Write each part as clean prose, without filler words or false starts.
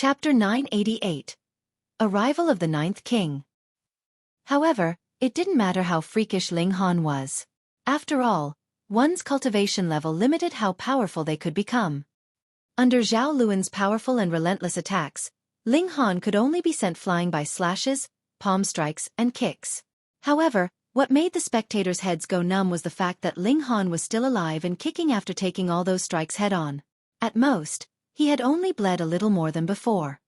Chapter 988. Arrival of the Ninth King. However, it didn't matter how freakish Ling Han was. After all, one's cultivation level limited how powerful they could become. Under Zhao Luan's powerful and relentless attacks, Ling Han could only be sent flying by slashes, palm strikes, and kicks. However, what made the spectators' heads go numb was the fact that Ling Han was still alive and kicking after taking all those strikes head-on. At most, he had only bled a little more than before.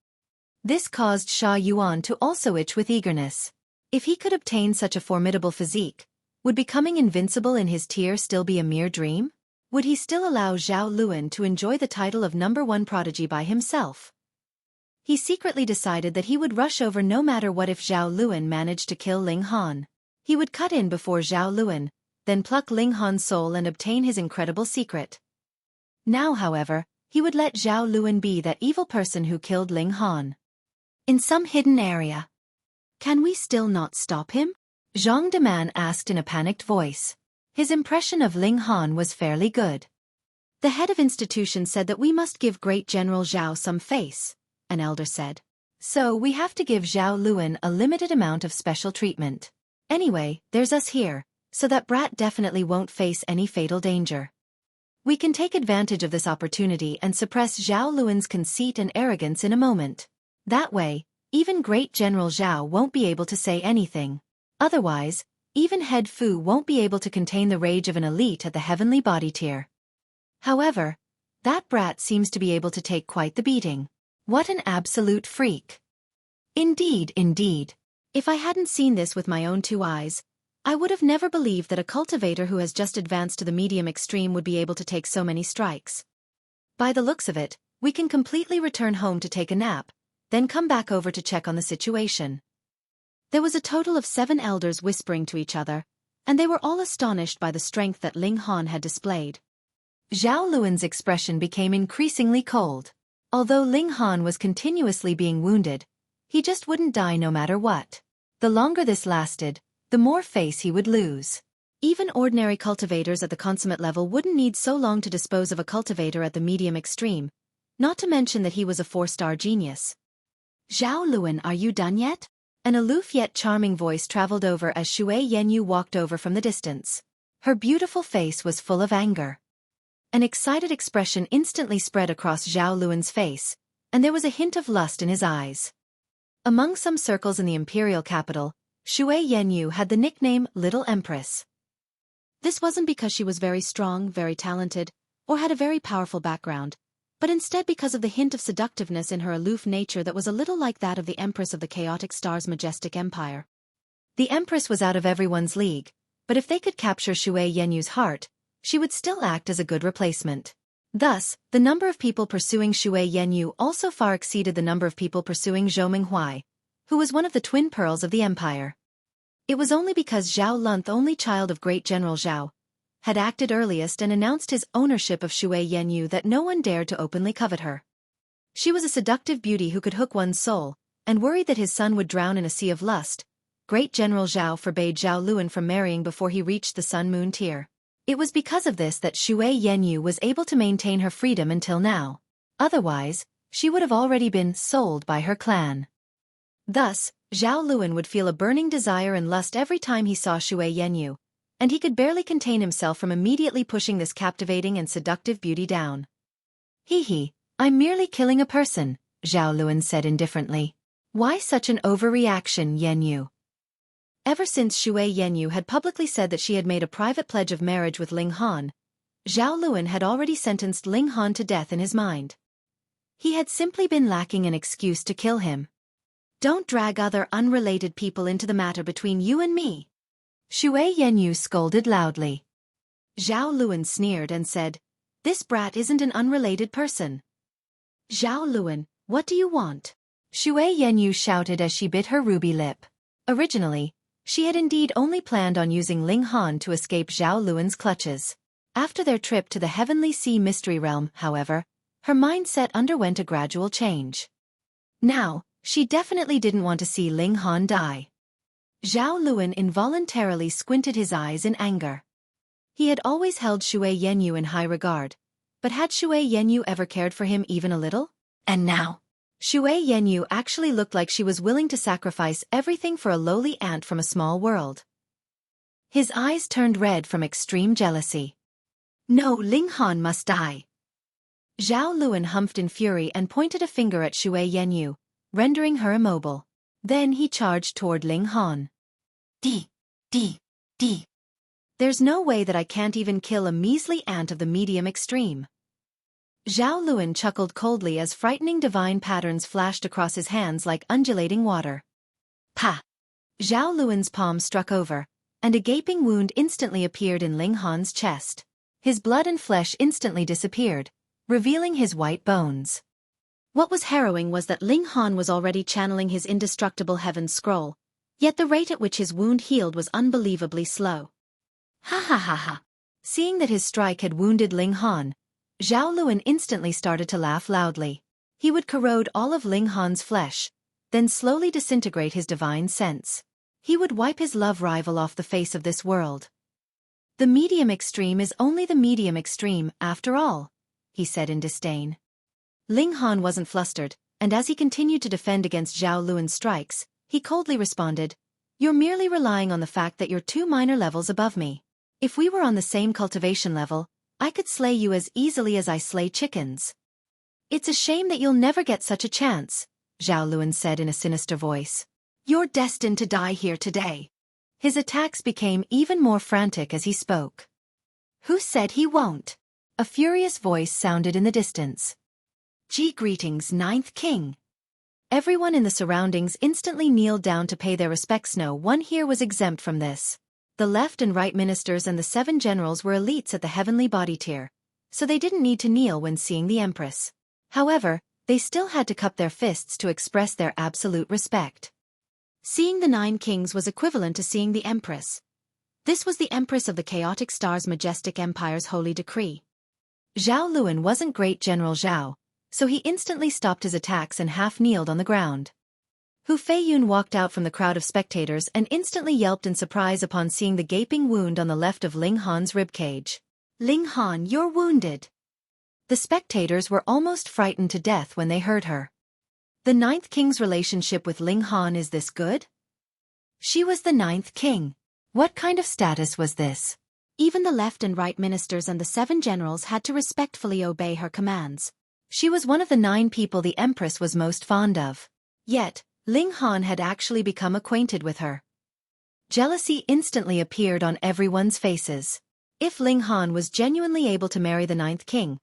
This caused Yuan to also itch with eagerness. If he could obtain such a formidable physique, would becoming invincible in his tier still be a mere dream? Would he still allow Zhao Luan to enjoy the title of #1 prodigy by himself? He secretly decided that he would rush over no matter what if Zhao Luan managed to kill Ling Han. He would cut in before Zhao Luan, then pluck Ling Han's soul and obtain his incredible secret. Now, however, he would let Zhao Luan be that evil person who killed Ling Han. In some hidden area. Can we still not stop him? Zhang Deman asked in a panicked voice. His impression of Ling Han was fairly good. The head of institution said that we must give Great General Zhao some face, an elder said. So we have to give Zhao Luan a limited amount of special treatment. Anyway, there's us here, so that brat definitely won't face any fatal danger. We can take advantage of this opportunity and suppress Zhao Luan's conceit and arrogance in a moment. That way, even Great General Zhao won't be able to say anything. Otherwise, even Head Fu won't be able to contain the rage of an elite at the heavenly body tier. However, that brat seems to be able to take quite the beating. What an absolute freak. Indeed, indeed. If I hadn't seen this with my own two eyes, I would have never believed that a cultivator who has just advanced to the medium extreme would be able to take so many strikes. By the looks of it, we can completely return home to take a nap, then come back over to check on the situation. There was a total of 7 elders whispering to each other, and they were all astonished by the strength that Ling Han had displayed. Zhao Luan's expression became increasingly cold. Although Ling Han was continuously being wounded, he just wouldn't die no matter what. The longer this lasted, the more face he would lose. Even ordinary cultivators at the consummate level wouldn't need so long to dispose of a cultivator at the medium extreme, not to mention that he was a 4-star genius. Zhao Luan, are you done yet? An aloof yet charming voice traveled over as Xue Yanyu walked over from the distance. Her beautiful face was full of anger. An excited expression instantly spread across Zhao Luan's face, and there was a hint of lust in his eyes. Among some circles in the imperial capital, Xue Yanyu had the nickname Little Empress. This wasn't because she was very strong, very talented, or had a very powerful background, but instead because of the hint of seductiveness in her aloof nature that was a little like that of the Empress of the Chaotic Star's majestic empire. The Empress was out of everyone's league, but if they could capture Xue Yanyu's heart, she would still act as a good replacement. Thus, the number of people pursuing Xue Yanyu also far exceeded the number of people pursuing Zhou Minghuai, who was one of the twin pearls of the empire. It was only because Zhao Lun, the only child of Great General Zhao, had acted earliest and announced his ownership of Xue Yanyu that no one dared to openly covet her. She was a seductive beauty who could hook one's soul, and worried that his son would drown in a sea of lust. Great General Zhao forbade Zhao Luan from marrying before he reached the Sun-Moon tier. It was because of this that Xue Yanyu was able to maintain her freedom until now. Otherwise, she would have already been sold by her clan. Thus, Zhao Luan would feel a burning desire and lust every time he saw Xue Yanyu, and he could barely contain himself from immediately pushing this captivating and seductive beauty down. Hee, I'm merely killing a person, Zhao Luan said indifferently. Why such an overreaction, Yanyu? Ever since Xue Yanyu had publicly said that she had made a private pledge of marriage with Ling Han, Zhao Luan had already sentenced Ling Han to death in his mind. He had simply been lacking an excuse to kill him. Don't drag other unrelated people into the matter between you and me. Xue Yanyu scolded loudly. Zhao Luan sneered and said, this brat isn't an unrelated person. Zhao Luan, what do you want? Xue Yanyu shouted as she bit her ruby lip. Originally, she had indeed only planned on using Ling Han to escape Zhao Luan's clutches. After their trip to the Heavenly Sea Mystery Realm, however, her mindset underwent a gradual change. Now, she definitely didn't want to see Ling Han die. Zhao Luan involuntarily squinted his eyes in anger. He had always held Xue Yanyu in high regard, but had Xue Yanyu ever cared for him even a little? And now, Xue Yanyu actually looked like she was willing to sacrifice everything for a lowly ant from a small world. His eyes turned red from extreme jealousy. No, Ling Han must die. Zhao Luan humphed in fury and pointed a finger at Xue Yanyu, rendering her immobile. Then he charged toward Ling Han. D. There's no way that I can't even kill a measly ant of the medium extreme. Zhao Luan chuckled coldly as frightening divine patterns flashed across his hands like undulating water. Pa! Zhao Luan's palm struck over, and a gaping wound instantly appeared in Ling Han's chest. His blood and flesh instantly disappeared, revealing his white bones. What was harrowing was that Ling Han was already channeling his indestructible Heaven's Scroll, yet the rate at which his wound healed was unbelievably slow. Ha ha ha ha! Seeing that his strike had wounded Ling Han, Zhao Luan instantly started to laugh loudly. He would corrode all of Ling Han's flesh, then slowly disintegrate his divine sense. He would wipe his love rival off the face of this world. The medium extreme is only the medium extreme, after all, he said in disdain. Ling Han wasn't flustered, and as he continued to defend against Zhao Luan's strikes, he coldly responded, "You're merely relying on the fact that you're 2 minor levels above me. If we were on the same cultivation level, I could slay you as easily as I slay chickens." "It's a shame that you'll never get such a chance," Zhao Luan said in a sinister voice. "You're destined to die here today." His attacks became even more frantic as he spoke. "Who said he won't?" A furious voice sounded in the distance. Greetings, Ninth King." Everyone in the surroundings instantly kneeled down to pay their respects. No one here was exempt from this. The left and right ministers and the 7 generals were elites at the heavenly body tier, so they didn't need to kneel when seeing the Empress. However, they still had to cup their fists to express their absolute respect. Seeing the 9 kings was equivalent to seeing the Empress. This was the Empress of the Chaotic Star's majestic empire's holy decree. Zhao Luan wasn't Great General Zhao, so he instantly stopped his attacks and half-kneeled on the ground. Hu Feiyun walked out from the crowd of spectators and instantly yelped in surprise upon seeing the gaping wound on the left of Ling Han's ribcage. "Ling Han, you're wounded." The spectators were almost frightened to death when they heard her. The 9th King's relationship with Ling Han is this good? She was the 9th King. What kind of status was this? Even the left and right ministers and the 7 generals had to respectfully obey her commands. She was one of the 9 people the Empress was most fond of. Yet, Ling Han had actually become acquainted with her. Jealousy instantly appeared on everyone's faces. If Ling Han was genuinely able to marry the 9th King,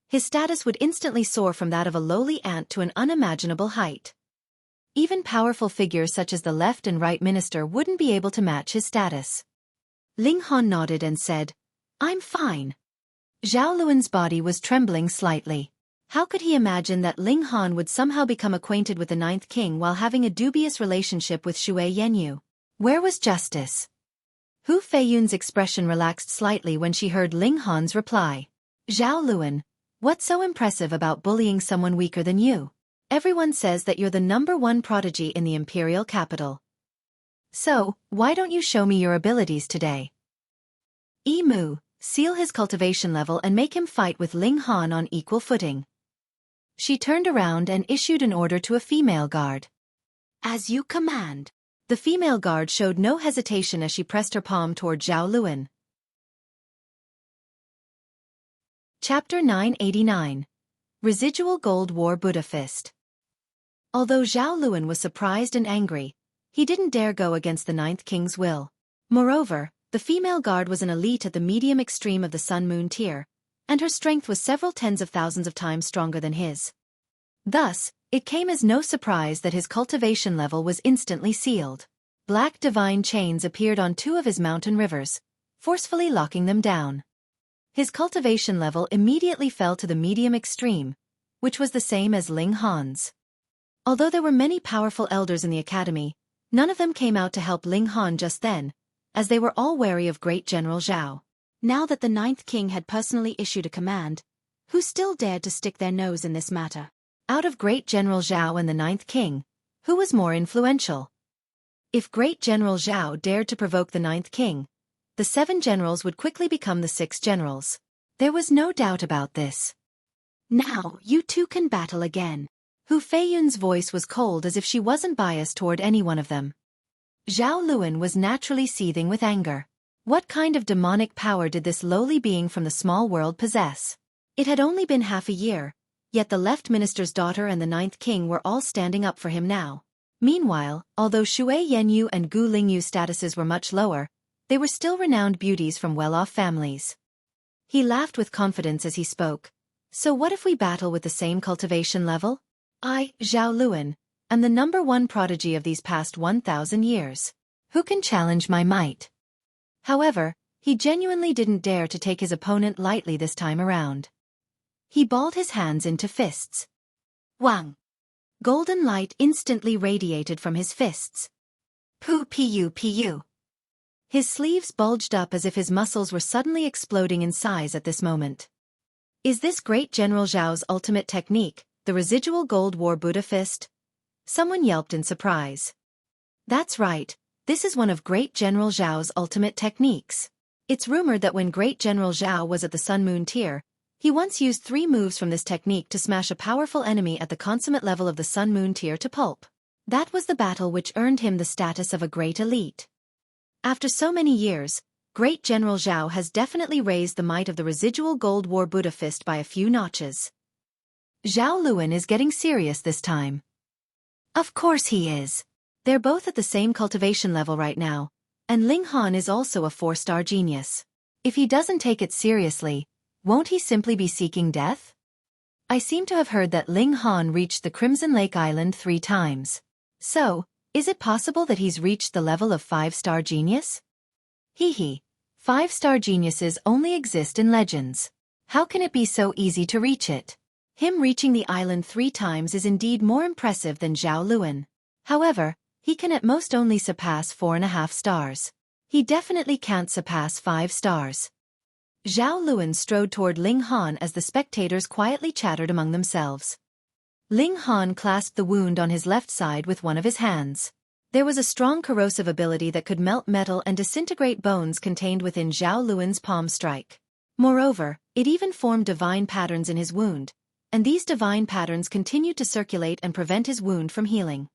his status would instantly soar from that of a lowly ant to an unimaginable height. Even powerful figures such as the left and right minister wouldn't be able to match his status. Ling Han nodded and said, "I'm fine." Zhao Luan's body was trembling slightly. How could he imagine that Ling Han would somehow become acquainted with the 9th King while having a dubious relationship with Xue Yanyu? Where was justice? Hu Feiyun's expression relaxed slightly when she heard Ling Han's reply. "Zhao Luan, what's so impressive about bullying someone weaker than you? Everyone says that you're the #1 prodigy in the imperial capital. So, why don't you show me your abilities today?" Emu, seal his cultivation level and make him fight with Ling Han on equal footing. She turned around and issued an order to a female guard. "As you command." The female guard showed no hesitation as she pressed her palm toward Zhao Luan. Chapter 989. Residual Gold War Buddha Fist. Although Zhao Luan was surprised and angry, he didn't dare go against the 9th King's will. Moreover, the female guard was an elite at the medium extreme of the Sun-Moon tier, and her strength was several tens of thousands of times stronger than his. Thus, it came as no surprise that his cultivation level was instantly sealed. Black divine chains appeared on 2 of his mountain rivers, forcefully locking them down. His cultivation level immediately fell to the medium extreme, which was the same as Ling Han's. Although there were many powerful elders in the academy, none of them came out to help Ling Han just then, as they were all wary of Great General Zhao. Now that the 9th King had personally issued a command, who still dared to stick their nose in this matter? Out of Great General Zhao and the 9th King, who was more influential? If Great General Zhao dared to provoke the 9th King, the 7 generals would quickly become the 6 generals. There was no doubt about this. "Now, you two can battle again." Hu Feiyun's voice was cold as if she wasn't biased toward any one of them. Zhao Luan was naturally seething with anger. What kind of demonic power did this lowly being from the small world possess? It had only been half a year, yet the left minister's daughter and the ninth king were all standing up for him now. Meanwhile, although Shui Yanyu and Gu Lingyu's statuses were much lower, they were still renowned beauties from well-off families. He laughed with confidence as he spoke. So what if we battle with the same cultivation level? I, Zhao Luan, am the #1 prodigy of these past 1,000 years. Who can challenge my might? However, he genuinely didn't dare to take his opponent lightly this time around. He balled his hands into fists. Wang! Golden light instantly radiated from his fists. Pu. His sleeves bulged up as if his muscles were suddenly exploding in size at this moment. Is this great General Zhao's ultimate technique, the residual gold war Buddha fist? Someone yelped in surprise. That's right, this is one of Great General Zhao's ultimate techniques. It's rumored that when Great General Zhao was at the Sun Moon tier, he once used 3 moves from this technique to smash a powerful enemy at the consummate level of the Sun Moon tier to pulp. That was the battle which earned him the status of a great elite. After so many years, Great General Zhao has definitely raised the might of the residual gold war Buddha fist by a few notches. Zhao Luan is getting serious this time. Of course he is. They're both at the same cultivation level right now, and Ling Han is also a 4-star genius. If he doesn't take it seriously, won't he simply be seeking death? I seem to have heard that Ling Han reached the Crimson Lake Island 3 times. So, is it possible that he's reached the level of 5-star genius? Hee. 5-star geniuses only exist in legends. How can it be so easy to reach it? Him reaching the island 3 times is indeed more impressive than Zhao Luan. However, he can at most only surpass 4.5 stars. He definitely can't surpass 5 stars. Zhao Luan strode toward Ling Han as the spectators quietly chattered among themselves. Ling Han clasped the wound on his left side with one of his hands. There was a strong corrosive ability that could melt metal and disintegrate bones contained within Zhao Luan's palm strike. Moreover, it even formed divine patterns in his wound, and these divine patterns continued to circulate and prevent his wound from healing.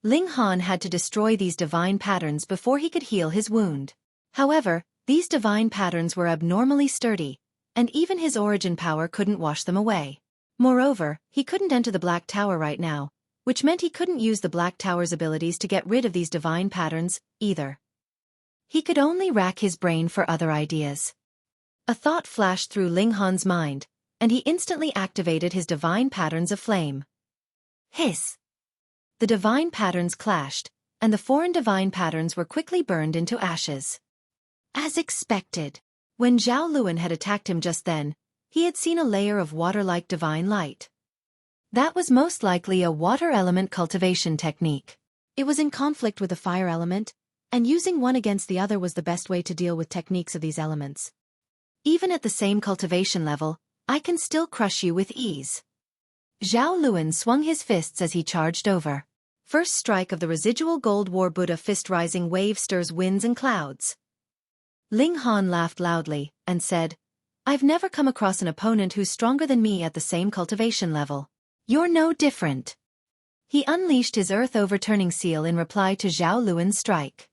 Ling Han had to destroy these divine patterns before he could heal his wound. However, these divine patterns were abnormally sturdy, and even his origin power couldn't wash them away. Moreover, he couldn't enter the Black Tower right now, which meant he couldn't use the Black Tower's abilities to get rid of these divine patterns, either. He could only rack his brain for other ideas. A thought flashed through Ling Han's mind, and he instantly activated his divine patterns of flame. Hiss! The divine patterns clashed, and the foreign divine patterns were quickly burned into ashes. As expected, when Zhao Luan had attacked him just then, he had seen a layer of water-like divine light. That was most likely a water element cultivation technique. It was in conflict with the fire element, and using one against the other was the best way to deal with techniques of these elements. Even at the same cultivation level, I can still crush you with ease. Zhao Luan swung his fists as he charged over. First strike of the residual gold war Buddha fist rising wave stirs winds and clouds. Ling Han laughed loudly, and said, I've never come across an opponent who's stronger than me at the same cultivation level. You're no different. He unleashed his earth-overturning seal in reply to Zhao Luan's strike.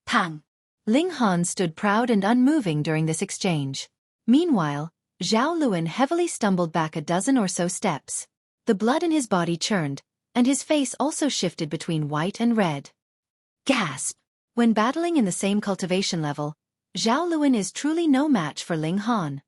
Pang! Ling Han stood proud and unmoving during this exchange. Meanwhile, Zhao Luan heavily stumbled back a dozen or so steps. The blood in his body churned, and his face also shifted between white and red. Gasp! When battling in the same cultivation level, Zhao Luan is truly no match for Ling Han.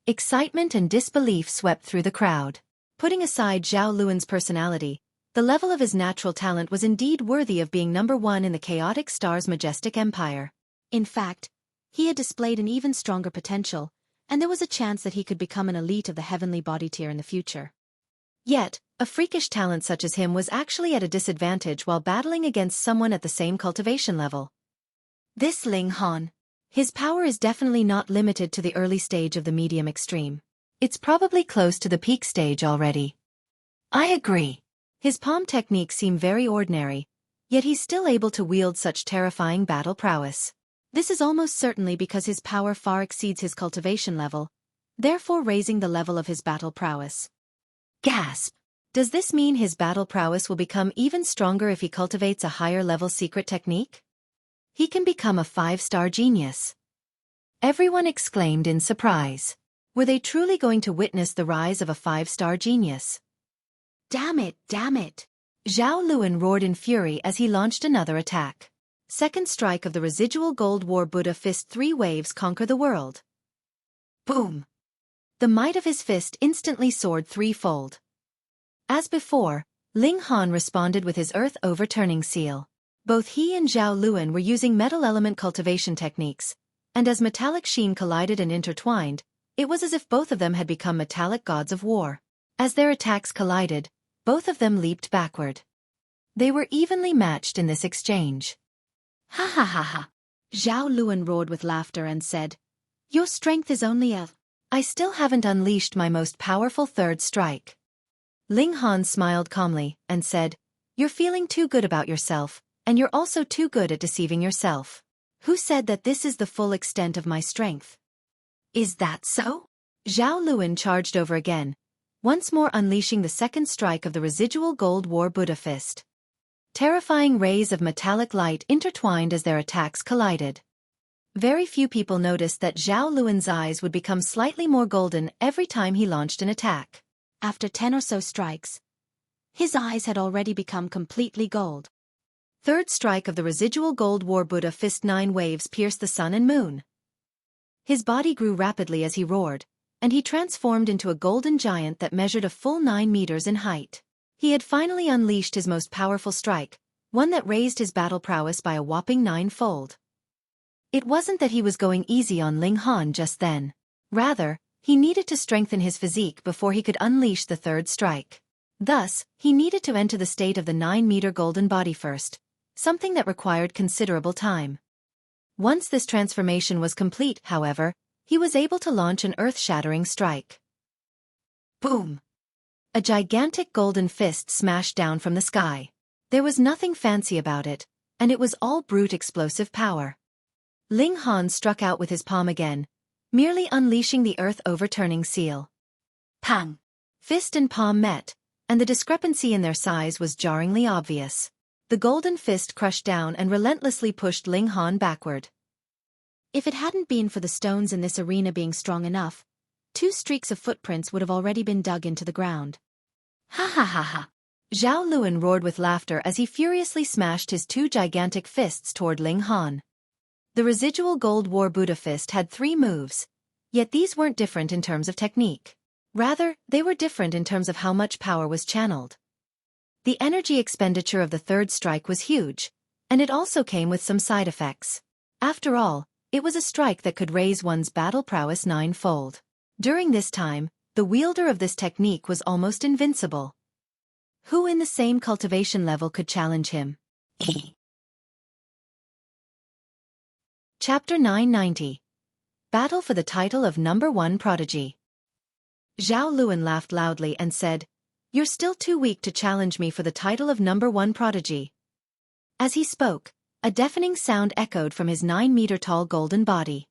Excitement and disbelief swept through the crowd. Putting aside Zhao Luan's personality, the level of his natural talent was indeed worthy of being #1 in the Chaotic Star's majestic empire. In fact, he had displayed an even stronger potential, and there was a chance that he could become an elite of the heavenly body tier in the future. Yet, a freakish talent such as him was actually at a disadvantage while battling against someone at the same cultivation level. This Ling Han. His power is definitely not limited to the early stage of the medium extreme. It's probably close to the peak stage already. I agree. His palm techniques seem very ordinary, yet he's still able to wield such terrifying battle prowess. This is almost certainly because his power far exceeds his cultivation level, therefore raising the level of his battle prowess. Gasp! Does this mean his battle prowess will become even stronger if he cultivates a higher-level secret technique? He can become a 5-star genius. Everyone exclaimed in surprise. Were they truly going to witness the rise of a 5-star genius? Damn it, damn it! Zhao Luan roared in fury as he launched another attack. Second strike of the Residual Gold War Buddha Fist. 3 waves conquer the world. Boom! The might of his fist instantly soared 3-fold. As before, Ling Han responded with his Earth Overturning Seal. Both he and Zhao Luan were using metal element cultivation techniques, and as metallic sheen collided and intertwined, it was as if both of them had become metallic gods of war. As their attacks collided, both of them leaped backward. They were evenly matched in this exchange. Ha ha ha ha! Zhao Luan roared with laughter and said, "Your strength is only a... I still haven't unleashed my most powerful third strike." Ling Han smiled calmly and said, "You're feeling too good about yourself, and you're also too good at deceiving yourself. Who said that this is the full extent of my strength?" "Is that so?" Zhao Luan charged over again, once more unleashing the second strike of the Residual Gold War Buddha Fist. Terrifying rays of metallic light intertwined as their attacks collided. Very few people noticed that Zhao Luan's eyes would become slightly more golden every time he launched an attack. After 10 or so strikes, his eyes had already become completely gold. Third strike of the Residual Gold War Buddha Fist. 9 waves pierced the sun and moon. His body grew rapidly as he roared, and he transformed into a golden giant that measured a full 9 meters in height. He had finally unleashed his most powerful strike, one that raised his battle prowess by a whopping 9-fold. It wasn't that he was going easy on Ling Han just then. Rather, he needed to strengthen his physique before he could unleash the third strike. Thus, he needed to enter the state of the 9-meter golden body first, something that required considerable time. Once this transformation was complete, however, he was able to launch an earth-shattering strike. Boom! A gigantic golden fist smashed down from the sky. There was nothing fancy about it, and it was all brute explosive power. Ling Han struck out with his palm again, merely unleashing the Earth Overturning Seal. Pang! Fist and palm met, and the discrepancy in their size was jarringly obvious. The golden fist crushed down and relentlessly pushed Ling Han backward. If it hadn't been for the stones in this arena being strong enough, 2 streaks of footprints would have already been dug into the ground. Ha ha ha ha! Zhao Luan roared with laughter as he furiously smashed his 2 gigantic fists toward Ling Han. The Residual Gold War Buddha Fist had 3 moves, yet these weren't different in terms of technique. Rather, they were different in terms of how much power was channeled. The energy expenditure of the third strike was huge, and it also came with some side effects. After all, it was a strike that could raise one's battle prowess 9-fold. During this time, the wielder of this technique was almost invincible. Who in the same cultivation level could challenge him? Chapter 990. Battle for the title of #1 Prodigy. Zhao Luan laughed loudly and said, "You're still too weak to challenge me for the title of #1 Prodigy." As he spoke, a deafening sound echoed from his 9-meter-tall golden body.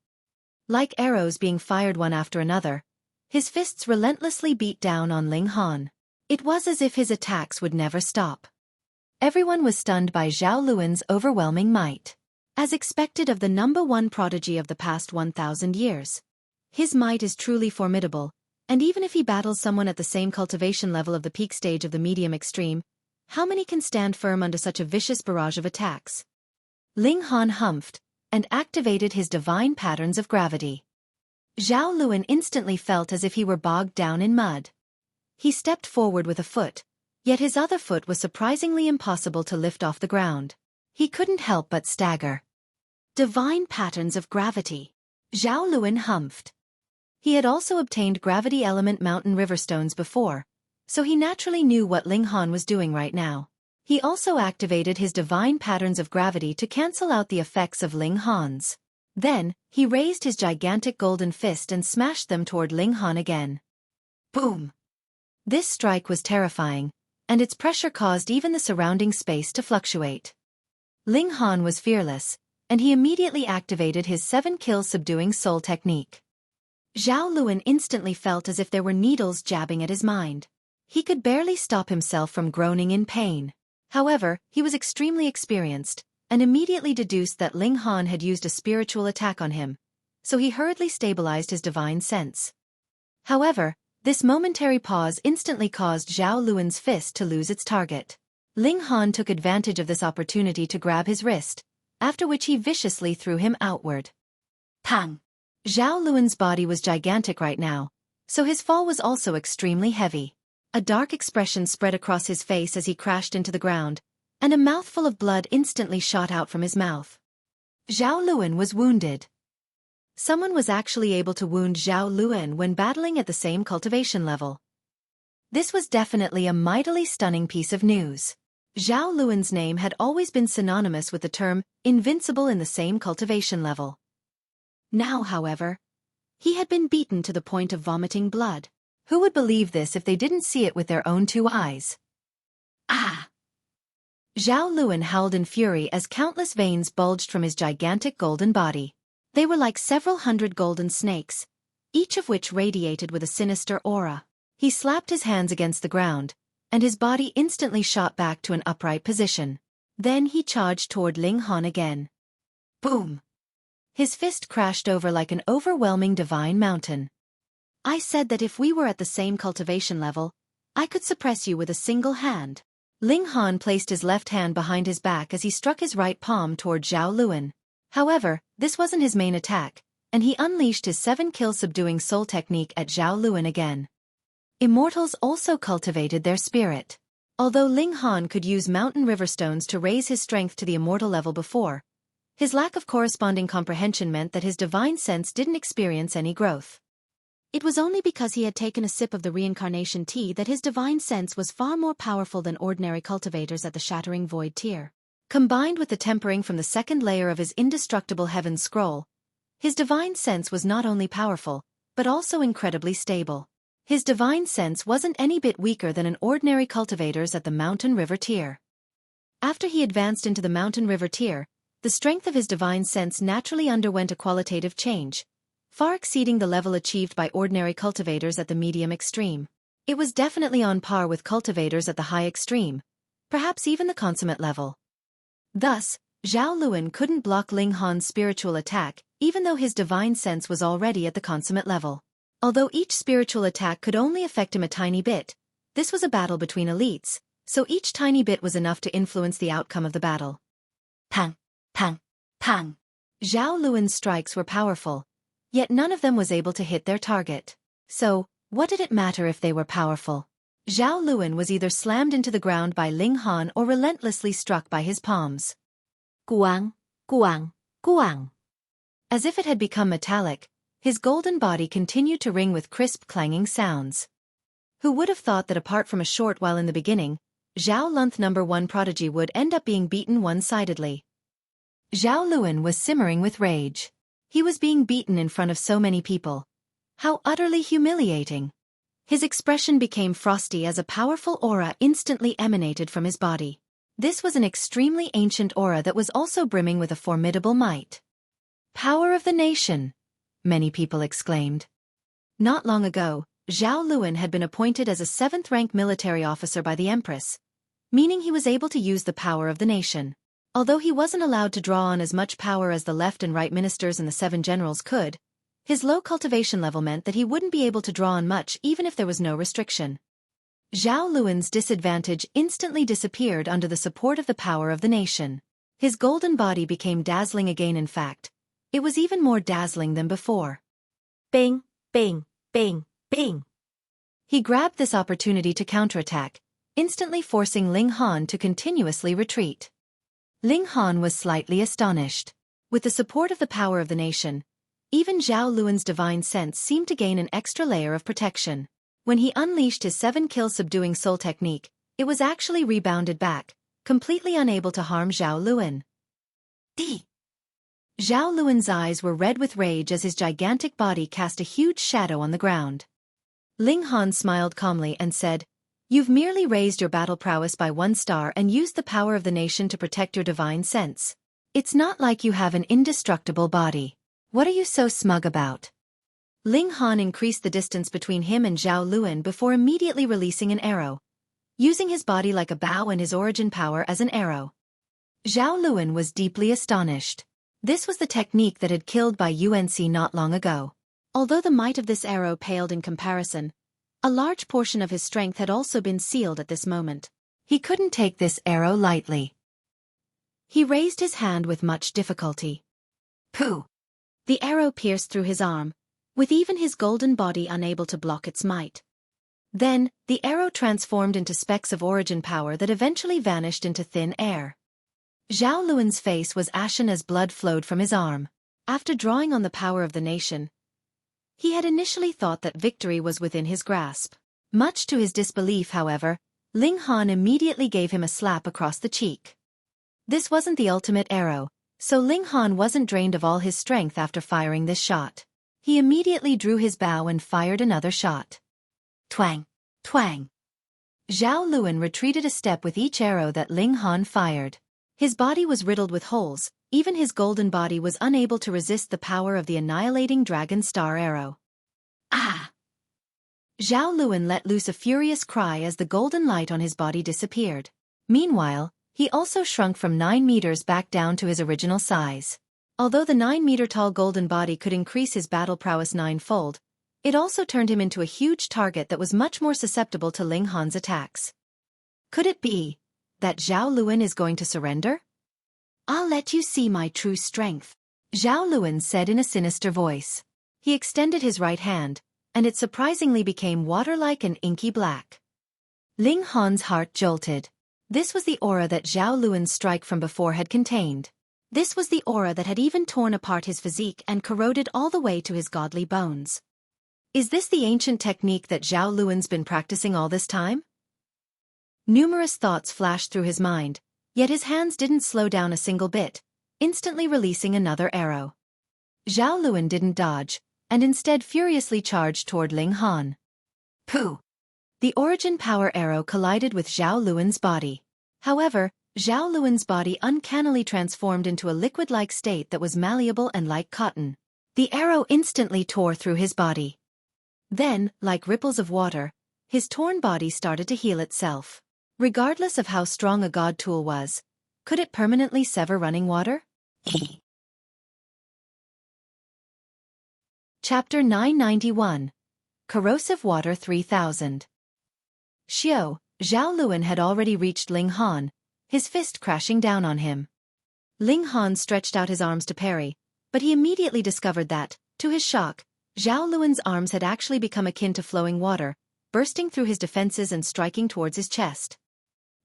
Like arrows being fired one after another, his fists relentlessly beat down on Ling Han. It was as if his attacks would never stop. Everyone was stunned by Zhao Luan's overwhelming might. As expected of the #1 prodigy of the past 1,000 years. His might is truly formidable, and even if he battles someone at the same cultivation level of the peak stage of the medium extreme, how many can stand firm under such a vicious barrage of attacks? Ling Han humphed, and activated his divine patterns of gravity. Zhao Luan instantly felt as if he were bogged down in mud. He stepped forward with a foot, yet his other foot was surprisingly impossible to lift off the ground. He couldn't help but stagger. Divine patterns of gravity. Zhao Luan humphed. He had also obtained gravity element mountain river stones before, so he naturally knew what Ling Han was doing right now. He also activated his divine patterns of gravity to cancel out the effects of Ling Han's. Then, he raised his gigantic golden fist and smashed them toward Ling Han again. Boom! This strike was terrifying, and its pressure caused even the surrounding space to fluctuate. Ling Han was fearless, and he immediately activated his 7-kill subduing soul technique. Zhao Luan instantly felt as if there were needles jabbing at his mind. He could barely stop himself from groaning in pain. However, he was extremely experienced, and immediately deduced that Ling Han had used a spiritual attack on him, so he hurriedly stabilized his divine sense. However, this momentary pause instantly caused Zhao Luan's fist to lose its target. Ling Han took advantage of this opportunity to grab his wrist, after which he viciously threw him outward. Pang! Zhao Luan's body was gigantic right now, so his fall was also extremely heavy. A dark expression spread across his face as he crashed into the ground, and a mouthful of blood instantly shot out from his mouth. Zhao Luan was wounded. Someone was actually able to wound Zhao Luan when battling at the same cultivation level. This was definitely a mightily stunning piece of news. Zhao Luan's name had always been synonymous with the term invincible in the same cultivation level. Now, however, he had been beaten to the point of vomiting blood. Who would believe this if they didn't see it with their own two eyes? Ah! Zhao Luan howled in fury as countless veins bulged from his gigantic golden body. They were like several hundred golden snakes, each of which radiated with a sinister aura. He slapped his hands against the ground, and his body instantly shot back to an upright position. Then he charged toward Ling Han again. Boom! His fist crashed over like an overwhelming divine mountain. I said that if we were at the same cultivation level, I could suppress you with a single hand. Ling Han placed his left hand behind his back as he struck his right palm toward Zhao Luan. However, this wasn't his main attack, and he unleashed his 7-kill subduing soul technique at Zhao Luan again. Immortals also cultivated their spirit. Although Ling Han could use mountain river stones to raise his strength to the immortal level before, his lack of corresponding comprehension meant that his divine sense didn't experience any growth. It was only because he had taken a sip of the Reincarnation tea that his divine sense was far more powerful than ordinary cultivators at the Shattering Void tier. Combined with the tempering from the second layer of his indestructible Heaven Scroll, his divine sense was not only powerful, but also incredibly stable. His divine sense wasn't any bit weaker than an ordinary cultivator's at the Mountain River tier. After he advanced into the Mountain River tier, the strength of his divine sense naturally underwent a qualitative change, far exceeding the level achieved by ordinary cultivators at the medium extreme. It was definitely on par with cultivators at the high extreme, perhaps even the consummate level. Thus, Zhao Luan couldn't block Ling Han's spiritual attack, even though his divine sense was already at the consummate level. Although each spiritual attack could only affect him a tiny bit, this was a battle between elites, so each tiny bit was enough to influence the outcome of the battle. Pang! Pang! Pang! Zhao Luan's strikes were powerful, yet none of them was able to hit their target. So, what did it matter if they were powerful? Zhao Luan was either slammed into the ground by Ling Han or relentlessly struck by his palms. Guang, guang, guang. As if it had become metallic, his golden body continued to ring with crisp clanging sounds. Who would have thought that apart from a short while in the beginning, Zhao Lunth #1 Prodigy would end up being beaten one-sidedly. Zhao Luan was simmering with rage. He was being beaten in front of so many people. How utterly humiliating. His expression became frosty as a powerful aura instantly emanated from his body. This was an extremely ancient aura that was also brimming with a formidable might. Power of the nation, many people exclaimed. Not long ago, Zhao Luan had been appointed as a 7th-rank military officer by the Empress, meaning he was able to use the power of the nation. Although he wasn't allowed to draw on as much power as the left and right ministers and the 7 generals could, his low cultivation level meant that he wouldn't be able to draw on much even if there was no restriction. Zhao Luan's disadvantage instantly disappeared under the support of the power of the nation. His golden body became dazzling again. In fact, it was even more dazzling than before. Bing, bing, bing, bing. He grabbed this opportunity to counterattack, instantly forcing Ling Han to continuously retreat. Ling Han was slightly astonished. With the support of the power of the nation, even Zhao Luan's divine sense seemed to gain an extra layer of protection. When he unleashed his 7-kill subduing soul technique, it was actually rebounded back, completely unable to harm Zhao Luan. D. Zhao Luan's eyes were red with rage as his gigantic body cast a huge shadow on the ground. Ling Han smiled calmly and said, "You've merely raised your battle prowess by 1 star and used the power of the nation to protect your divine sense. It's not like you have an indestructible body. What are you so smug about?" Ling Han increased the distance between him and Zhao Luan before immediately releasing an arrow, using his body like a bow and his origin power as an arrow. Zhao Luan was deeply astonished. This was the technique that had killed by Yuan not long ago. Although the might of this arrow paled in comparison, a large portion of his strength had also been sealed at this moment. He couldn't take this arrow lightly. He raised his hand with much difficulty. Pooh! The arrow pierced through his arm, with even his golden body unable to block its might. Then, the arrow transformed into specks of origin power that eventually vanished into thin air. Zhao Luan's face was ashen as blood flowed from his arm. After drawing on the power of the nation, he had initially thought that victory was within his grasp. Much to his disbelief, however, Ling Han immediately gave him a slap across the cheek. This wasn't the ultimate arrow, so Ling Han wasn't drained of all his strength after firing this shot. He immediately drew his bow and fired another shot. Twang! Twang! Zhao Luan retreated a step with each arrow that Ling Han fired. His body was riddled with holes, even his golden body was unable to resist the power of the annihilating dragon star arrow. Ah! Zhao Luan let loose a furious cry as the golden light on his body disappeared. Meanwhile, he also shrunk from 9 meters back down to his original size. Although the 9-meter-tall golden body could increase his battle prowess 9-fold, it also turned him into a huge target that was much more susceptible to Ling Han's attacks. Could it be that Zhao Luan is going to surrender? I'll let you see my true strength, Zhao Luan said in a sinister voice. He extended his right hand, and it surprisingly became water-like and inky black. Ling Han's heart jolted. This was the aura that Zhao Luan's strike from before had contained. This was the aura that had even torn apart his physique and corroded all the way to his godly bones. Is this the ancient technique that Zhao Luan's been practicing all this time? Numerous thoughts flashed through his mind, yet his hands didn't slow down a single bit, instantly releasing another arrow. Zhao Luan didn't dodge, and instead furiously charged toward Ling Han. Pooh! The origin power arrow collided with Zhao Luan's body. However, Zhao Luan's body uncannily transformed into a liquid-like state that was malleable and like cotton. The arrow instantly tore through his body. Then, like ripples of water, his torn body started to heal itself. Regardless of how strong a god tool was, could it permanently sever running water? Chapter 991. Corrosive Water 3000. Zhao Luan had already reached Ling Han, his fist crashing down on him. Ling Han stretched out his arms to parry, but he immediately discovered that, to his shock, Zhao Luan's arms had actually become akin to flowing water, bursting through his defenses and striking towards his chest.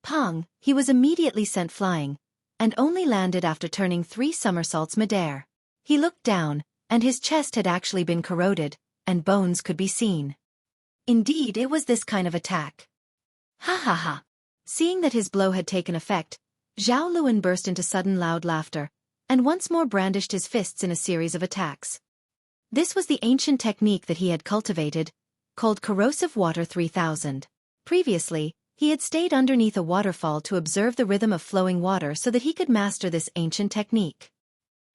Pong! He was immediately sent flying, and only landed after turning 3 somersaults midair. He looked down, and his chest had actually been corroded, and bones could be seen. Indeed, it was this kind of attack. Ha ha ha! Seeing that his blow had taken effect, Zhao Luan burst into sudden loud laughter, and once more brandished his fists in a series of attacks. This was the ancient technique that he had cultivated, called Corrosive Water 3000. Previously, he had stayed underneath a waterfall to observe the rhythm of flowing water so that he could master this ancient technique.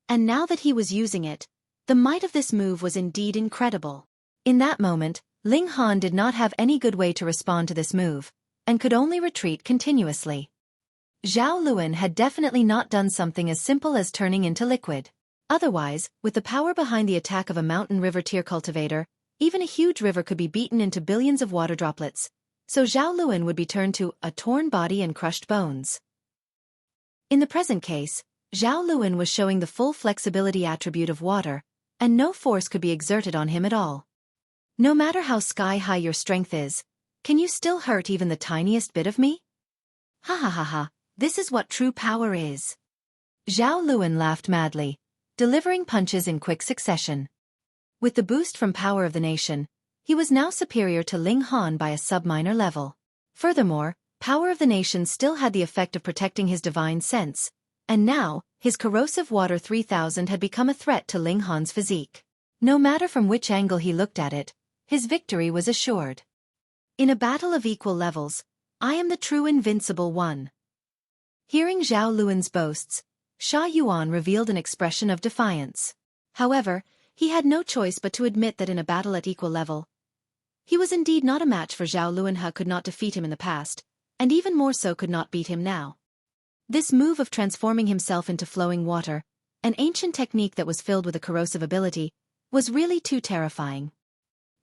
And now that he was using it, the might of this move was indeed incredible. In that moment, Ling Han did not have any good way to respond to this move, and could only retreat continuously. Zhao Luan had definitely not done something as simple as turning into liquid. Otherwise, with the power behind the attack of a mountain river tier cultivator, even a huge river could be beaten into billions of water droplets, so Zhao Luan would be turned to a torn body and crushed bones. In the present case, Zhao Luan was showing the full flexibility attribute of water, and no force could be exerted on him at all. No matter how sky-high your strength is, can you still hurt even the tiniest bit of me? Ha ha ha ha, this is what true power is. Zhao Luan laughed madly, delivering punches in quick succession. With the boost from Power of the Nation, he was now superior to Ling Han by a sub-minor level. Furthermore, Power of the Nation still had the effect of protecting his divine sense, and now, his Corrosive Water 3000 had become a threat to Ling Han's physique. No matter from which angle he looked at it, his victory was assured. In a battle of equal levels, I am the true invincible one. Hearing Zhao Luan's boasts, Yuan revealed an expression of defiance. However, He had no choice but to admit that in a battle at equal level, he was indeed not a match for Zhao Luanhe. Could not defeat him in the past, and even more so could not beat him now. This move of transforming himself into flowing water, an ancient technique that was filled with a corrosive ability, was really too terrifying.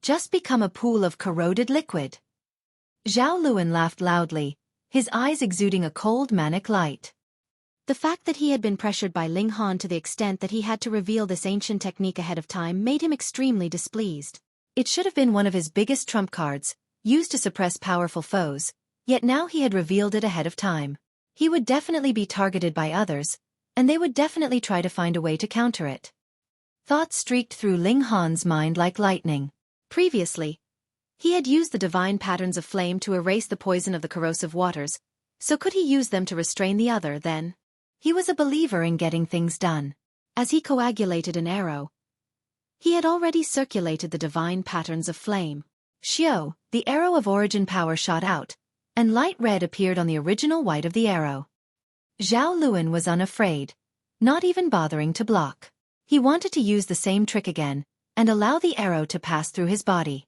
Just become a pool of corroded liquid. Zhao Luan laughed loudly, his eyes exuding a cold manic light. The fact that he had been pressured by Ling Han to the extent that he had to reveal this ancient technique ahead of time made him extremely displeased. It should have been one of his biggest trump cards, used to suppress powerful foes, yet now he had revealed it ahead of time. He would definitely be targeted by others, and they would definitely try to find a way to counter it. Thoughts streaked through Ling Han's mind like lightning. Previously, he had used the divine patterns of flame to erase the poison of the corrosive waters, so could he use them to restrain the other then? He was a believer in getting things done. As he coagulated an arrow, he had already circulated the divine patterns of flame. Xiao, the arrow of origin power shot out, and light red appeared on the original white of the arrow. Zhao Luan was unafraid, not even bothering to block. He wanted to use the same trick again, and allow the arrow to pass through his body.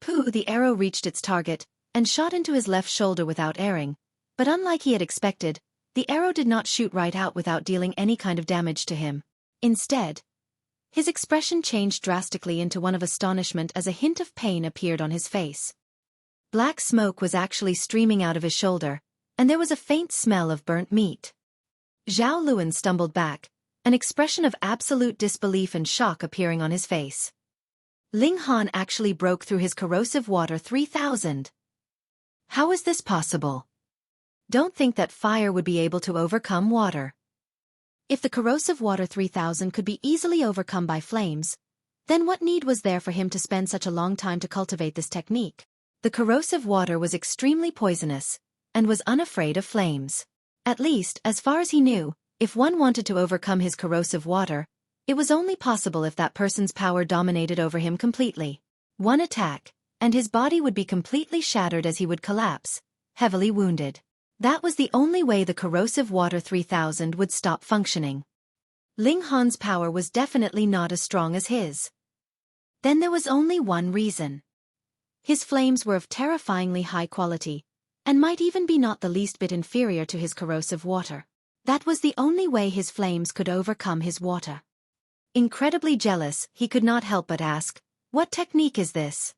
Pooh! The arrow reached its target, and shot into his left shoulder without erring, but unlike he had expected, the arrow did not shoot right out without dealing any kind of damage to him. Instead, his expression changed drastically into one of astonishment as a hint of pain appeared on his face. Black smoke was actually streaming out of his shoulder, and there was a faint smell of burnt meat. Zhao Luan stumbled back, an expression of absolute disbelief and shock appearing on his face. Ling Han actually broke through his corrosive water 3000. How is this possible? Don't think that fire would be able to overcome water. If the corrosive water 3000 could be easily overcome by flames, then what need was there for him to spend such a long time to cultivate this technique? The corrosive water was extremely poisonous, and was unafraid of flames. At least, as far as he knew, if one wanted to overcome his corrosive water, it was only possible if that person's power dominated over him completely. One attack, and his body would be completely shattered as he would collapse, heavily wounded. That was the only way the corrosive water 3000 would stop functioning. Ling Han's power was definitely not as strong as his. Then there was only one reason. His flames were of terrifyingly high quality, and might even be not the least bit inferior to his corrosive water. That was the only way his flames could overcome his water. Incredibly jealous, he could not help but ask, "What technique is this?"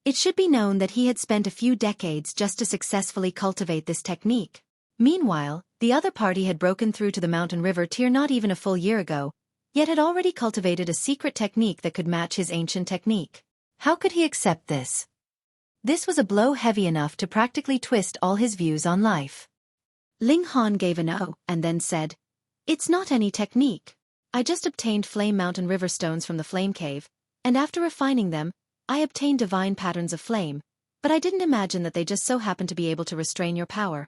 It should be known that he had spent a few decades just to successfully cultivate this technique. Meanwhile, the other party had broken through to the mountain river tier not even a full year ago, yet had already cultivated a secret technique that could match his ancient technique. How could he accept this? This was a blow heavy enough to practically twist all his views on life. Ling Han gave an "oh," and then said, "It's not any technique. I just obtained flame mountain river stones from the flame cave, and after refining them, I obtained divine patterns of flame, but I didn't imagine that they just so happened to be able to restrain your power."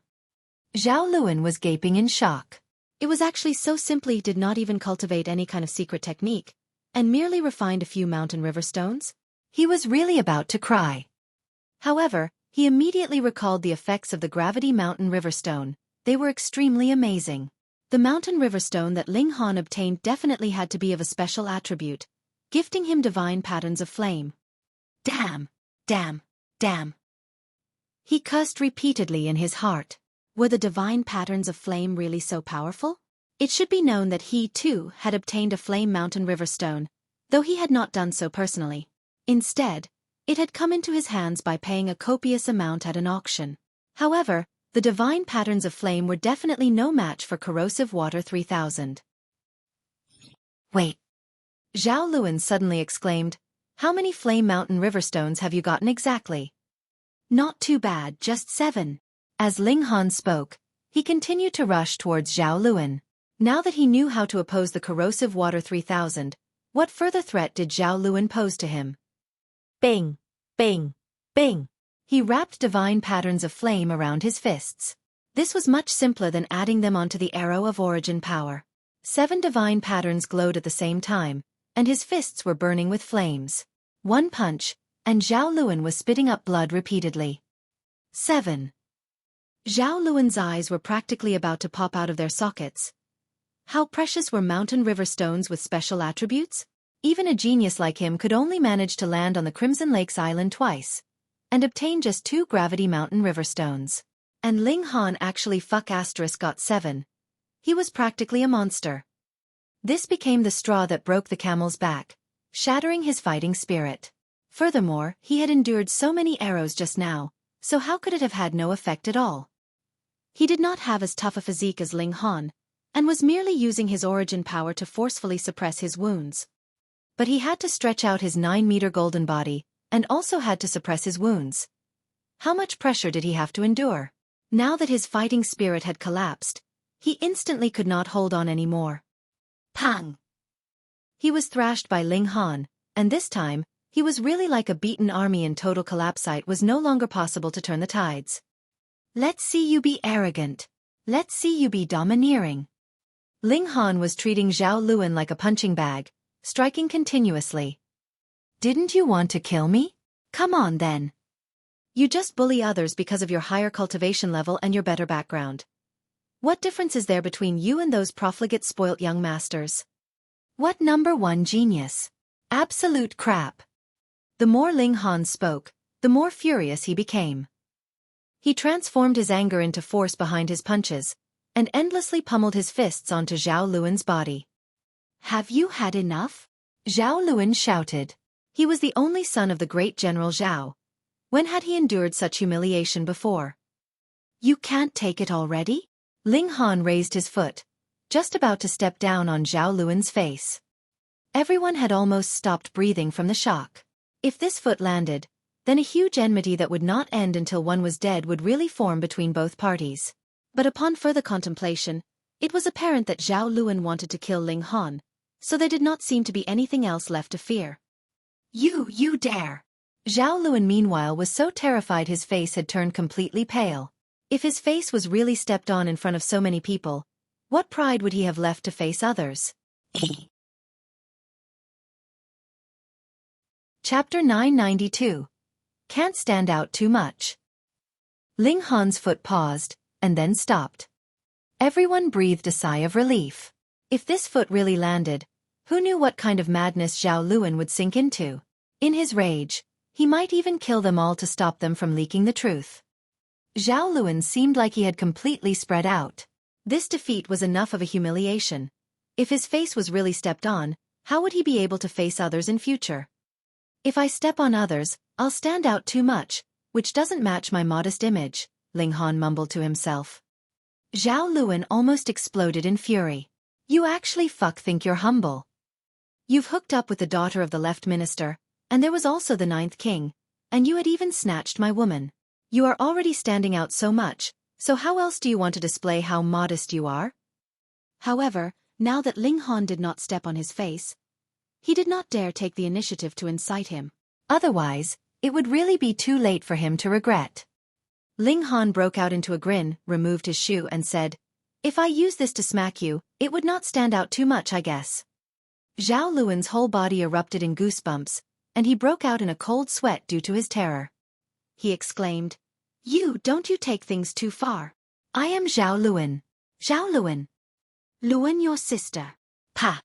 Zhao Luan was gaping in shock. It was actually so simple. He did not even cultivate any kind of secret technique, and merely refined a few mountain river stones. He was really about to cry. However, he immediately recalled the effects of the gravity mountain river stone. They were extremely amazing. The mountain river stone that Ling Han obtained definitely had to be of a special attribute, gifting him divine patterns of flame. Damn! Damn! Damn! He cursed repeatedly in his heart. Were the divine patterns of flame really so powerful? It should be known that he, too, had obtained a flame mountain river stone, though he had not done so personally. Instead, it had come into his hands by paying a copious amount at an auction. However, the divine patterns of flame were definitely no match for corrosive water 3000. Wait! Zhao Luan suddenly exclaimed, "How many flame mountain river stones have you gotten exactly?" "Not too bad, just 7. As Ling Han spoke, he continued to rush towards Zhao Luan. Now that he knew how to oppose the corrosive water 3000, what further threat did Zhao Luan pose to him? Bing! Bing! Bing! He wrapped divine patterns of flame around his fists. This was much simpler than adding them onto the arrow of origin power. 7 divine patterns glowed at the same time, and his fists were burning with flames. One punch, and Zhao Luan was spitting up blood repeatedly. 7. Zhao Luan's eyes were practically about to pop out of their sockets. How precious were mountain river stones with special attributes? Even a genius like him could only manage to land on the Crimson Lakes Island twice, and obtain just 2 Gravity Mountain River stones. And Ling Han actually got 7. He was practically a monster. This became the straw that broke the camel's back, shattering his fighting spirit. Furthermore, he had endured so many arrows just now, so how could it have had no effect at all? He did not have as tough a physique as Ling Han, and was merely using his origin power to forcefully suppress his wounds. But he had to stretch out his 9-meter golden body, and also had to suppress his wounds. How much pressure did he have to endure? Now that his fighting spirit had collapsed, he instantly could not hold on anymore. Pang! He was thrashed by Ling Han, and this time, he was really like a beaten army in total collapse. It was no longer possible to turn the tides. Let's see you be arrogant. Let's see you be domineering. Ling Han was treating Zhao Luan like a punching bag, striking continuously. Didn't you want to kill me? Come on then. You just bully others because of your higher cultivation level and your better background. What difference is there between you and those profligate spoilt young masters? What number 1 genius? Absolute crap. The more Ling Han spoke, the more furious he became. He transformed his anger into force behind his punches, and endlessly pummeled his fists onto Zhao Luan's body. Have you had enough? Zhao Luan shouted. He was the only son of the great General Zhao. When had he endured such humiliation before? You can't take it already? Ling Han raised his foot, just about to step down on Zhao Luan's face. Everyone had almost stopped breathing from the shock. If this foot landed, then a huge enmity that would not end until one was dead would really form between both parties. But upon further contemplation, it was apparent that Zhao Luan wanted to kill Ling Han, so there did not seem to be anything else left to fear. You dare! Zhao Luan meanwhile was so terrified his face had turned completely pale. If his face was really stepped on in front of so many people, what pride would he have left to face others? Chapter 992. Can't stand out too much. Ling Han's foot paused, and then stopped. Everyone breathed a sigh of relief. If this foot really landed, who knew what kind of madness Zhao Luan would sink into? In his rage, he might even kill them all to stop them from leaking the truth. Zhao Luan seemed like he had completely spread out. This defeat was enough of a humiliation. If his face was really stepped on, how would he be able to face others in future? If I step on others, I'll stand out too much, which doesn't match my modest image, Ling Han mumbled to himself. Zhao Luan almost exploded in fury. You actually think you're humble. You've hooked up with the daughter of the left minister, and there was also the 9th king, and you had even snatched my woman. You are already standing out so much, so how else do you want to display how modest you are? However, now that Ling Han did not step on his face, he did not dare take the initiative to incite him. Otherwise, it would really be too late for him to regret. Ling Han broke out into a grin, removed his shoe and said, If I use this to smack you, it would not stand out too much, I guess. Zhao Luan's whole body erupted in goosebumps, and he broke out in a cold sweat due to his terror. He exclaimed, Don't you take things too far. I am Zhao Luan. Zhao Luan. Luan your sister. Pa!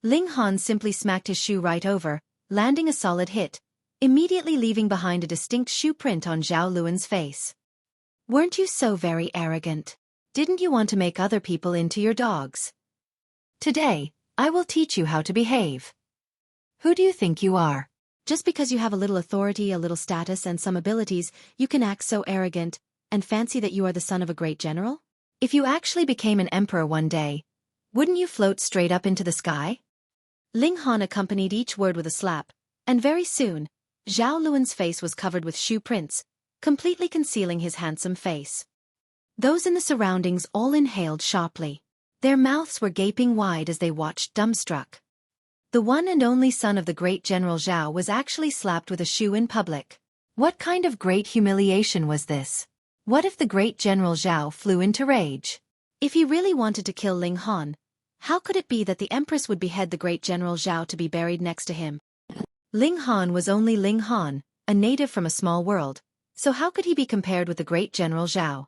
Ling Han simply smacked his shoe right over, landing a solid hit, immediately leaving behind a distinct shoe print on Zhao Luan's face. Weren't you so very arrogant? Didn't you want to make other people into your dogs? Today, I will teach you how to behave. Who do you think you are? Just because you have a little authority, a little status, and some abilities, you can act so arrogant and fancy that you are the son of a great general? If you actually became an emperor one day, wouldn't you float straight up into the sky? Ling Han accompanied each word with a slap, and very soon, Zhao Luan's face was covered with shoe prints, completely concealing his handsome face. Those in the surroundings all inhaled sharply. Their mouths were gaping wide as they watched dumbstruck. The one and only son of the great General Zhao was actually slapped with a shoe in public. What kind of great humiliation was this? What if the great General Zhao flew into rage? If he really wanted to kill Ling Han, how could it be that the Empress would behead the great General Zhao to be buried next to him? Ling Han was only Ling Han, a native from a small world, so how could he be compared with the great General Zhao?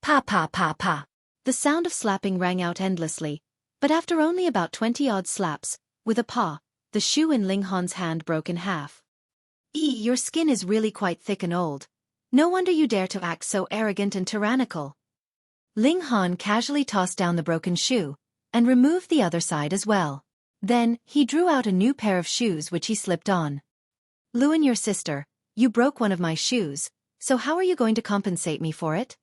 Pa pa pa pa. The sound of slapping rang out endlessly, but after only about 20-odd slaps, with a paw, The shoe in Ling Han's hand broke in half. Your skin is really quite thick and old. No wonder you dare to act so arrogant and tyrannical." Ling Han casually tossed down the broken shoe, and removed the other side as well. Then, he drew out a new pair of shoes which he slipped on. "Luan, your sister, you broke one of my shoes, so how are you going to compensate me for it?"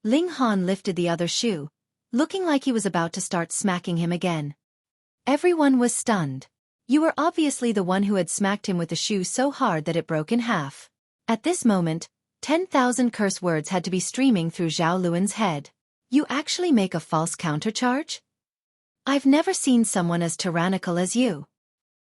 Ling Han lifted the other shoe, looking like he was about to start smacking him again. Everyone was stunned. "You were obviously the one who had smacked him with the shoe so hard that it broke in half." At this moment, 10,000 curse words had to be streaming through Zhao Luan's head. "You actually make a false countercharge? I've never seen someone as tyrannical as you."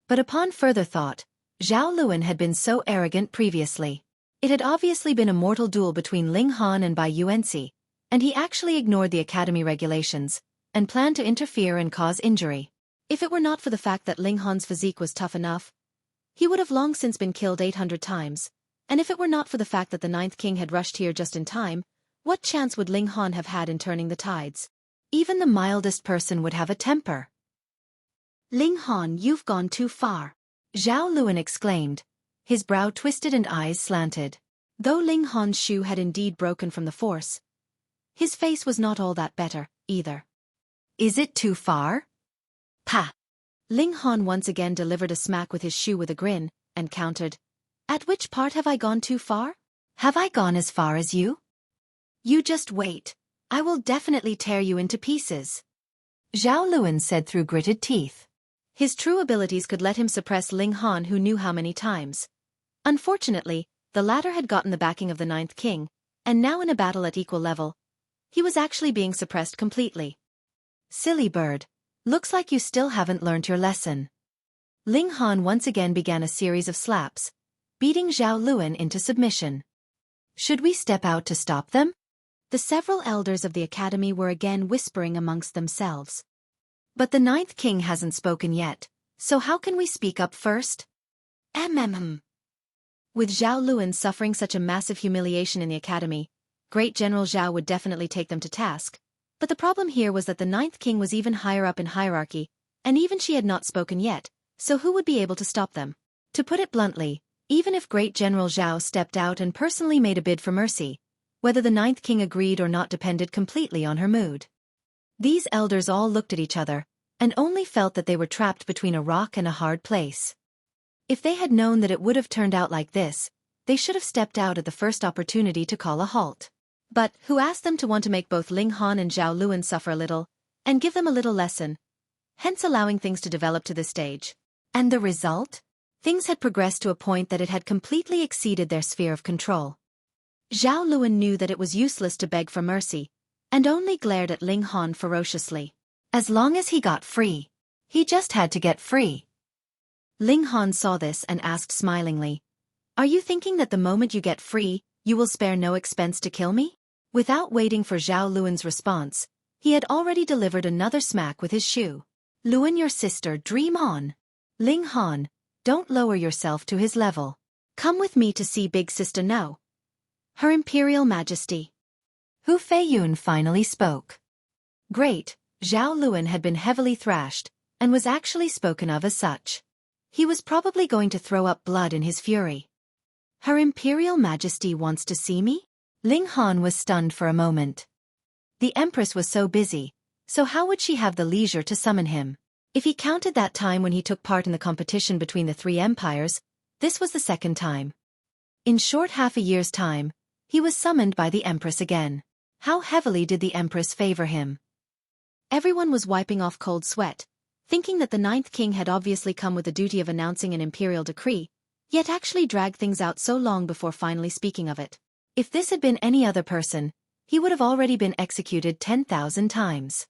But upon further thought, Zhao Luan had been so arrogant previously. It had obviously been a mortal duel between Ling Han and Bai Yuanzi, and he actually ignored the academy regulations, and planned to interfere and cause injury. If it were not for the fact that Ling Han's physique was tough enough, he would have long since been killed 800 times, and if it were not for the fact that the Ninth King had rushed here just in time, what chance would Ling Han have had in turning the tides? Even the mildest person would have a temper. "Ling Han, you've gone too far," Zhao Luan exclaimed, his brow twisted and eyes slanted. Though Ling Han's shoe had indeed broken from the force, his face was not all that better, either. "Is it too far?" "Pah!" Ling Han once again delivered a smack with his shoe with a grin, and countered, "At which part have I gone too far? Have I gone as far as you? You just wait. I will definitely tear you into pieces," Zhao Luan said through gritted teeth. His true abilities could let him suppress Ling Han who knew how many times. Unfortunately, the latter had gotten the backing of the Ninth King, and now in a battle at equal level, he was actually being suppressed completely. "Silly bird. Looks like you still haven't learned your lesson." Ling Han once again began a series of slaps, beating Zhao Luan into submission. "Should we step out to stop them?" The several elders of the academy were again whispering amongst themselves. "But the Ninth King hasn't spoken yet, so how can we speak up first?" With Zhao Luan suffering such a massive humiliation in the academy, Great General Zhao would definitely take them to task. But the problem here was that the Ninth King was even higher up in hierarchy, and even she had not spoken yet, so who would be able to stop them? To put it bluntly, even if Great General Zhao stepped out and personally made a bid for mercy, whether the Ninth King agreed or not depended completely on her mood. These elders all looked at each other, and only felt that they were trapped between a rock and a hard place. If they had known that it would have turned out like this, they should have stepped out at the first opportunity to call a halt. But who asked them to want to make both Ling Han and Zhao Luan suffer a little, and give them a little lesson, hence allowing things to develop to this stage? And the result? Things had progressed to a point that it had completely exceeded their sphere of control. Zhao Luan knew that it was useless to beg for mercy, and only glared at Ling Han ferociously. As long as he got free. He just had to get free. Ling Han saw this and asked smilingly, "Are you thinking that the moment you get free, you will spare no expense to kill me?" Without waiting for Zhao Luan's response, he had already delivered another smack with his shoe. "Luan, your sister, dream on. Ling Han, don't lower yourself to his level. Come with me to see Big Sister now. Her Imperial Majesty." Hu Feiyun finally spoke. Great, Zhao Luan had been heavily thrashed, and was actually spoken of as such. He was probably going to throw up blood in his fury. "Her Imperial Majesty wants to see me?" Ling Han was stunned for a moment. The Empress was so busy, so how would she have the leisure to summon him? If he counted that time when he took part in the competition between the three empires, this was the second time. In short half a year's time, he was summoned by the Empress again. How heavily did the Empress favor him? Everyone was wiping off cold sweat, thinking that the Ninth King had obviously come with the duty of announcing an imperial decree, yet actually dragged things out so long before finally speaking of it. If this had been any other person, he would have already been executed 10,000 times.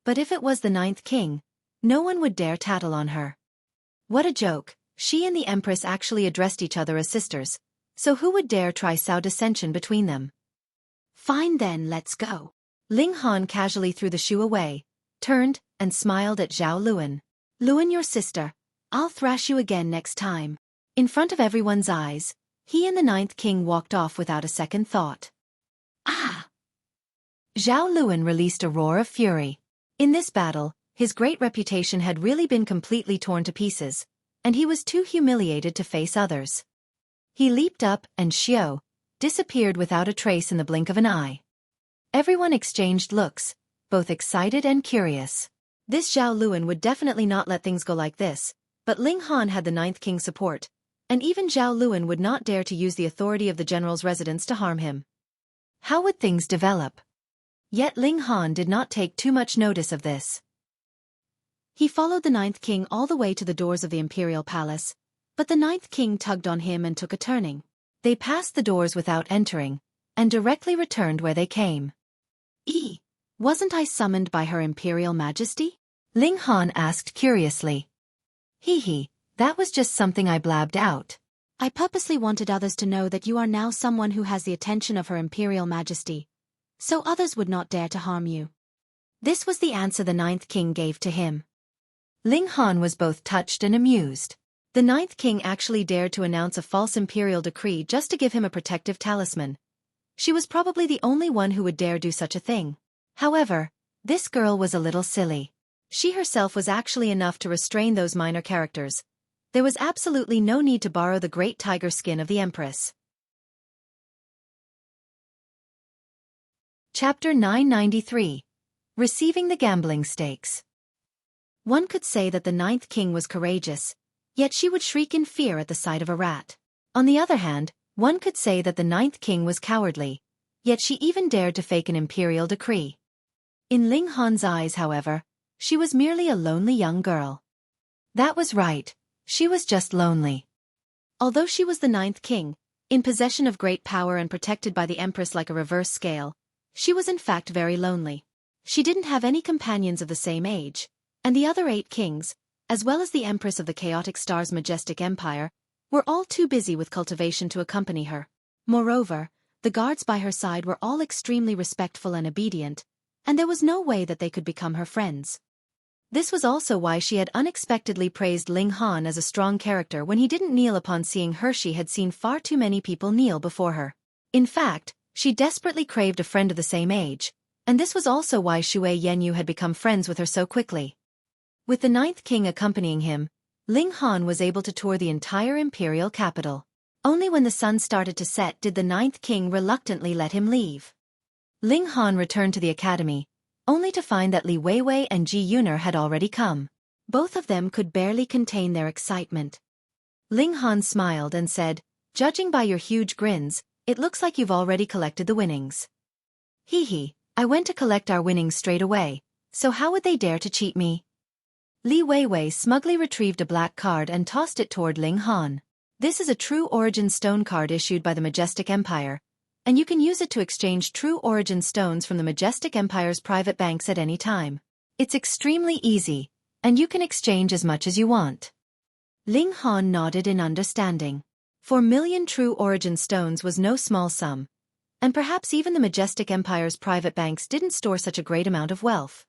But if it was the Ninth King, no one would dare tattle on her. What a joke, she and the Empress actually addressed each other as sisters, so who would dare try sow dissension between them? "Fine then, let's go." Ling Han casually threw the shoe away, turned, and smiled at Zhao Luan. "Luan, your sister, I'll thrash you again next time." In front of everyone's eyes, he and the Ninth King walked off without a second thought. Ah! Zhao Luan released a roar of fury. In this battle, his great reputation had really been completely torn to pieces, and he was too humiliated to face others. He leaped up, and Xiao disappeared without a trace in the blink of an eye. Everyone exchanged looks, both excited and curious. This Zhao Luan would definitely not let things go like this, but Ling Han had the Ninth King's support, and even Zhao Luan would not dare to use the authority of the general's residence to harm him. How would things develop? Yet Ling Han did not take too much notice of this. He followed the Ninth King all the way to the doors of the Imperial Palace, but the Ninth King tugged on him and took a turning. They passed the doors without entering, and directly returned where they came. Wasn't I summoned by Her Imperial Majesty? Ling Han asked curiously. That was just something I blabbed out. I purposely wanted others to know that you are now someone who has the attention of Her Imperial Majesty, so others would not dare to harm you. This was the answer the Ninth King gave to him. Ling Han was both touched and amused. The Ninth King actually dared to announce a false imperial decree just to give him a protective talisman. She was probably the only one who would dare do such a thing. However, this girl was a little silly. She herself was actually enough to restrain those minor characters. There was absolutely no need to borrow the great tiger skin of the Empress. Chapter 993. Receiving the Gambling Stakes. One could say that the Ninth King was courageous, yet she would shriek in fear at the sight of a rat. On the other hand, one could say that the Ninth King was cowardly, yet she even dared to fake an imperial decree. In Ling Han's eyes, however, she was merely a lonely young girl. That was right, she was just lonely. Although she was the Ninth King, in possession of great power and protected by the Empress like a reverse scale, she was in fact very lonely. She didn't have any companions of the same age, and the other 8 kings, as well as the Empress of the Chaotic Star's majestic empire, were all too busy with cultivation to accompany her. Moreover, the guards by her side were all extremely respectful and obedient, and there was no way that they could become her friends. This was also why she had unexpectedly praised Ling Han as a strong character when he didn't kneel upon seeing her. She had seen far too many people kneel before her. In fact, she desperately craved a friend of the same age, and this was also why Shui Yenyu had become friends with her so quickly. With the Ninth King accompanying him, Ling Han was able to tour the entire imperial capital. Only when the sun started to set did the Ninth King reluctantly let him leave. Ling Han returned to the academy, only to find that Li Weiwei and Ji Yuner had already come. Both of them could barely contain their excitement. Ling Han smiled and said, "Judging by your huge grins, it looks like you've already collected the winnings." I went to collect our winnings straight away, so how would they dare to cheat me?" Li Weiwei smugly retrieved a black card and tossed it toward Ling Han. This is a True Origin Stone card issued by the Majestic Empire, and you can use it to exchange True Origin Stones from the Majestic Empire's private banks at any time. It's extremely easy, and you can exchange as much as you want. Ling Han nodded in understanding. 4,000,000 True Origin Stones was no small sum, and perhaps even the Majestic Empire's private banks didn't store such a great amount of wealth.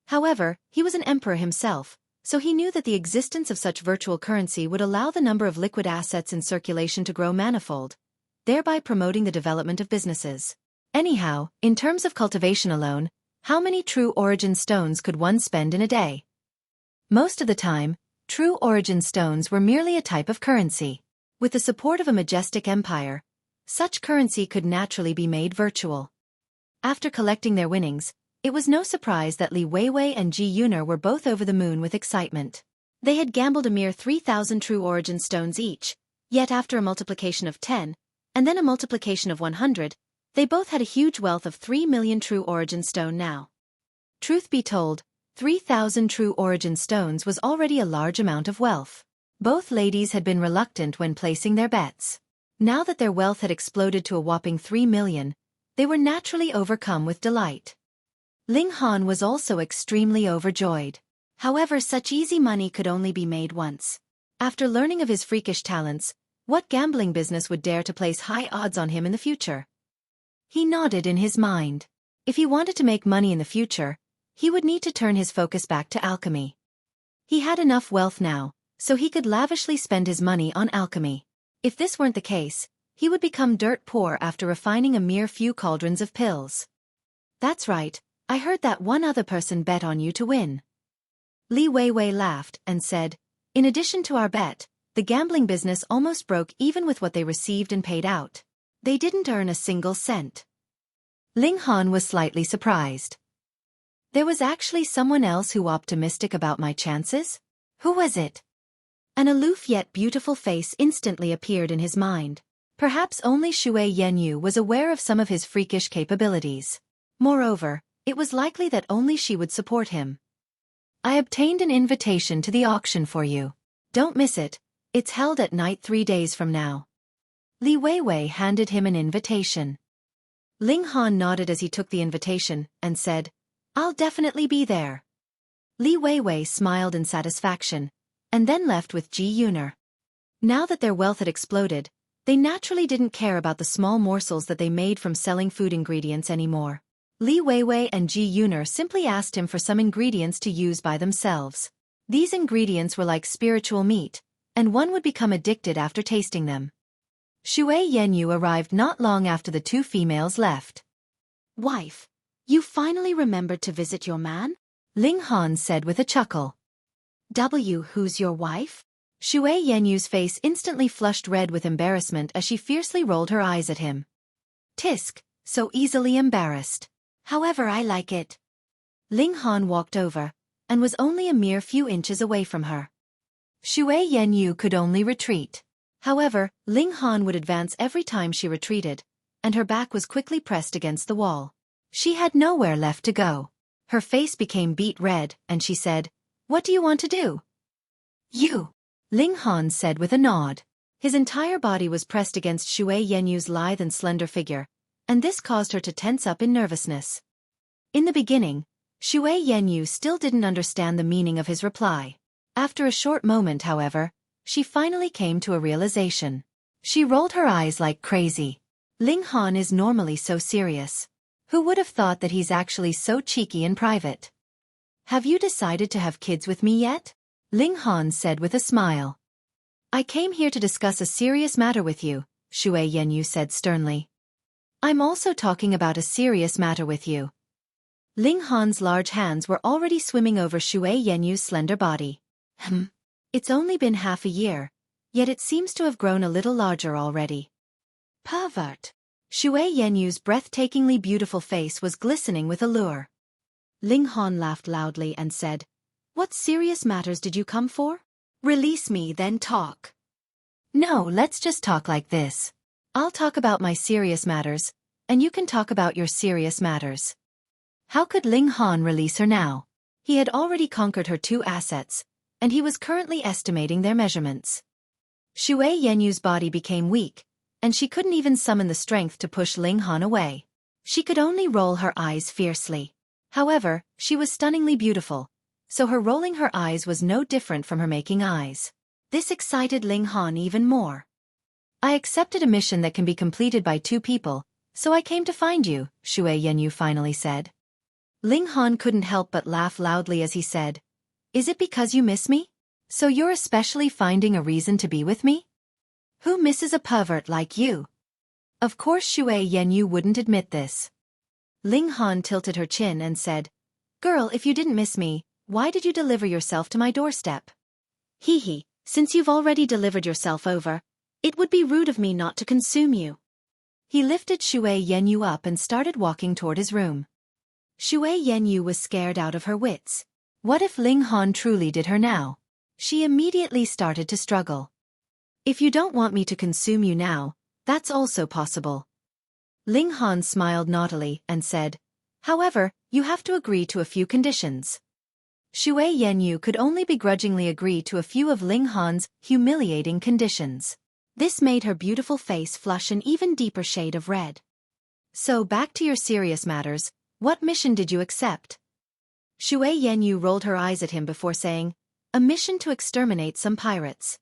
However, he was an emperor himself, so he knew that the existence of such virtual currency would allow the number of liquid assets in circulation to grow manifold, thereby promoting the development of businesses. Anyhow, in terms of cultivation alone, how many True Origin Stones could one spend in a day? Most of the time, True Origin Stones were merely a type of currency. With the support of a majestic empire, such currency could naturally be made virtual. After collecting their winnings, it was no surprise that Li Weiwei and Ji Yuner were both over the moon with excitement. They had gambled a mere 3,000 True Origin Stones each, yet after a multiplication of 10, and then a multiplication of 100, they both had a huge wealth of 3,000,000 True Origin Stone now. Truth be told, 3,000 True Origin Stones was already a large amount of wealth. Both ladies had been reluctant when placing their bets. Now that their wealth had exploded to a whopping 3,000,000, they were naturally overcome with delight. Ling Han was also extremely overjoyed. However, such easy money could only be made once. After learning of his freakish talents, what gambling business would dare to place high odds on him in the future? He nodded in his mind. If he wanted to make money in the future, he would need to turn his focus back to alchemy. He had enough wealth now, so he could lavishly spend his money on alchemy. If this weren't the case, he would become dirt poor after refining a mere few cauldrons of pills. That's right, I heard that one other person bet on you to win. Li Weiwei laughed and said, in addition to our bet, the gambling business almost broke even with what they received and paid out. They didn't earn a single cent. Ling Han was slightly surprised. There was actually someone else who optimistic about my chances? Who was it? An aloof yet beautiful face instantly appeared in his mind. Perhaps only Xue Yanyu was aware of some of his freakish capabilities. Moreover, it was likely that only she would support him. I obtained an invitation to the auction for you. Don't miss it. It's held at night 3 days from now. Li Weiwei handed him an invitation. Ling Han nodded as he took the invitation and said, I'll definitely be there. Li Weiwei smiled in satisfaction, and then left with Ji Yuner. Now that their wealth had exploded, they naturally didn't care about the small morsels that they made from selling food ingredients anymore. Li Weiwei and Ji Yuner simply asked him for some ingredients to use by themselves. These ingredients were like spiritual meat, and one would become addicted after tasting them. Xue Yanyu arrived not long after the two females left. Wife, you finally remembered to visit your man? Ling Han said with a chuckle. Who's your wife? Xue Yanyu's face instantly flushed red with embarrassment as she fiercely rolled her eyes at him. Tisk, so easily embarrassed. However, I like it. Ling Han walked over, and was only a mere few inches away from her. Xue Yanyu could only retreat. However, Ling Han would advance every time she retreated, and her back was quickly pressed against the wall. She had nowhere left to go. Her face became beet red, and she said, What do you want to do? You, Ling Han said with a nod. His entire body was pressed against Xue Yanyu's lithe and slender figure, and this caused her to tense up in nervousness. In the beginning, Xue Yanyu still didn't understand the meaning of his reply. After a short moment, however, she finally came to a realization. She rolled her eyes like crazy. Ling Han is normally so serious. Who would have thought that he's actually so cheeky in private? Have you decided to have kids with me yet? Ling Han said with a smile. I came here to discuss a serious matter with you, Xue Yanyu said sternly. I'm also talking about a serious matter with you. Ling Han's large hands were already swimming over Xue Yanyu's slender body. It's only been half a year, yet it seems to have grown a little larger already. Pervert. Xue Yanyu's breathtakingly beautiful face was glistening with allure. Ling Han laughed loudly and said, What serious matters did you come for? Release me, then talk. No, let's just talk like this. I'll talk about my serious matters, and you can talk about your serious matters. How could Ling Han release her now? He had already conquered her 2 assets, and he was currently estimating their measurements. Xue Yanyu's body became weak, and she couldn't even summon the strength to push Ling Han away. She could only roll her eyes fiercely. However, she was stunningly beautiful, so her rolling her eyes was no different from her making eyes. This excited Ling Han even more. I accepted a mission that can be completed by 2 people, so I came to find you, Xue Yanyu finally said. Ling Han couldn't help but laugh loudly as he said, Is it because you miss me? So you're especially finding a reason to be with me? Who misses a pervert like you? Of course Xue Yanyu wouldn't admit this. Ling Han tilted her chin and said, Girl, if you didn't miss me, why did you deliver yourself to my doorstep? Hee, since you've already delivered yourself over, it would be rude of me not to consume you. He lifted Xue Yanyu up and started walking toward his room. Xue Yanyu was scared out of her wits. What if Ling Han truly did her now? She immediately started to struggle. If you don't want me to consume you now, that's also possible. Ling Han smiled naughtily and said, However, you have to agree to a few conditions. Xue Yanyu could only begrudgingly agree to a few of Ling Han's humiliating conditions. This made her beautiful face flush an even deeper shade of red. So back to your serious matters, what mission did you accept? Xue Yanyu rolled her eyes at him before saying, A mission to exterminate some pirates.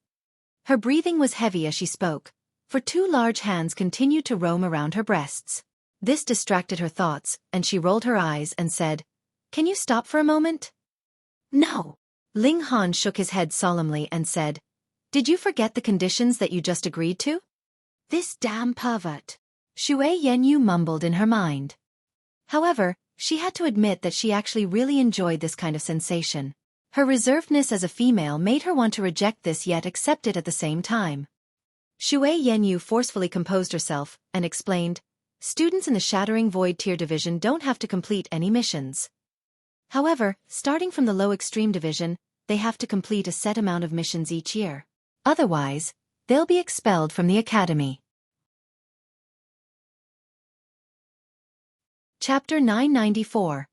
Her breathing was heavy as she spoke, for 2 large hands continued to roam around her breasts. This distracted her thoughts, and she rolled her eyes and said, Can you stop for a moment? No. Ling Han shook his head solemnly and said, Did you forget the conditions that you just agreed to? This damn pervert. Xue Yanyu mumbled in her mind. However, she had to admit that she actually really enjoyed this kind of sensation. Her reservedness as a female made her want to reject this yet accept it at the same time. Xueqi forcefully composed herself and explained, students in the Shattering Void tier division don't have to complete any missions. However, starting from the low extreme division, they have to complete a set amount of missions each year. Otherwise, they'll be expelled from the academy. Chapter 994.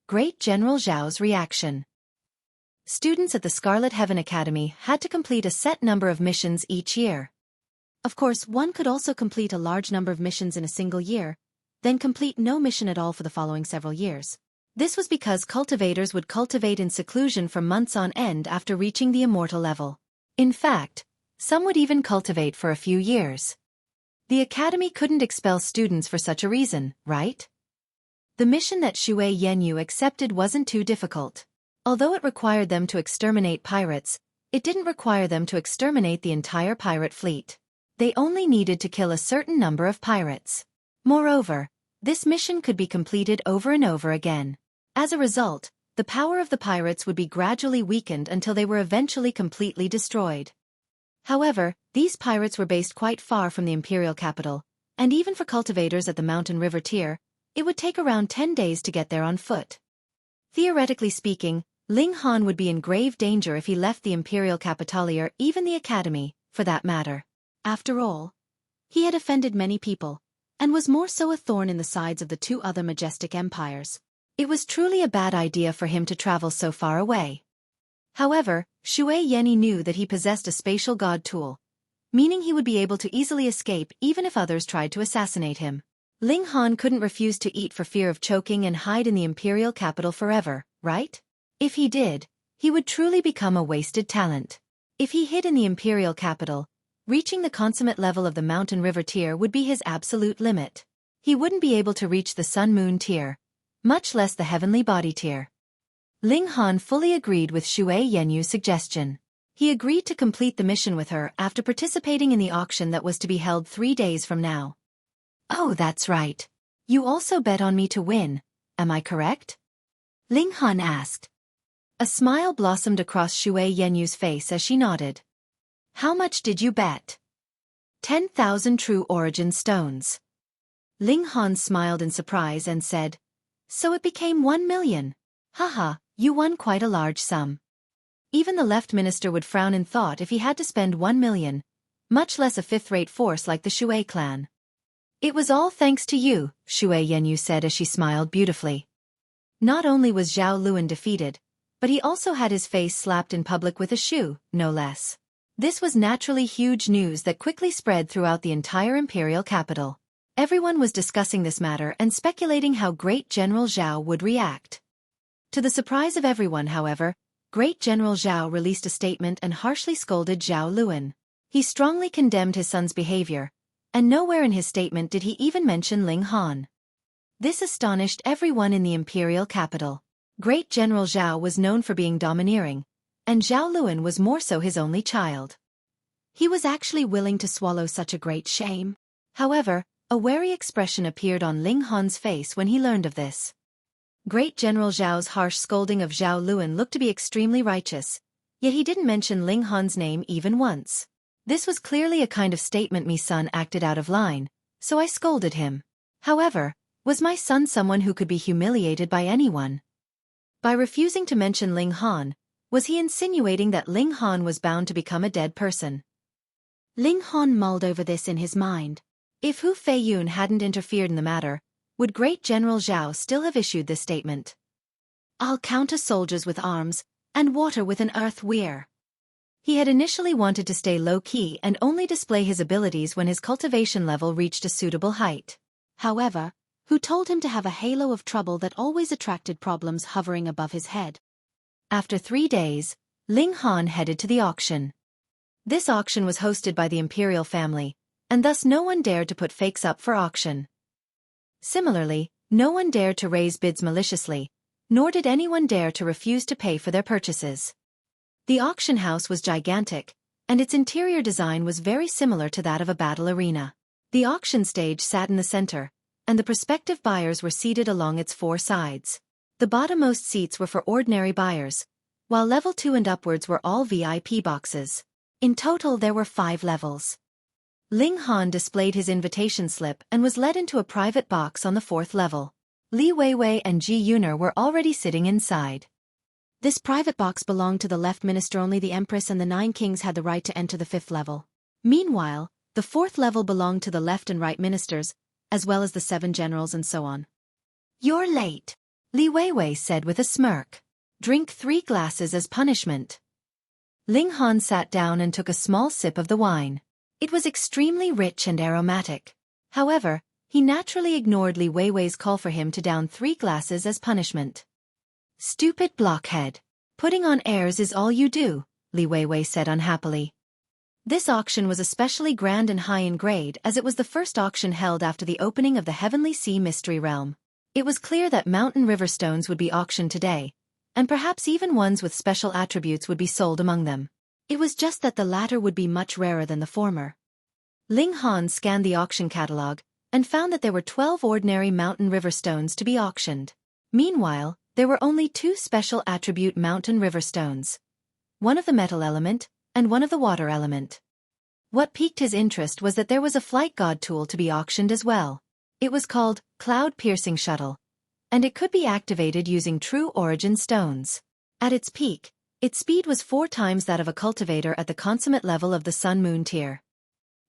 Great General Zhao's Reaction. Students at the Scarlet Heaven Academy had to complete a set number of missions each year. Of course, one could also complete a large number of missions in a single year, then complete no mission at all for the following several years. This was because cultivators would cultivate in seclusion for months on end after reaching the immortal level. In fact, some would even cultivate for a few years. The academy couldn't expel students for such a reason, right? The mission that Xueqi accepted wasn't too difficult. Although it required them to exterminate pirates, it didn't require them to exterminate the entire pirate fleet. They only needed to kill a certain number of pirates. Moreover, this mission could be completed over and over again. As a result, the power of the pirates would be gradually weakened until they were eventually completely destroyed. However, these pirates were based quite far from the imperial capital, and even for cultivators at the Mountain River tier, it would take around 10 days to get there on foot. Theoretically speaking, Ling Han would be in grave danger if he left the imperial capital or even the academy, for that matter. After all, he had offended many people, and was more so a thorn in the sides of the two other majestic empires. It was truly a bad idea for him to travel so far away. However, Xueqi knew that he possessed a spatial god tool, meaning he would be able to easily escape even if others tried to assassinate him. Ling Han couldn't refuse to eat for fear of choking and hide in the imperial capital forever, right? If he did, he would truly become a wasted talent. If he hid in the imperial capital, reaching the consummate level of the Mountain River tier would be his absolute limit. He wouldn't be able to reach the Sun Moon tier, much less the Heavenly Body tier. Ling Han fully agreed with Xueqi's suggestion. He agreed to complete the mission with her after participating in the auction that was to be held 3 days from now. Oh, that's right. You also bet on me to win, am I correct? Ling Han asked. A smile blossomed across Xueqi's face as she nodded. How much did you bet? 10,000 true origin stones. Ling Han smiled in surprise and said, so it became 1 million. Haha, you won quite a large sum. Even the left minister would frown in thought if he had to spend 1 million, much less a fifth-rate force like the Xue clan. It was all thanks to you, Xueqi said as she smiled beautifully. Not only was Zhao Luan defeated, but he also had his face slapped in public with a shoe, no less. This was naturally huge news that quickly spread throughout the entire imperial capital. Everyone was discussing this matter and speculating how Great General Zhao would react. To the surprise of everyone, however, Great General Zhao released a statement and harshly scolded Zhao Luan. He strongly condemned his son's behavior, and nowhere in his statement did he even mention Ling Han. This astonished everyone in the imperial capital. Great General Zhao was known for being domineering, and Zhao Luan was more so his only child. He was actually willing to swallow such a great shame. However, a wary expression appeared on Ling Han's face when he learned of this. Great General Zhao's harsh scolding of Zhao Luan looked to be extremely righteous, yet he didn't mention Ling Han's name even once. This was clearly a kind of statement my son acted out of line, so I scolded him. However, was my son someone who could be humiliated by anyone? By refusing to mention Ling Han, was he insinuating that Ling Han was bound to become a dead person? Ling Han mulled over this in his mind. If Hu Feiyun hadn't interfered in the matter, would Great General Zhao still have issued this statement? I'll counter soldiers with arms, and water with an earth weir. He had initially wanted to stay low-key and only display his abilities when his cultivation level reached a suitable height. However, Hu told him to have a halo of trouble that always attracted problems hovering above his head. After 3 days, Ling Han headed to the auction. This auction was hosted by the imperial family, and thus no one dared to put fakes up for auction. Similarly, no one dared to raise bids maliciously, nor did anyone dare to refuse to pay for their purchases. The auction house was gigantic, and its interior design was very similar to that of a battle arena. The auction stage sat in the center, and the prospective buyers were seated along its 4 sides. The bottommost seats were for ordinary buyers, while level 2 and upwards were all VIP boxes. In total there were 5 levels. Ling Han displayed his invitation slip and was led into a private box on the 4th level. Li Weiwei and Ji Yuner were already sitting inside. This private box belonged to the left minister. Only the Empress and the 9 kings had the right to enter the 5th level. Meanwhile, the 4th level belonged to the left and right ministers, as well as the 7 generals and so on. "You're late," Li Weiwei said with a smirk. "Drink 3 glasses as punishment." Ling Han sat down and took a small sip of the wine. It was extremely rich and aromatic. However, he naturally ignored Li Weiwei's call for him to down 3 glasses as punishment. "Stupid blockhead. Putting on airs is all you do," Li Weiwei said unhappily. This auction was especially grand and high in grade as it was the first auction held after the opening of the Heavenly Sea Mystery Realm. It was clear that mountain river stones would be auctioned today, and perhaps even ones with special attributes would be sold among them. It was just that the latter would be much rarer than the former. Ling Han scanned the auction catalogue and found that there were 12 ordinary mountain river stones to be auctioned. Meanwhile, there were only 2 special attribute mountain river stones, one of the metal element and one of the water element. What piqued his interest was that there was a flight god tool to be auctioned as well. It was called Cloud Piercing Shuttle, and it could be activated using true origin stones. At its peak, its speed was 4 times that of a cultivator at the consummate level of the Sun-Moon tier.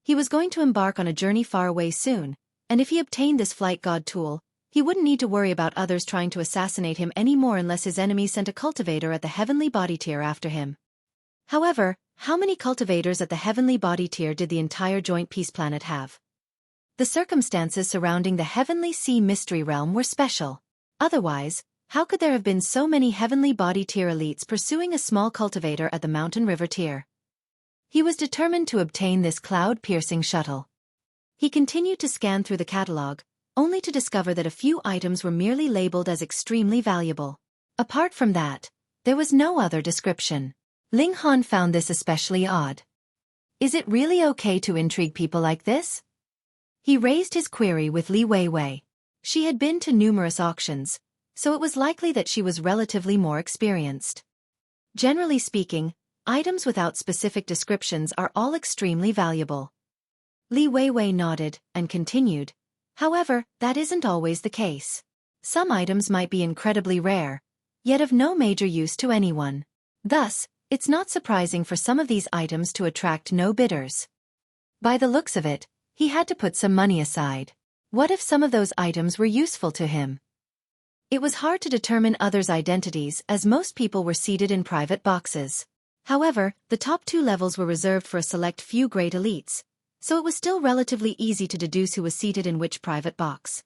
He was going to embark on a journey far away soon, and if he obtained this flight god tool, he wouldn't need to worry about others trying to assassinate him anymore unless his enemies sent a cultivator at the heavenly body tier after him. However, how many cultivators at the heavenly body tier did the entire joint peace planet have? The circumstances surrounding the Heavenly Sea Mystery Realm were special. Otherwise, how could there have been so many heavenly body tier elites pursuing a small cultivator at the mountain river tier? He was determined to obtain this cloud-piercing shuttle. He continued to scan through the catalogue, only to discover that a few items were merely labeled as extremely valuable. Apart from that, there was no other description. Ling Han found this especially odd. Is it really okay to intrigue people like this? He raised his query with Li Weiwei. She had been to numerous auctions, so it was likely that she was relatively more experienced. Generally speaking, items without specific descriptions are all extremely valuable. Li Weiwei nodded and continued. However, that isn't always the case. Some items might be incredibly rare, yet of no major use to anyone. Thus, it's not surprising for some of these items to attract no bidders. By the looks of it, he had to put some money aside. What if some of those items were useful to him? It was hard to determine others' identities as most people were seated in private boxes. However, the top 2 levels were reserved for a select few great elites, so it was still relatively easy to deduce who was seated in which private box.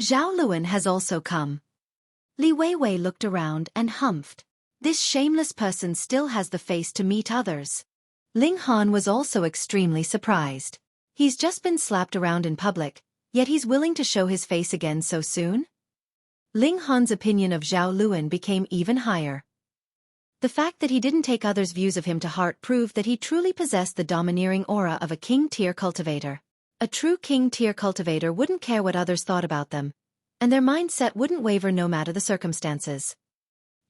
Zhao Luan has also come. Li Weiwei looked around and humphed. This shameless person still has the face to meet others. Ling Han was also extremely surprised. He's just been slapped around in public, yet he's willing to show his face again so soon? Ling Han's opinion of Zhao Luan became even higher. The fact that he didn't take others' views of him to heart proved that he truly possessed the domineering aura of a king-tier cultivator. A true king-tier cultivator wouldn't care what others thought about them, and their mindset wouldn't waver no matter the circumstances.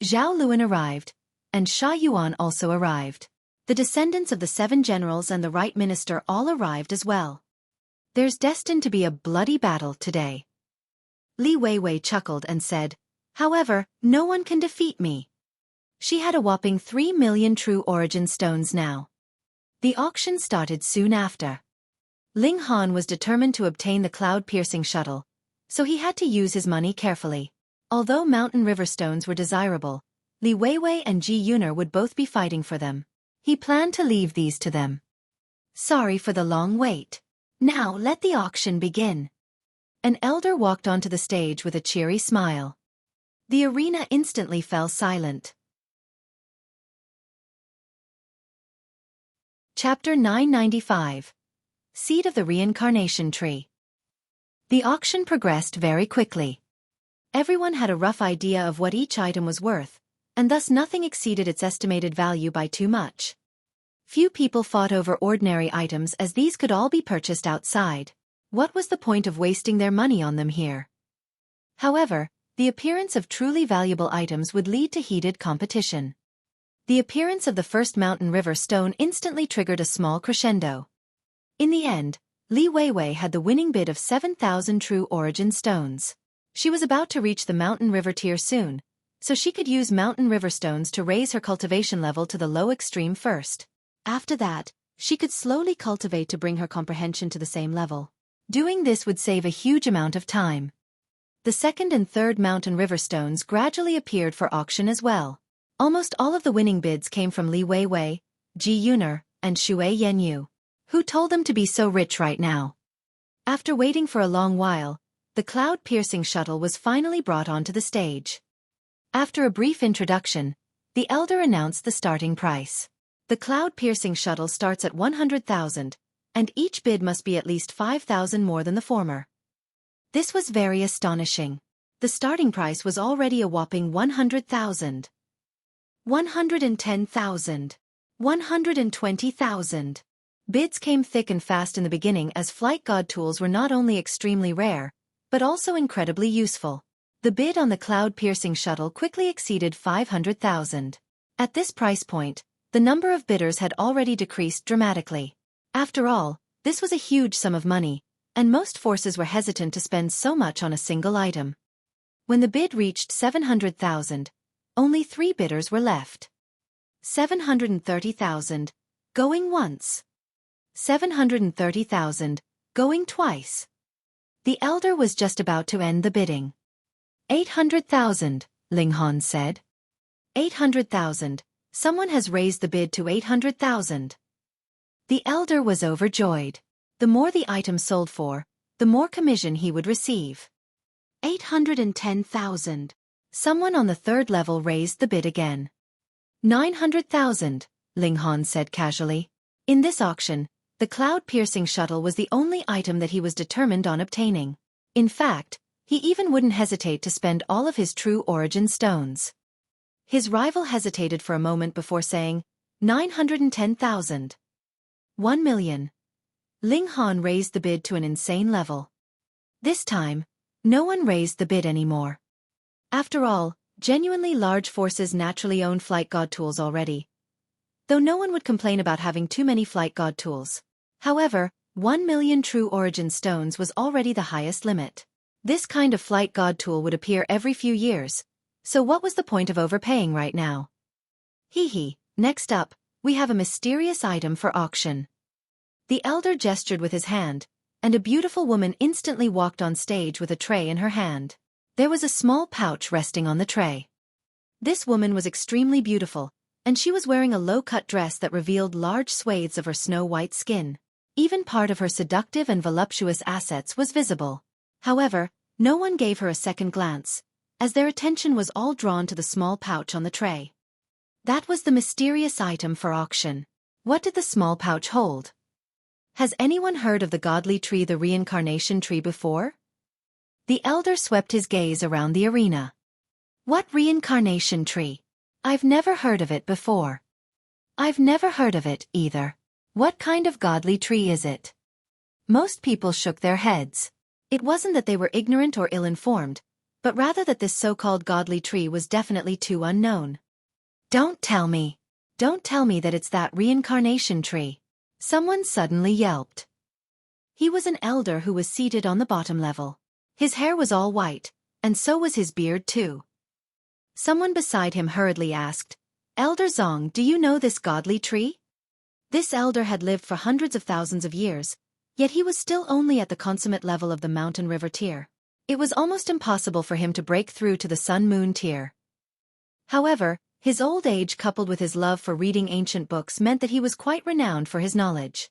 Zhao Luan arrived, and Sha Yuan also arrived. The descendants of the 7 generals and the right minister all arrived as well. There's destined to be a bloody battle today. Li Weiwei chuckled and said, however, no one can defeat me. She had a whopping 3 million true origin stones now. The auction started soon after. Ling Han was determined to obtain the cloud-piercing shuttle, so he had to use his money carefully. Although mountain river stones were desirable, Li Weiwei and Ji Yuner would both be fighting for them. He planned to leave these to them. Sorry for the long wait. Now let the auction begin. An elder walked onto the stage with a cheery smile. The arena instantly fell silent. Chapter 995. Seed of the Reincarnation Tree. The auction progressed very quickly. Everyone had a rough idea of what each item was worth, and thus nothing exceeded its estimated value by too much. Few people fought over ordinary items as these could all be purchased outside. What was the point of wasting their money on them here? However, the appearance of truly valuable items would lead to heated competition. The appearance of the first mountain river stone instantly triggered a small crescendo. In the end, Li Weiwei had the winning bid of 7,000 true origin stones. She was about to reach the mountain river tier soon, so she could use mountain river stones to raise her cultivation level to the low extreme first. After that, she could slowly cultivate to bring her comprehension to the same level. Doing this would save a huge amount of time. The second and third mountain river stones gradually appeared for auction as well. Almost all of the winning bids came from Li Weiwei, Ji Yuner, and Shui Yanyu. Who told them to be so rich right now? After waiting for a long while, the cloud-piercing shuttle was finally brought onto the stage. After a brief introduction, the elder announced the starting price. The cloud-piercing shuttle starts at 100,000, and each bid must be at least 5,000 more than the former. This was very astonishing. The starting price was already a whopping 100,000. 110,000. 120,000. Bids came thick and fast in the beginning as flight god tools were not only extremely rare, but also incredibly useful. The bid on the cloud-piercing shuttle quickly exceeded 500,000. At this price point, the number of bidders had already decreased dramatically. After all, this was a huge sum of money, and most forces were hesitant to spend so much on a single item. When the bid reached 700,000, only 3 bidders were left. 730,000, going once. 730,000, going twice. The elder was just about to end the bidding. 800,000, Ling Han said. 800,000, someone has raised the bid to 800,000. The elder was overjoyed. The more the item sold for, the more commission he would receive. 810,000. Someone on the third level raised the bid again. 900,000, Ling Han said casually. In this auction, the cloud-piercing shuttle was the only item that he was determined on obtaining. In fact, he even wouldn't hesitate to spend all of his true origin stones. His rival hesitated for a moment before saying, 910,000. 1 million. Ling Han raised the bid to an insane level. This time, no one raised the bid anymore. After all, genuinely large forces naturally own flight god tools already, though no one would complain about having too many flight god tools. However, 1 million true origin stones was already the highest limit. This kind of flight god tool would appear every few years, so what was the point of overpaying right now? Next up, we have a mysterious item for auction. The elder gestured with his hand, and a beautiful woman instantly walked on stage with a tray in her hand. There was a small pouch resting on the tray. This woman was extremely beautiful, and she was wearing a low-cut dress that revealed large swathes of her snow-white skin. Even part of her seductive and voluptuous assets was visible. However, no one gave her a second glance, as their attention was all drawn to the small pouch on the tray. That was the mysterious item for auction. What did the small pouch hold? Has anyone heard of the godly tree, the Reincarnation tree, before? The elder swept his gaze around the arena. What Reincarnation tree? I've never heard of it before. I've never heard of it, either. What kind of godly tree is it? Most people shook their heads. It wasn't that they were ignorant or ill-informed, but rather that this so-called godly tree was definitely too unknown. Don't tell me that it's that Reincarnation tree. Someone suddenly yelped. He was an elder who was seated on the bottom level. His hair was all white, and so was his beard too. Someone beside him hurriedly asked, "Elder Zong, do you know this godly tree?" This elder had lived for hundreds of thousands of years, yet he was still only at the consummate level of the mountain river tier. It was almost impossible for him to break through to the sun-moon tier. However, his old age coupled with his love for reading ancient books meant that he was quite renowned for his knowledge.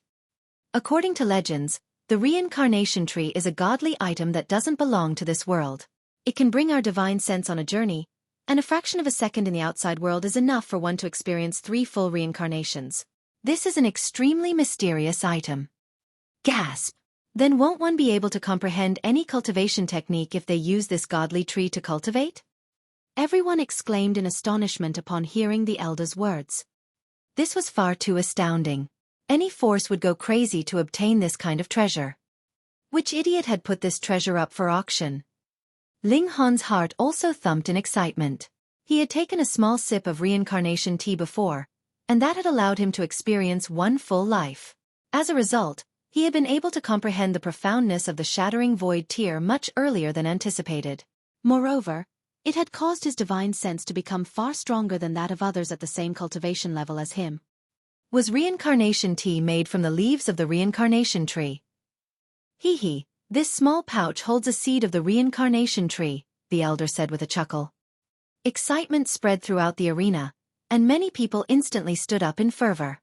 According to legends, the Reincarnation tree is a godly item that doesn't belong to this world. It can bring our divine sense on a journey, and a fraction of a second in the outside world is enough for one to experience 3 full reincarnations. This is an extremely mysterious item. Gasp! Then won't one be able to comprehend any cultivation technique if they use this godly tree to cultivate? Everyone exclaimed in astonishment upon hearing the elder's words. This was far too astounding. Any force would go crazy to obtain this kind of treasure. Which idiot had put this treasure up for auction? Ling Han's heart also thumped in excitement. He had taken a small sip of reincarnation tea before, and that had allowed him to experience one full life. As a result, he had been able to comprehend the profoundness of the shattering void tear much earlier than anticipated. Moreover, it had caused his divine sense to become far stronger than that of others at the same cultivation level as him. Was reincarnation tea made from the leaves of the reincarnation tree? Hee, this small pouch holds a seed of the reincarnation tree, the elder said with a chuckle. Excitement spread throughout the arena, and many people instantly stood up in fervor.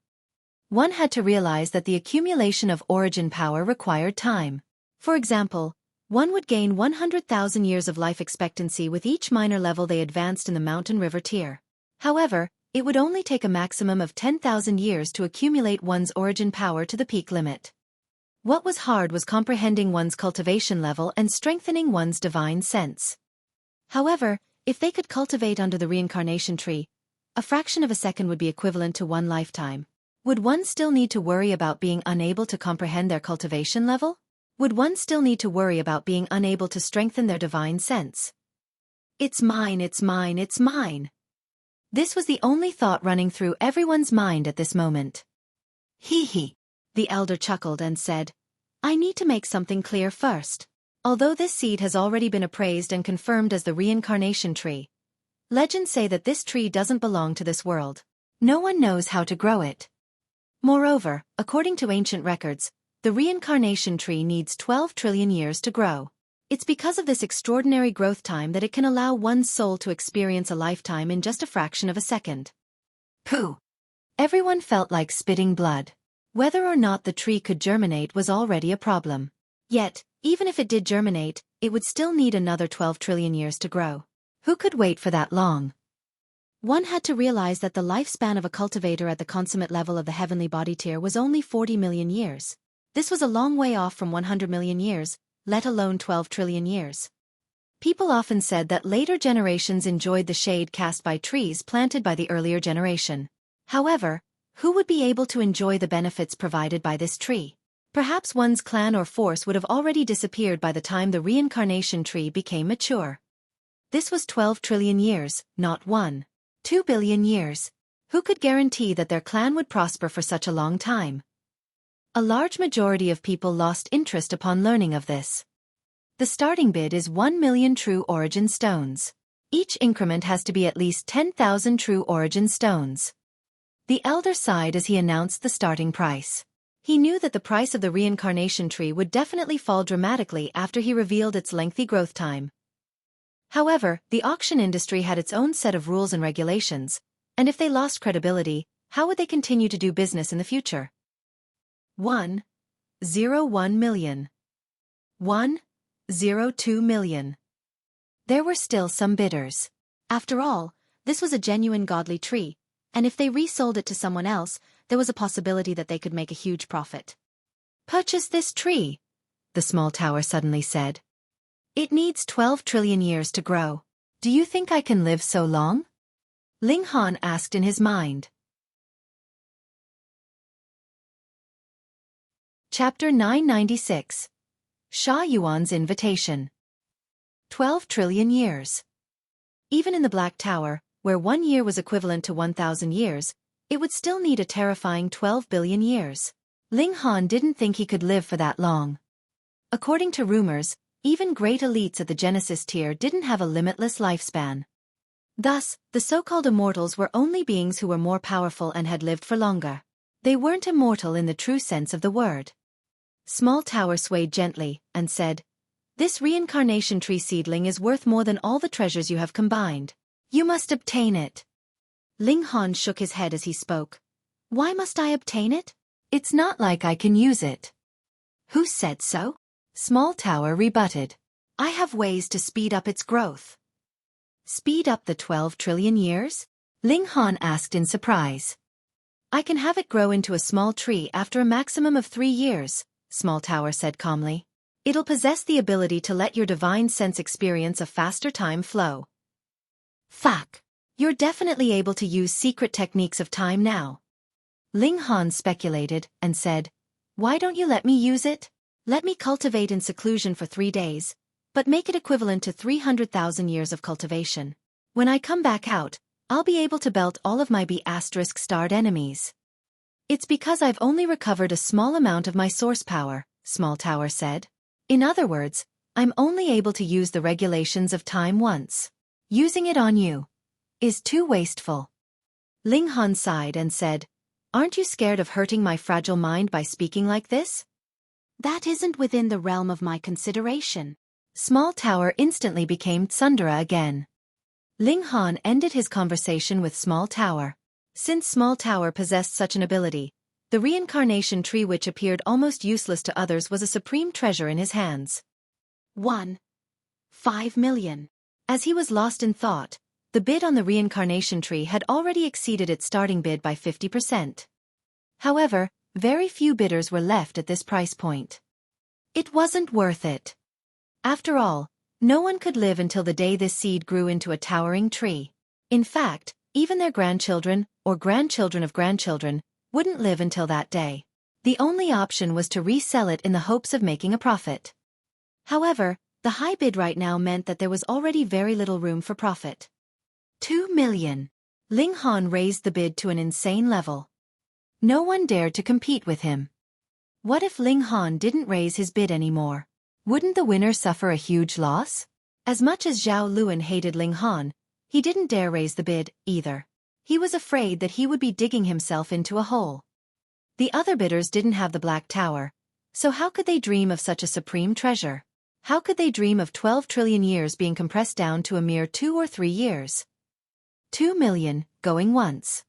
One had to realize that the accumulation of origin power required time. For example, one would gain 100,000 years of life expectancy with each minor level they advanced in the mountain river tier. However, it would only take a maximum of 10,000 years to accumulate one's origin power to the peak limit. What was hard was comprehending one's cultivation level and strengthening one's divine sense. However, if they could cultivate under the reincarnation tree, a fraction of a second would be equivalent to one lifetime. Would one still need to worry about being unable to comprehend their cultivation level? Would one still need to worry about being unable to strengthen their divine sense? It's mine, it's mine, it's mine. This was the only thought running through everyone's mind at this moment. Hee, the elder chuckled and said, I need to make something clear first. Although this seed has already been appraised and confirmed as the reincarnation tree, legends say that this tree doesn't belong to this world. No one knows how to grow it. Moreover, according to ancient records, the reincarnation tree needs 12 trillion years to grow. It's because of this extraordinary growth time that it can allow one's soul to experience a lifetime in just a fraction of a second. Pooh! Everyone felt like spitting blood. Whether or not the tree could germinate was already a problem. Yet, even if it did germinate, it would still need another 12 trillion years to grow. Who could wait for that long? One had to realize that the lifespan of a cultivator at the consummate level of the heavenly body tier was only 40 million years. This was a long way off from 100 million years, let alone 12 trillion years. People often said that later generations enjoyed the shade cast by trees planted by the earlier generation. However, who would be able to enjoy the benefits provided by this tree? Perhaps one's clan or force would have already disappeared by the time the reincarnation tree became mature. This was 12 trillion years, not 2 billion years. Who could guarantee that their clan would prosper for such a long time? A large majority of people lost interest upon learning of this. The starting bid is 1 million true origin stones. Each increment has to be at least 10,000 true origin stones. The elder sighed as he announced the starting price. He knew that the price of the reincarnation tree would definitely fall dramatically after he revealed its lengthy growth time. However, the auction industry had its own set of rules and regulations, and if they lost credibility, how would they continue to do business in the future? 1.01 million. 1.02 million. There were still some bidders. After all, this was a genuine godly tree, and if they resold it to someone else, there was a possibility that they could make a huge profit. Purchase this tree, the small tower suddenly said. It needs 12 trillion years to grow. Do you think I can live so long? Ling Han asked in his mind. Chapter 996. Sha Yuan's Invitation. 12 trillion years. Even in the Black Tower, where 1 year was equivalent to 1,000 years, it would still need a terrifying 12 billion years. Ling Han didn't think he could live for that long. According to rumors, even great elites at the Genesis tier didn't have a limitless lifespan. Thus, the so-called immortals were only beings who were more powerful and had lived for longer. They weren't immortal in the true sense of the word. Small Tower swayed gently, and said, This reincarnation tree seedling is worth more than all the treasures you have combined. You must obtain it. Ling Han shook his head as he spoke. Why must I obtain it? It's not like I can use it. Who said so? Small Tower rebutted. I have ways to speed up its growth. Speed up the 12 trillion years? Ling Han asked in surprise. I can have it grow into a small tree after a maximum of 3 years, Small Tower said calmly. It'll possess the ability to let your divine sense experience a faster time flow. Fuck. You're definitely able to use secret techniques of time now. Ling Han speculated, and said, Why don't you let me use it? Let me cultivate in seclusion for 3 days, but make it equivalent to 300,000 years of cultivation. When I come back out, I'll be able to belt all of my B***starred enemies. It's because I've only recovered a small amount of my source power, Small Tower said. In other words, I'm only able to use the regulations of time once. Using it on you is too wasteful. Ling Han sighed and said, "Aren't you scared of hurting my fragile mind by speaking like this?" "That isn't within the realm of my consideration." Small Tower instantly became Tsundere again. Ling Han ended his conversation with Small Tower. Since Small Tower possessed such an ability, the reincarnation tree which appeared almost useless to others was a supreme treasure in his hands. 5 million. As he was lost in thought, the bid on the reincarnation tree had already exceeded its starting bid by 50%. However, very few bidders were left at this price point. It wasn't worth it. After all, no one could live until the day this seed grew into a towering tree. In fact, even their grandchildren, or grandchildren of grandchildren, wouldn't live until that day. The only option was to resell it in the hopes of making a profit. However, the high bid right now meant that there was already very little room for profit. 2 million. Ling Han raised the bid to an insane level. No one dared to compete with him. What if Ling Han didn't raise his bid anymore? Wouldn't the winner suffer a huge loss? As much as Zhao Luan hated Ling Han, he didn't dare raise the bid, either. He was afraid that he would be digging himself into a hole. The other bidders didn't have the Black Tower, so how could they dream of such a supreme treasure? How could they dream of 12 trillion years being compressed down to a mere 2 or 3 years? 2 million, going once.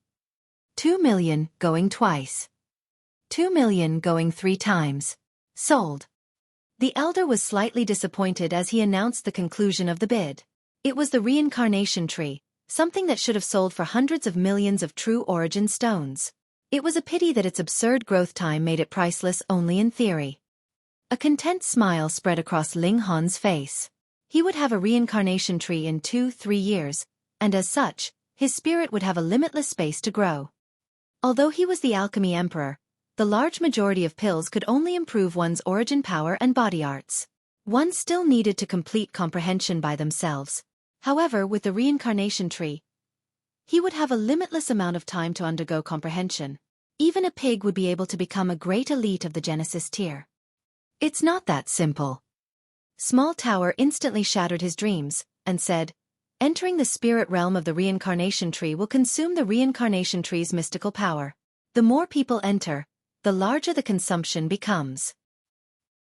2 million, going twice. 2 million, going 3 times. Sold. The elder was slightly disappointed as he announced the conclusion of the bid. It was the reincarnation tree, something that should have sold for hundreds of millions of true origin stones. It was a pity that its absurd growth time made it priceless only in theory. A content smile spread across Ling Han's face. He would have a reincarnation tree in 2-3 years, and as such, his spirit would have a limitless space to grow. Although he was the alchemy emperor, the large majority of pills could only improve one's origin power and body arts. One still needed to complete comprehension by themselves. However, with the reincarnation tree, he would have a limitless amount of time to undergo comprehension. Even a pig would be able to become a great elite of the Genesis tier. It's not that simple. Small Tower instantly shattered his dreams, and said, "Entering the spirit realm of the reincarnation tree will consume the reincarnation tree's mystical power. The more people enter, the larger the consumption becomes."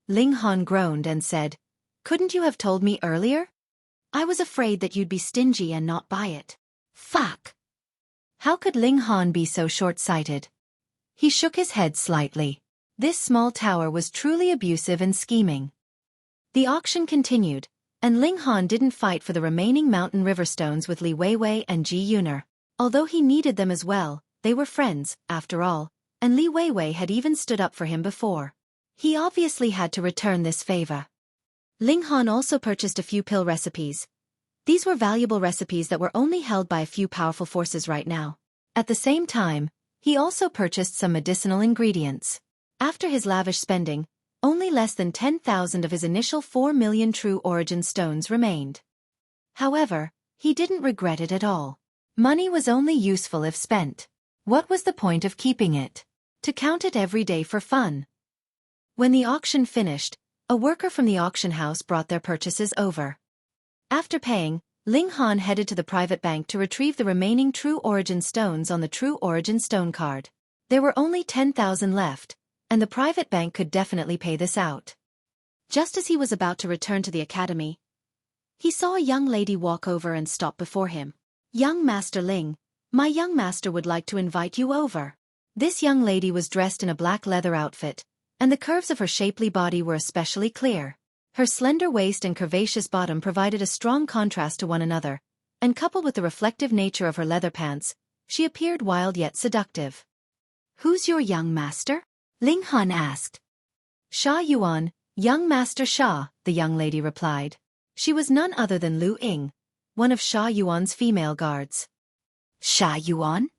Ling Han groaned and said, "Couldn't you have told me earlier? I was afraid that you'd be stingy and not buy it." Fuck! How could Ling Han be so short-sighted? He shook his head slightly. This Small Tower was truly abusive and scheming. The auction continued, and Ling Han didn't fight for the remaining mountain river stones with Li Weiwei and Ji Yuner. Although he needed them as well, they were friends, after all, and Li Weiwei had even stood up for him before. He obviously had to return this favor. Ling Han also purchased a few pill recipes. These were valuable recipes that were only held by a few powerful forces right now. At the same time, he also purchased some medicinal ingredients. After his lavish spending, only less than 10,000 of his initial 4 million true origin stones remained. However, he didn't regret it at all. Money was only useful if spent. What was the point of keeping it? To count it every day for fun. When the auction finished, a worker from the auction house brought their purchases over. After paying, Ling Han headed to the private bank to retrieve the remaining true origin stones on the true origin stone card. There were only 10,000 left, and the private bank could definitely pay this out. Just as he was about to return to the academy, he saw a young lady walk over and stop before him. "Young Master Ling, my young master would like to invite you over." This young lady was dressed in a black leather outfit, and the curves of her shapely body were especially clear. Her slender waist and curvaceous bottom provided a strong contrast to one another, and coupled with the reflective nature of her leather pants, she appeared wild yet seductive. "Who's your young master?" Ling Han asked. "Sha Yuan, young Master Sha," the young lady replied. She was none other than Lu Ying, one of Sha Yuan's female guards. Sha Yuan?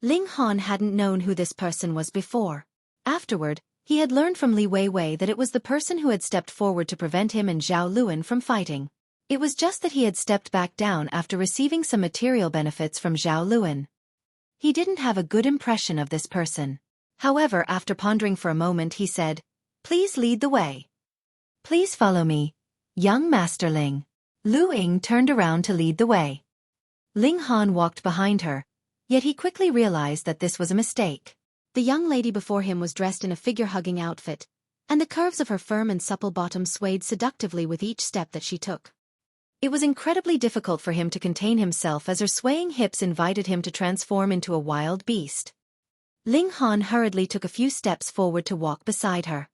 Ling Han hadn't known who this person was before. Afterward, he had learned from Li Weiwei that it was the person who had stepped forward to prevent him and Zhao Luan from fighting. It was just that he had stepped back down after receiving some material benefits from Zhao Luan. He didn't have a good impression of this person. However, after pondering for a moment, he said, "Please lead the way. Please follow me, young Master Ling." Lu Ying turned around to lead the way. Ling Han walked behind her, yet he quickly realized that this was a mistake. The young lady before him was dressed in a figure-hugging outfit, and the curves of her firm and supple bottom swayed seductively with each step that she took. It was incredibly difficult for him to contain himself as her swaying hips invited him to transform into a wild beast. Ling Han hurriedly took a few steps forward to walk beside her.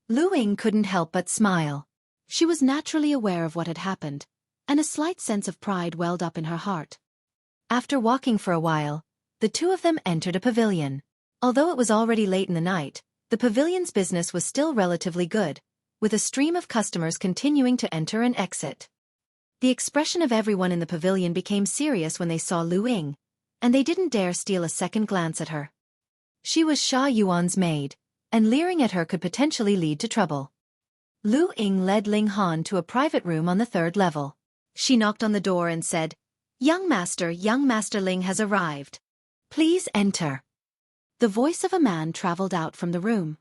Lu Ying couldn't help but smile. She was naturally aware of what had happened, and a slight sense of pride welled up in her heart. After walking for a while, the two of them entered a pavilion. Although it was already late in the night, the pavilion's business was still relatively good, with a stream of customers continuing to enter and exit. The expression of everyone in the pavilion became serious when they saw Lu Ying, and they didn't dare steal a second glance at her. She was Sha Yuan's maid, and leering at her could potentially lead to trouble. Lu Ying led Ling Han to a private room on the 3rd level. She knocked on the door and said, young Master Ling has arrived. Please enter." The voice of a man traveled out from the room.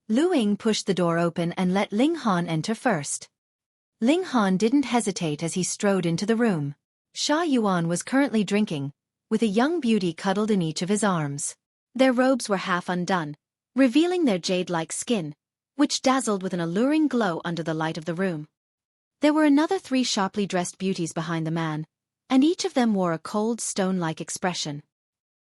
Lu Ying pushed the door open and let Ling Han enter first. Ling Han didn't hesitate as he strode into the room. Sha Yuan was currently drinking, with a young beauty cuddled in each of his arms. Their robes were half undone, revealing their jade-like skin, which dazzled with an alluring glow under the light of the room. There were another 3 sharply dressed beauties behind the man, and each of them wore a cold stone-like expression.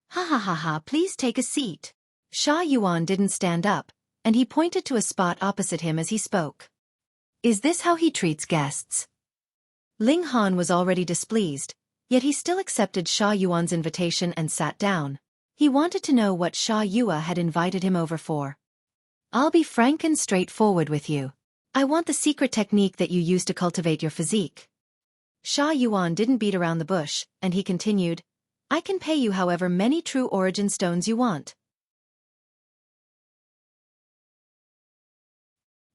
"Ha ha ha ha, please take a seat." Sha Yuan didn't stand up, and he pointed to a spot opposite him as he spoke. "Is this how he treats guests?" Ling Han was already displeased, yet he still accepted Sha Yuan's invitation and sat down. He wanted to know what Sha Yua had invited him over for. "I'll be frank and straightforward with you. I want the secret technique that you use to cultivate your physique." Sha Yuan didn't beat around the bush, and he continued, "I can pay you however many true origin stones you want."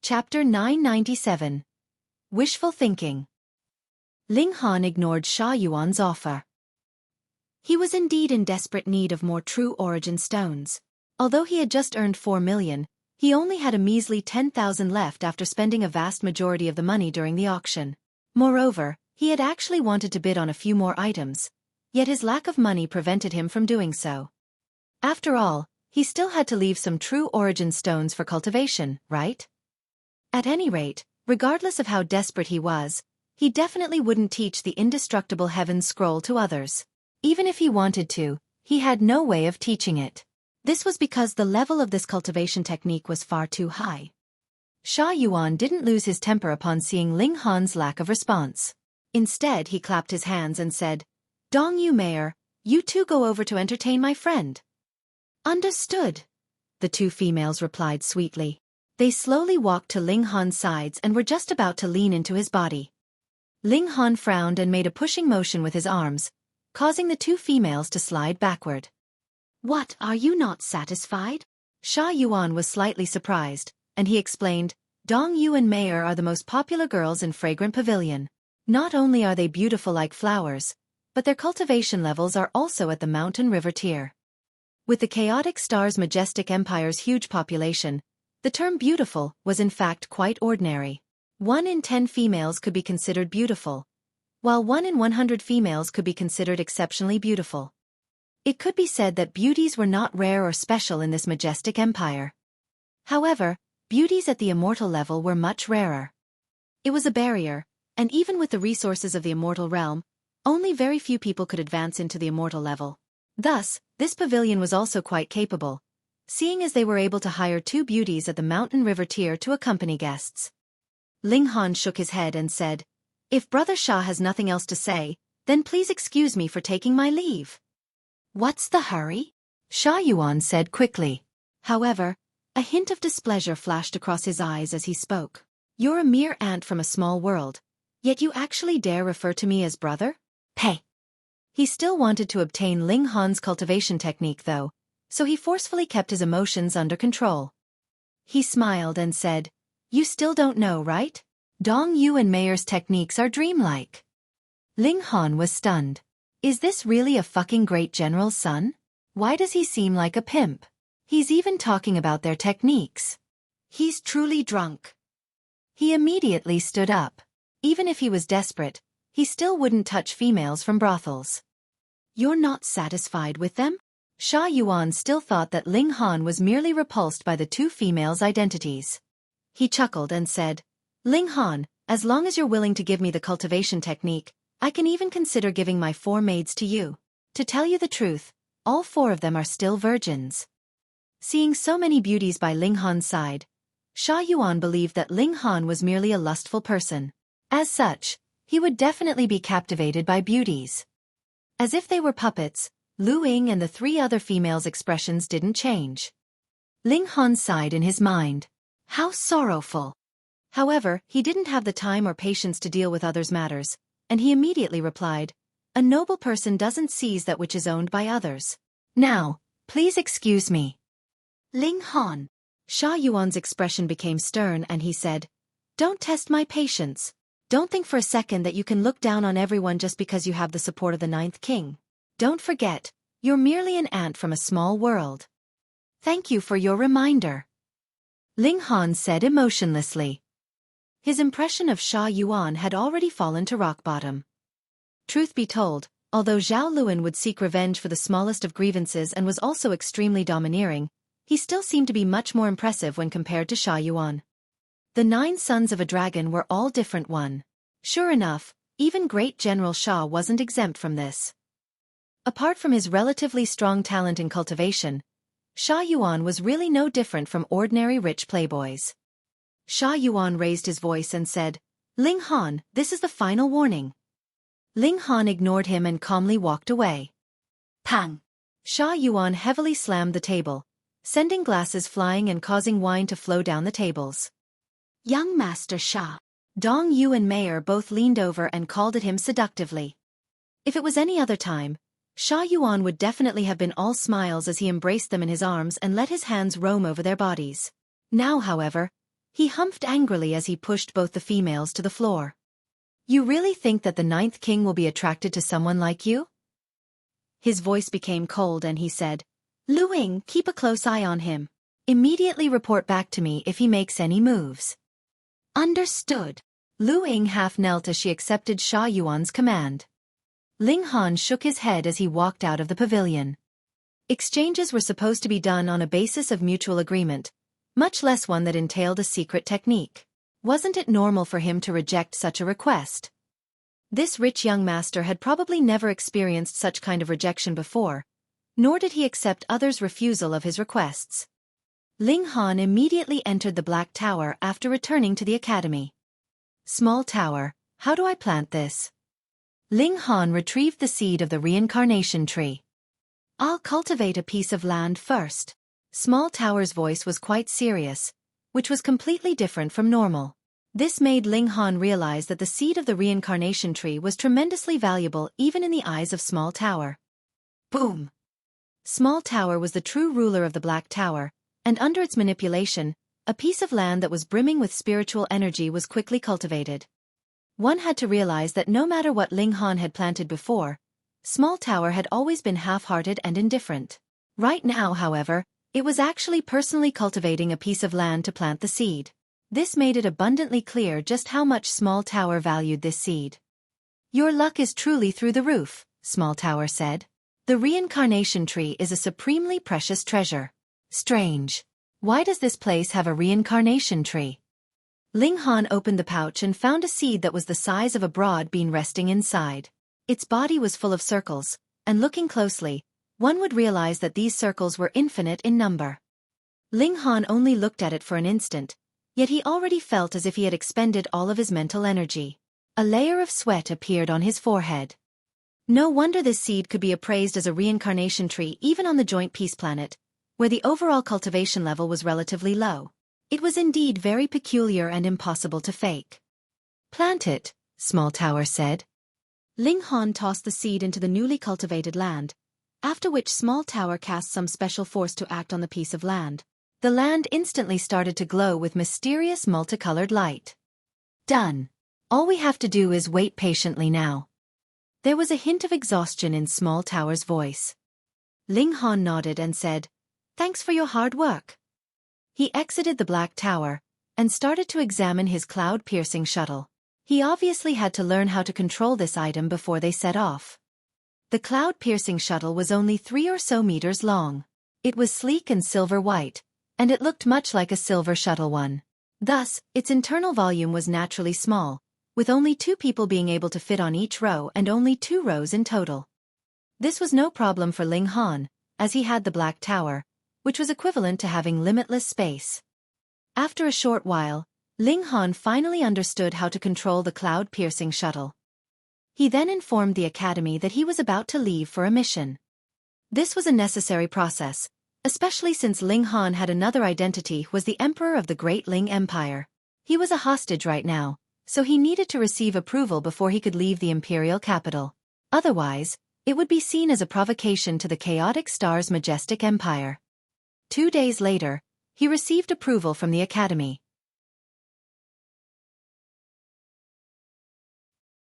Chapter 997. Wishful Thinking. Ling Han ignored Sha Yuan's offer. He was indeed in desperate need of more true origin stones. Although he had just earned 4 million, he only had a measly 10,000 left after spending a vast majority of the money during the auction. Moreover, he had actually wanted to bid on a few more items, yet his lack of money prevented him from doing so. After all, he still had to leave some true origin stones for cultivation, right? At any rate, regardless of how desperate he was, he definitely wouldn't teach the indestructible Heaven's Scroll to others. Even if he wanted to, he had no way of teaching it. This was because the level of this cultivation technique was far too high. Sha Yuan didn't lose his temper upon seeing Ling Han's lack of response. Instead, he clapped his hands and said, "Dong Yu Mayor, you two go over to entertain my friend." "Understood," the 2 females replied sweetly. They slowly walked to Ling Han's sides and were just about to lean into his body. Ling Han frowned and made a pushing motion with his arms, causing the 2 females to slide backward. "What, are you not satisfied?" Sha Yuan was slightly surprised, and he explained, "Dong Yu and Mayor are the most popular girls in Fragrant Pavilion. Not only are they beautiful like flowers, but their cultivation levels are also at the mountain river tier." With the chaotic star's majestic empire's huge population, the term beautiful was in fact quite ordinary. 1 in 10 females could be considered beautiful, while 1 in 100 females could be considered exceptionally beautiful. It could be said that beauties were not rare or special in this majestic empire. However, beauties at the immortal level were much rarer. It was a barrier, and even with the resources of the immortal realm, only very few people could advance into the immortal level. Thus, this pavilion was also quite capable, seeing as they were able to hire 2 beauties at the mountain river tier to accompany guests. Ling Han shook his head and said, "If Brother Sha has nothing else to say, then please excuse me for taking my leave." "What's the hurry?" Sha Yuan said quickly. However, a hint of displeasure flashed across his eyes as he spoke. "You're a mere ant from a small world, yet you actually dare refer to me as brother? Pay." He still wanted to obtain Ling Han's cultivation technique though, so he forcefully kept his emotions under control. He smiled and said, "You still don't know, right? Dong Yuan Mayor's techniques are dreamlike. Ling Han was stunned. Is this really a fucking great general's son? Why does he seem like a pimp? He's even talking about their techniques. He's truly drunk. He immediately stood up. Even if he was desperate, he still wouldn't touch females from brothels. You're not satisfied with them? Yuan still thought that Ling Han was merely repulsed by the two females' identities. He chuckled and said, Ling Han, as long as you're willing to give me the cultivation technique, I can even consider giving my 4 maids to you. To tell you the truth, all 4 of them are still virgins. Seeing so many beauties by Ling Han's side, Yuan believed that Ling Han was merely a lustful person. As such, he would definitely be captivated by beauties. As if they were puppets, Lu Ying and the 3 other females' expressions didn't change. Ling Han sighed in his mind. How sorrowful. However, he didn't have the time or patience to deal with others' matters, and he immediately replied, a noble person doesn't seize that which is owned by others. Now, please excuse me. Ling Han. Yuan's expression became stern and he said, don't test my patience. Don't think for a second that you can look down on everyone just because you have the support of the 9th king. Don't forget, you're merely an ant from a small world. Thank you for your reminder. Ling Han said emotionlessly. His impression of Yuan had already fallen to rock bottom. Truth be told, although Zhao Luan would seek revenge for the smallest of grievances and was also extremely domineering, he still seemed to be much more impressive when compared to Yuan. The 9 sons of a dragon were all different one. Sure enough, even great General Sha wasn't exempt from this. Apart from his relatively strong talent in cultivation, Yuan was really no different from ordinary rich playboys. Yuan raised his voice and said, Ling Han, this is the final warning. Ling Han ignored him and calmly walked away. Pang! Yuan heavily slammed the table, sending glasses flying and causing wine to flow down the tables. Young Master Sha. Dong Yu and Mayor both leaned over and called at him seductively. If it was any other time, Yuan would definitely have been all smiles as he embraced them in his arms and let his hands roam over their bodies. Now, however, he humphed angrily as he pushed both the females to the floor. You really think that the 9th king will be attracted to someone like you? His voice became cold and he said, Lu Ying, keep a close eye on him. Immediately report back to me if he makes any moves. Understood. Lu Ying half knelt as she accepted Yuan's command. Ling Han shook his head as he walked out of the pavilion. Exchanges were supposed to be done on a basis of mutual agreement, much less one that entailed a secret technique. Wasn't it normal for him to reject such a request? This rich young master had probably never experienced such kind of rejection before, nor did he accept others' refusal of his requests. Ling Han immediately entered the Black Tower after returning to the academy. Small tower, how do I plant this? Ling Han retrieved the seed of the Reincarnation tree. I'll cultivate a piece of land first. Small Tower's voice was quite serious, which was completely different from normal. This made Ling Han realize that the seed of the Reincarnation tree was tremendously valuable even in the eyes of Small Tower. Boom! Small Tower was the true ruler of the Black Tower, and under its manipulation, a piece of land that was brimming with spiritual energy was quickly cultivated. One had to realize that no matter what Ling Han had planted before, Small Tower had always been half-hearted and indifferent. Right now, however, it was actually personally cultivating a piece of land to plant the seed. This made it abundantly clear just how much Small Tower valued this seed. Your luck is truly through the roof, Small Tower said. The Reincarnation tree is a supremely precious treasure. Strange. Why does this place have a Reincarnation tree? Ling Han opened the pouch and found a seed that was the size of a broad bean resting inside. Its body was full of circles, and looking closely, one would realize that these circles were infinite in number. Ling Han only looked at it for an instant, yet he already felt as if he had expended all of his mental energy. A layer of sweat appeared on his forehead. No wonder this seed could be appraised as a Reincarnation tree even on the Joint Peace Planet, where the overall cultivation level was relatively low. It was indeed very peculiar and impossible to fake. Plant it, Small Tower said. Ling Han tossed the seed into the newly cultivated land, after which Small Tower cast some special force to act on the piece of land. The land instantly started to glow with mysterious multicolored light. Done. All we have to do is wait patiently now. There was a hint of exhaustion in Small Tower's voice. Ling Han nodded and said, "Thanks for your hard work." He exited the Black Tower and started to examine his cloud-piercing shuttle. He obviously had to learn how to control this item before they set off. The cloud-piercing shuttle was only 3 or so meters long. It was sleek and silver-white, and it looked much like a silver shuttle one. Thus, its internal volume was naturally small, with only 2 people being able to fit on each row and only 2 rows in total. This was no problem for Ling Han, as he had the Black Tower, which was equivalent to having limitless space. After a short while, Ling Han finally understood how to control the cloud-piercing shuttle. He then informed the Academy that he was about to leave for a mission. This was a necessary process, especially since Ling Han had another identity, was the Emperor of the Great Ling Empire. He was a hostage right now, so he needed to receive approval before he could leave the imperial capital. Otherwise, it would be seen as a provocation to the Chaotic Star's majestic empire. 2 days later, he received approval from the Academy.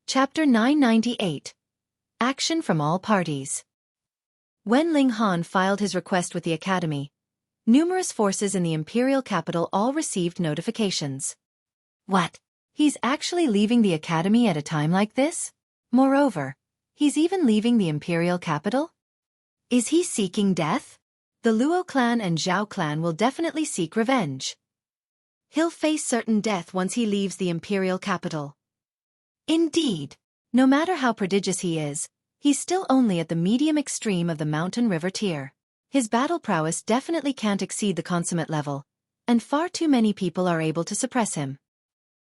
Chapter 998. Action from all parties. When Ling Han filed his request with the Academy, numerous forces in the imperial capital all received notifications. What? He's actually leaving the Academy at a time like this? Moreover, he's even leaving the imperial capital? Is he seeking death? The Luo clan and Zhao clan will definitely seek revenge. He'll face certain death once he leaves the imperial capital. Indeed. No matter how prodigious he is, he's still only at the medium extreme of the mountain river tier. His battle prowess definitely can't exceed the consummate level, and far too many people are able to suppress him.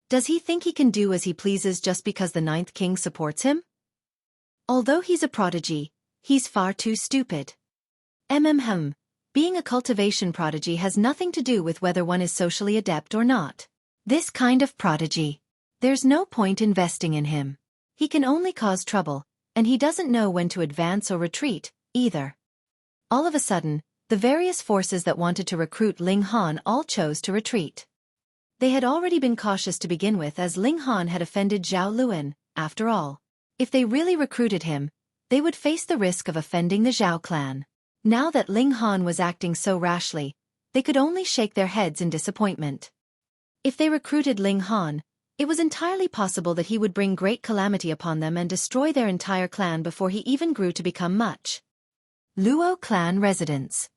Does he think he can do as he pleases just because the 9th king supports him? Although he's a prodigy, he's far too stupid. Being a cultivation prodigy has nothing to do with whether one is socially adept or not. This kind of prodigy, there's no point investing in him. He can only cause trouble, and he doesn't know when to advance or retreat, either. All of a sudden, the various forces that wanted to recruit Ling Han all chose to retreat. They had already been cautious to begin with, as Ling Han had offended Zhao Luan. After all, if they really recruited him, they would face the risk of offending the Zhao clan. Now that Ling Han was acting so rashly, they could only shake their heads in disappointment. If they recruited Ling Han, it was entirely possible that he would bring great calamity upon them and destroy their entire clan before he even grew to become much. Luo clan residence.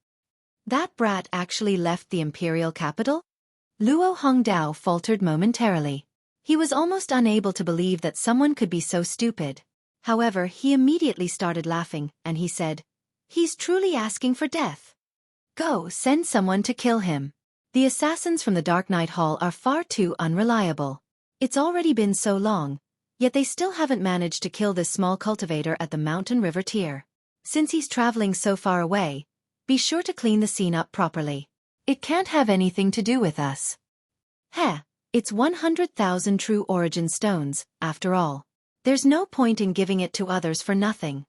That brat actually left the imperial capital? Luo Hongdao faltered momentarily. He was almost unable to believe that someone could be so stupid. However, he immediately started laughing, and he said, "He's truly asking for death. Go, send someone to kill him. The assassins from the Dark Night Hall are far too unreliable. It's already been so long, yet they still haven't managed to kill this small cultivator at the mountain river tier. Since he's traveling so far away, be sure to clean the scene up properly. It can't have anything to do with us. It's 100,000 true origin stones, after all. There's no point in giving it to others for nothing.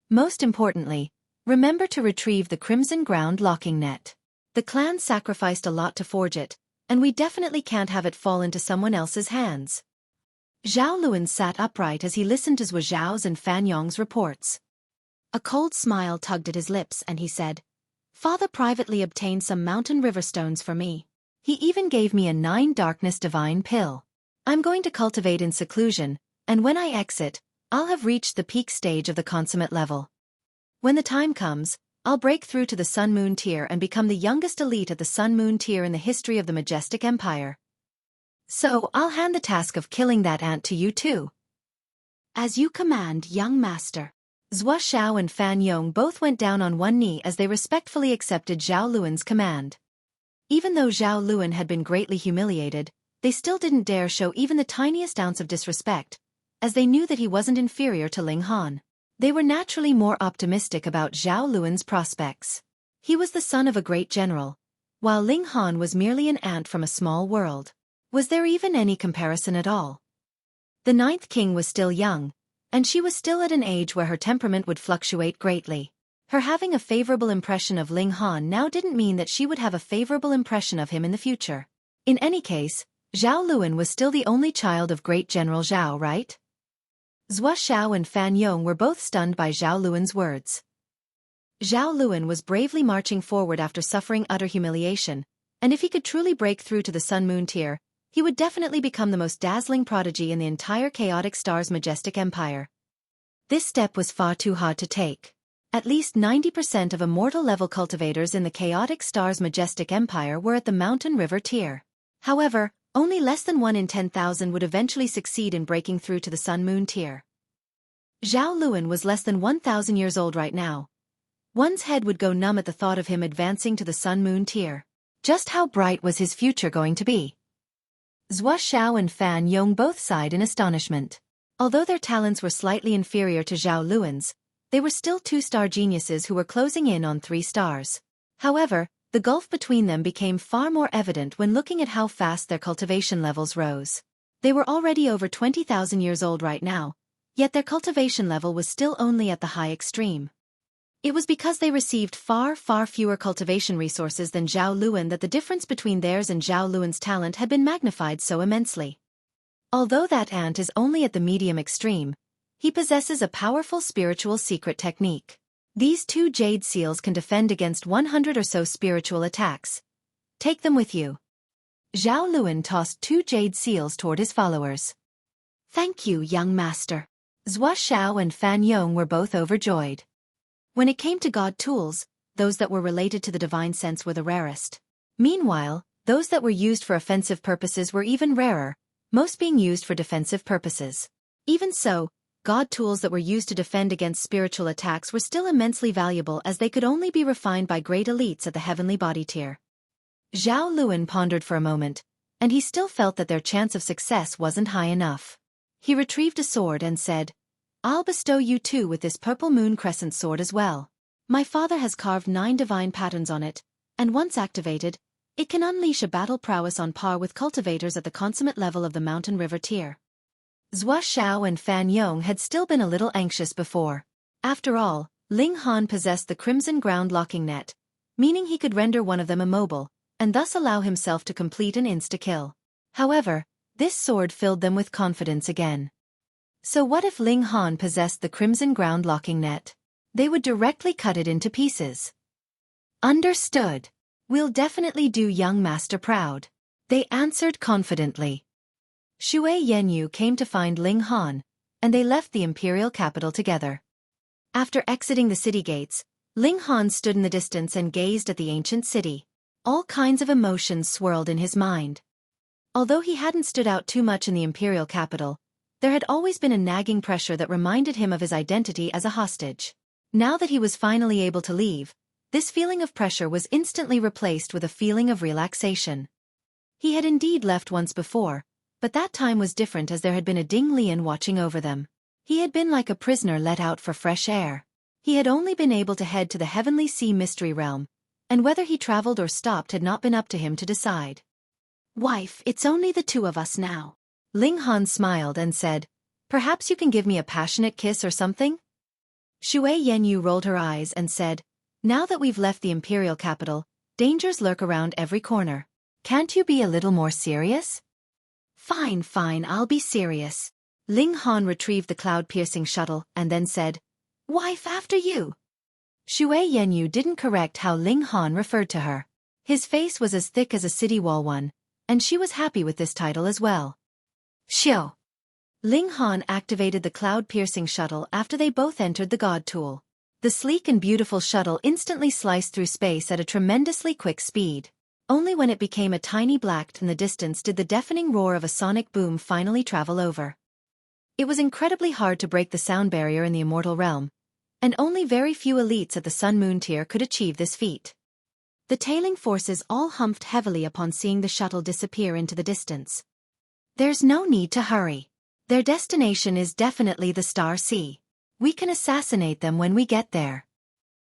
Most importantly, remember to retrieve the Crimson Ground locking net. The clan sacrificed a lot to forge it, and we definitely can't have it fall into someone else's hands." Zhao Luan sat upright as he listened to Zhao Zhao's and Fan Yong's reports. A cold smile tugged at his lips, and he said, "Father privately obtained some mountain river stones for me. He even gave me a 9 darkness divine pill. I'm going to cultivate in seclusion, and when I exit, I'll have reached the peak stage of the consummate level. When the time comes, I'll break through to the Sun Moon tier and become the youngest elite at the Sun Moon tier in the history of the majestic empire. So I'll hand the task of killing that ant to you too." "As you command, young master." Zhao Xiao and Fan Yong both went down on one knee as they respectfully accepted Zhao Luan's command. Even though Zhao Luan had been greatly humiliated, they still didn't dare show even the tiniest ounce of disrespect, as they knew that he wasn't inferior to Ling Han. They were naturally more optimistic about Zhao Luan's prospects. He was the son of a great general, while Ling Han was merely an ant from a small world. Was there even any comparison at all? The 9th king was still young, and she was still at an age where her temperament would fluctuate greatly. Her having a favorable impression of Ling Han now didn't mean that she would have a favorable impression of him in the future. In any case, Zhao Luan was still the only child of great General Zhao, right? Zhao and Fan Yong were both stunned by Zhao Luan's words. Zhao Luan was bravely marching forward after suffering utter humiliation, and if he could truly break through to the Sun-Moon tier, he would definitely become the most dazzling prodigy in the entire Chaotic Star's majestic empire. This step was far too hard to take. At least 90% of immortal-level cultivators in the Chaotic Star's majestic empire were at the Mountain River tier. However, only less than 1 in 10,000 would eventually succeed in breaking through to the Sun-Moon tier. Zhao Luan was less than 1,000 years old right now. One's head would go numb at the thought of him advancing to the Sun-Moon tier. Just how bright was his future going to be? Zhao and Fan Yong both sighed in astonishment. Although their talents were slightly inferior to Zhao Luan's, they were still 2-star geniuses who were closing in on 3 stars. However, the gulf between them became far more evident when looking at how fast their cultivation levels rose. They were already over 20,000 years old right now, yet their cultivation level was still only at the high extreme. It was because they received far fewer cultivation resources than Zhao Luan that the difference between theirs and Zhao Luan's talent had been magnified so immensely. Although that ant is only at the medium extreme, he possesses a powerful spiritual secret technique. These 2 jade seals can defend against 100 or so spiritual attacks. Take them with you. Zhao Luan tossed 2 jade seals toward his followers. Thank you, young master. Zhao and Fan Yong were both overjoyed. When it came to god tools, those that were related to the divine sense were the rarest. Meanwhile, those that were used for offensive purposes were even rarer, most being used for defensive purposes. Even so, god tools that were used to defend against spiritual attacks were still immensely valuable as they could only be refined by great elites at the heavenly body tier. Zhao Luan pondered for a moment, and he still felt that their chance of success wasn't high enough. He retrieved a sword and said, I'll bestow you 2 with this purple moon crescent sword as well. My father has carved 9 divine patterns on it, and once activated, it can unleash a battle prowess on par with cultivators at the consummate level of the Mountain River tier. Zhao and Fan Yong had still been a little anxious before. After all, Ling Han possessed the Crimson Ground Locking Net, meaning he could render one of them immobile, and thus allow himself to complete an insta-kill. However, this sword filled them with confidence again. So what if Ling Han possessed the Crimson Ground Locking Net? They would directly cut it into pieces. Understood. We'll definitely do young master proud. They answered confidently. Xue Yanyu came to find Ling Han, and they left the imperial capital together. After exiting the city gates, Ling Han stood in the distance and gazed at the ancient city. All kinds of emotions swirled in his mind. Although he hadn't stood out too much in the imperial capital, there had always been a nagging pressure that reminded him of his identity as a hostage. Now that he was finally able to leave, this feeling of pressure was instantly replaced with a feeling of relaxation. He had indeed left once before, but that time was different as there had been a Ding Lian watching over them. He had been like a prisoner let out for fresh air. He had only been able to head to the Heavenly Sea Mystery Realm, and whether he traveled or stopped had not been up to him to decide. Wife, it's only the 2 of us now. Ling Han smiled and said, Perhaps you can give me a passionate kiss or something? Xue Yanyu rolled her eyes and said, Now that we've left the imperial capital, dangers lurk around every corner. Can't you be a little more serious? Fine, I'll be serious. Ling Han retrieved the cloud-piercing shuttle and then said, Wife, after you. Xue Yanyu didn't correct how Ling Han referred to her. His face was as thick as a city wall one, and she was happy with this title as well. Xiao. Ling Han activated the cloud-piercing shuttle after they both entered the god tool. The sleek and beautiful shuttle instantly sliced through space at a tremendously quick speed. Only when it became a tiny black in the distance did the deafening roar of a sonic boom finally travel over. It was incredibly hard to break the sound barrier in the immortal realm, and only very few elites at the Sun-Moon tier could achieve this feat. The tailing forces all humped heavily upon seeing the shuttle disappear into the distance. There's no need to hurry. Their destination is definitely the Star Sea. We can assassinate them when we get there.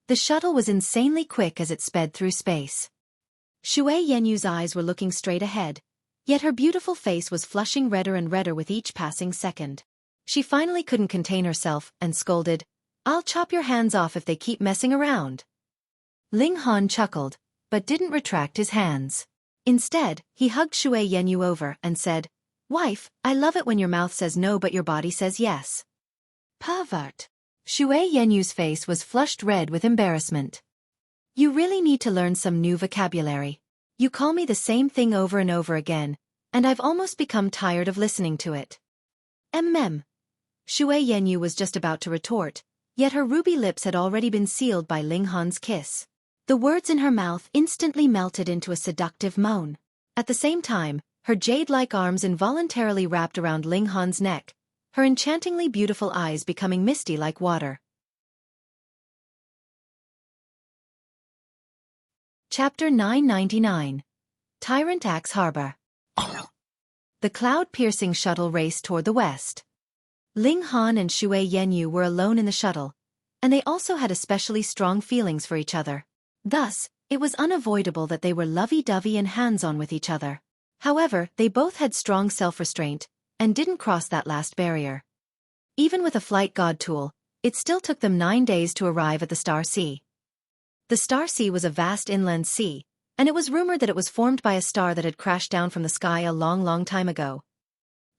The shuttle was insanely quick as it sped through space. Xue Yanyu's eyes were looking straight ahead, yet her beautiful face was flushing redder and redder with each passing second. She finally couldn't contain herself and scolded, I'll chop your hands off if they keep messing around. Ling Han chuckled, but didn't retract his hands. Instead, he hugged Xue Yanyu over and said, "Wife, I love it when your mouth says no but your body says yes." Pervert. Xue Yanyu's face was flushed red with embarrassment. "You really need to learn some new vocabulary. You call me the same thing over and over again, and I've almost become tired of listening to it." Xue Yanyu was just about to retort, yet her ruby lips had already been sealed by Ling Han's kiss. The words in her mouth instantly melted into a seductive moan. At the same time, her jade-like arms involuntarily wrapped around Ling Han's neck, her enchantingly beautiful eyes becoming misty like water. Chapter 999. Tyrant Axe Harbor. The cloud-piercing shuttle raced toward the west. Ling Han and Xue Yanyu were alone in the shuttle, and they also had especially strong feelings for each other. Thus, it was unavoidable that they were lovey-dovey and hands-on with each other. However, they both had strong self-restraint, and didn't cross that last barrier. Even with a flight god tool, it still took them 9 days to arrive at the Star Sea. The Star Sea was a vast inland sea, and it was rumored that it was formed by a star that had crashed down from the sky a long time ago.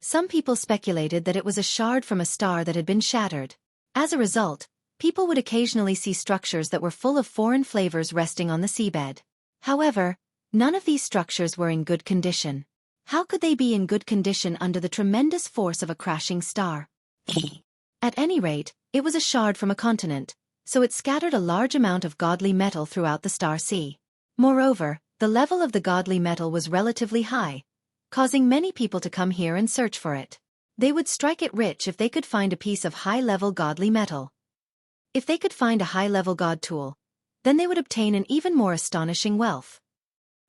Some people speculated that it was a shard from a star that had been shattered. As a result, people would occasionally see structures that were full of foreign flavors resting on the seabed. However, none of these structures were in good condition. How could they be in good condition under the tremendous force of a crashing star? At any rate, it was a shard from a continent, so it scattered a large amount of godly metal throughout the Star Sea. Moreover, the level of the godly metal was relatively high, causing many people to come here and search for it. They would strike it rich if they could find a piece of high-level godly metal. If they could find a high-level god tool, then they would obtain an even more astonishing wealth.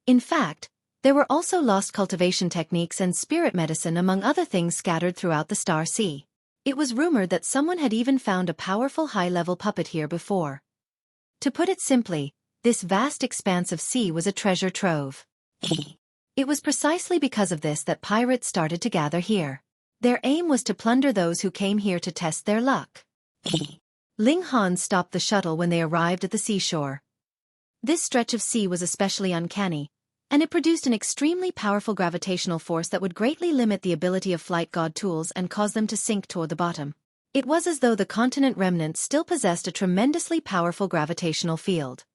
In fact, there were also lost cultivation techniques and spirit medicine among other things scattered throughout the Star Sea. It was rumored that someone had even found a powerful high-level puppet here before. To put it simply, this vast expanse of sea was a treasure trove. It was precisely because of this that pirates started to gather here. Their aim was to plunder those who came here to test their luck. Ling Han stopped the shuttle when they arrived at the seashore. This stretch of sea was especially uncanny, and it produced an extremely powerful gravitational force that would greatly limit the ability of flight god tools and cause them to sink toward the bottom. It was as though the continent remnant still possessed a tremendously powerful gravitational field.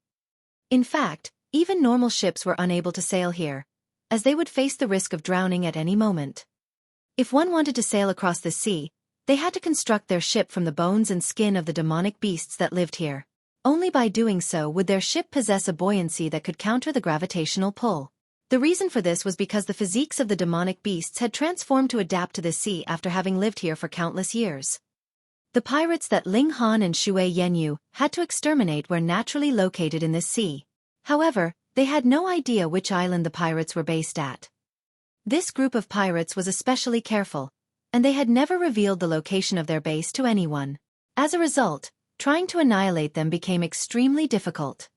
In fact, even normal ships were unable to sail here, as they would face the risk of drowning at any moment. If one wanted to sail across the sea, they had to construct their ship from the bones and skin of the demonic beasts that lived here. Only by doing so would their ship possess a buoyancy that could counter the gravitational pull. The reason for this was because the physiques of the demonic beasts had transformed to adapt to the sea after having lived here for countless years. The pirates that Ling Han and Xue Yanyu had to exterminate were naturally located in this sea. However, they had no idea which island the pirates were based at. This group of pirates was especially careful, and they had never revealed the location of their base to anyone. As a result, trying to annihilate them became extremely difficult.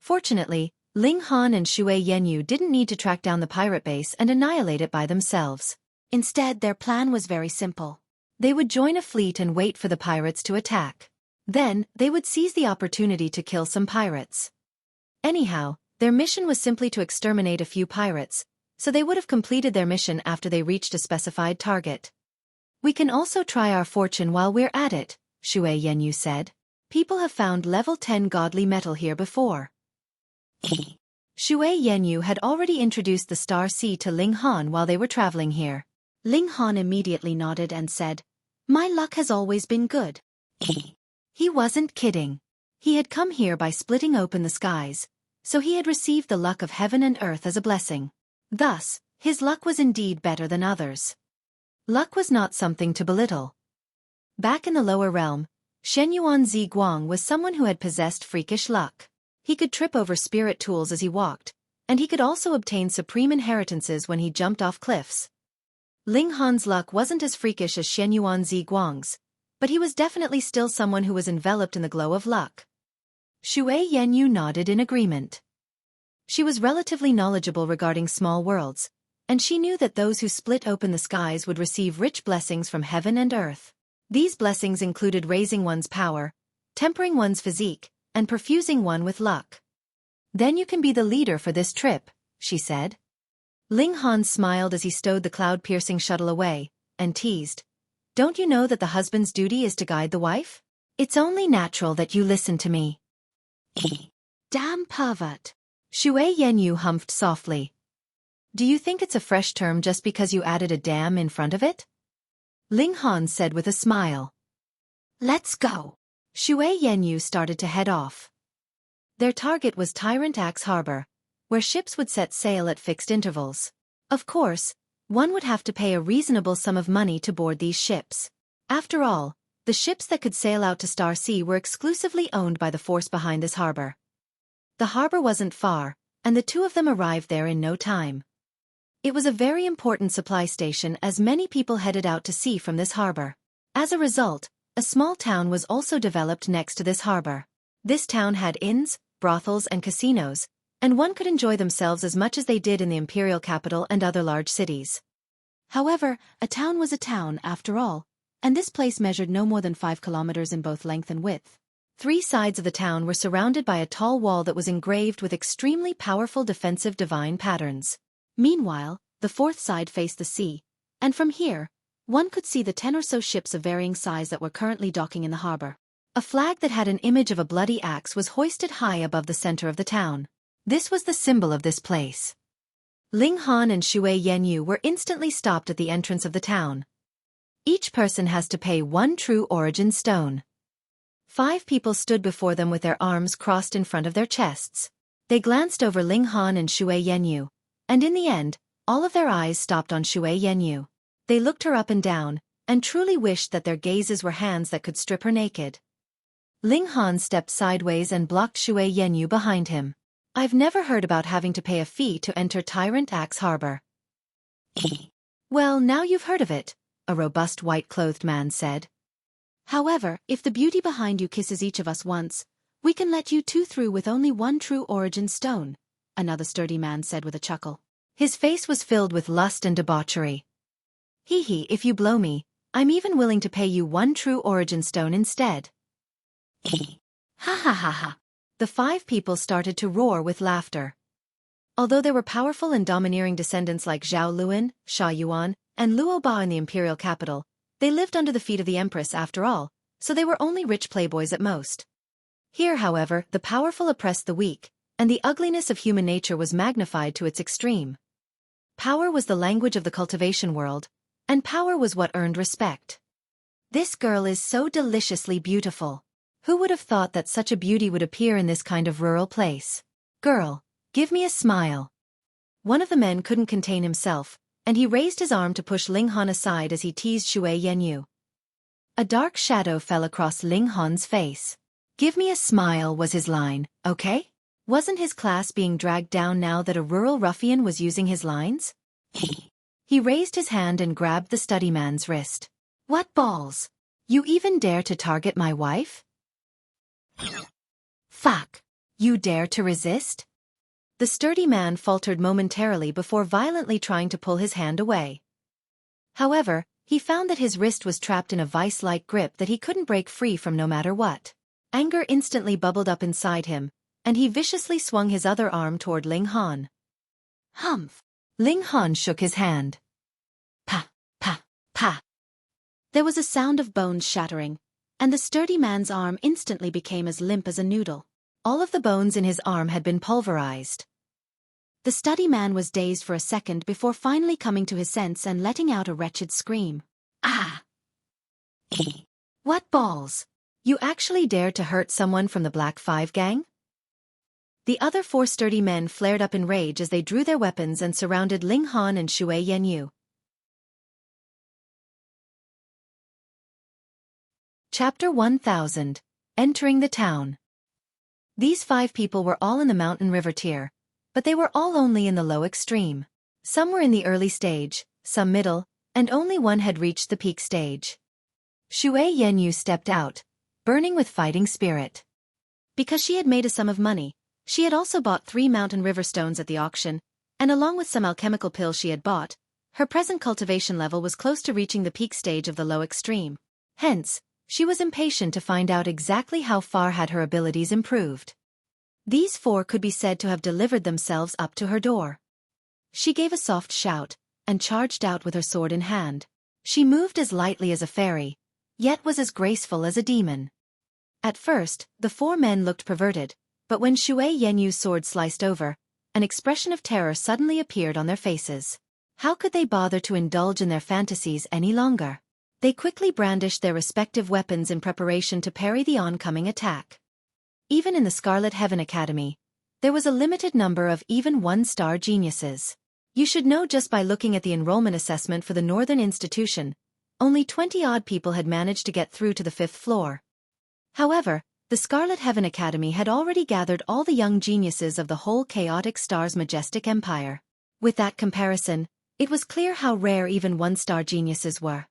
Fortunately, Ling Han and Xue Yanyu didn't need to track down the pirate base and annihilate it by themselves. Instead, their plan was very simple. They would join a fleet and wait for the pirates to attack. Then, they would seize the opportunity to kill some pirates. Anyhow, their mission was simply to exterminate a few pirates, so they would have completed their mission after they reached a specified target. "We can also try our fortune while we're at it," Xue Yanyu said. "People have found level 10 godly metal here before." Xue Yanyu had already introduced the Star Sea to Ling Han while they were traveling here. Ling Han immediately nodded and said, "My luck has always been good." He wasn't kidding. He had come here by splitting open the skies, so he had received the luck of heaven and earth as a blessing. Thus, his luck was indeed better than others. Luck was not something to belittle. Back in the lower realm, Shenyuan Ziguang was someone who had possessed freakish luck. He could trip over spirit tools as he walked, and he could also obtain supreme inheritances when he jumped off cliffs. Ling Han's luck wasn't as freakish as Shenyuan Ziguang's, but he was definitely still someone who was enveloped in the glow of luck. Xue Yanyu nodded in agreement. She was relatively knowledgeable regarding small worlds, and she knew that those who split open the skies would receive rich blessings from heaven and earth. These blessings included raising one's power, tempering one's physique, and perfusing one with luck. "Then you can be the leader for this trip," she said. Ling Han smiled as he stowed the cloud-piercing shuttle away, and teased. Don't you know that the husband's duty is to guide the wife? It's only natural that you listen to me. Damn pervert. Xue Yanyu humphed softly. Do you think it's a fresh term just because you added a damn in front of it? Ling Han said with a smile. Let's go. Xue Yanyu started to head off. Their target was Tyrant Axe Harbor, where ships would set sail at fixed intervals. Of course, one would have to pay a reasonable sum of money to board these ships. After all, the ships that could sail out to Star Sea were exclusively owned by the force behind this harbor. The harbor wasn't far, and the two of them arrived there in no time. It was a very important supply station as many people headed out to sea from this harbor. As a result, a small town was also developed next to this harbor. This town had inns, brothels and casinos, and one could enjoy themselves as much as they did in the imperial capital and other large cities. However, a town was a town after all, and this place measured no more than 5 kilometers in both length and width. 3 sides of the town were surrounded by a tall wall that was engraved with extremely powerful defensive divine patterns. Meanwhile, the 4th side faced the sea, and from here, one could see the 10 or so ships of varying size that were currently docking in the harbor. A flag that had an image of a bloody axe was hoisted high above the center of the town. This was the symbol of this place. Ling Han and Xue Yanyu were instantly stopped at the entrance of the town. Each person has to pay 1 true origin stone. 5 people stood before them with their arms crossed in front of their chests. They glanced over Ling Han and Xue Yanyu, and in the end, all of their eyes stopped on Xue Yanyu. They looked her up and down, and truly wished that their gazes were hands that could strip her naked. Ling Han stepped sideways and blocked Xue Yanyu behind him. I've never heard about having to pay a fee to enter Tyrant Axe Harbor. Well, now you've heard of it, a robust white-clothed man said. However, if the beauty behind you kisses each of us once, we can let you 2 through with only 1 true origin stone, another sturdy man said with a chuckle. His face was filled with lust and debauchery. Hee, if you blow me, I'm even willing to pay you 1 true origin stone instead. Ha ha ha ha. The 5 people started to roar with laughter. Although there were powerful and domineering descendants like Zhao Luan, Sha Yuan, and Luo Ba in the imperial capital, they lived under the feet of the empress after all, so they were only rich playboys at most. Here, however, the powerful oppressed the weak, and the ugliness of human nature was magnified to its extreme. Power was the language of the cultivation world, and power was what earned respect. This girl is so deliciously beautiful. Who would have thought that such a beauty would appear in this kind of rural place? Girl, give me a smile. One of the men couldn't contain himself, and he raised his arm to push Ling Han aside as he teased Xue Yanyu. A dark shadow fell across Ling Han's face. Give me a smile was his line, okay? Wasn't his class being dragged down now that a rural ruffian was using his lines? He raised his hand and grabbed the study man's wrist. What balls? You even dare to target my wife? Fuck. You dare to resist? The sturdy man faltered momentarily before violently trying to pull his hand away. However, he found that his wrist was trapped in a vice-like grip that he couldn't break free from no matter what. Anger instantly bubbled up inside him, and he viciously swung his other arm toward Ling Han. Humph! Ling Han shook his hand. Pa, pa, pa. There was a sound of bones shattering, and the sturdy man's arm instantly became as limp as a noodle. All of the bones in his arm had been pulverized. The study man was dazed for a second before finally coming to his sense and letting out a wretched scream. Ah! What balls? You actually dared to hurt someone from the Black 5 gang? The other 4 sturdy men flared up in rage as they drew their weapons and surrounded Ling Han and Xue Yanyu. Chapter 1000. Entering the Town. These 5 people were all in the mountain river tier, but they were all only in the low extreme. Some were in the early stage, some middle, and only one had reached the peak stage. Xue Yanyu stepped out, burning with fighting spirit. Because she had made a sum of money, she had also bought 3 mountain river stones at the auction, and along with some alchemical pills she had bought, her present cultivation level was close to reaching the peak stage of the low extreme. Hence, she was impatient to find out exactly how far had her abilities improved. These 4 could be said to have delivered themselves up to her door. She gave a soft shout, and charged out with her sword in hand. She moved as lightly as a fairy, yet was as graceful as a demon. At first, the four men looked perverted, but when Xue Yenyu's sword sliced over, an expression of terror suddenly appeared on their faces. How could they bother to indulge in their fantasies any longer? They quickly brandished their respective weapons in preparation to parry the oncoming attack. Even in the Scarlet Heaven Academy, there was a limited number of even one-star geniuses. You should know just by looking at the enrollment assessment for the Northern Institution, only 20-odd people had managed to get through to the 5th floor. However, the Scarlet Heaven Academy had already gathered all the young geniuses of the whole Chaotic Star's majestic empire. With that comparison, it was clear how rare even one-star geniuses were.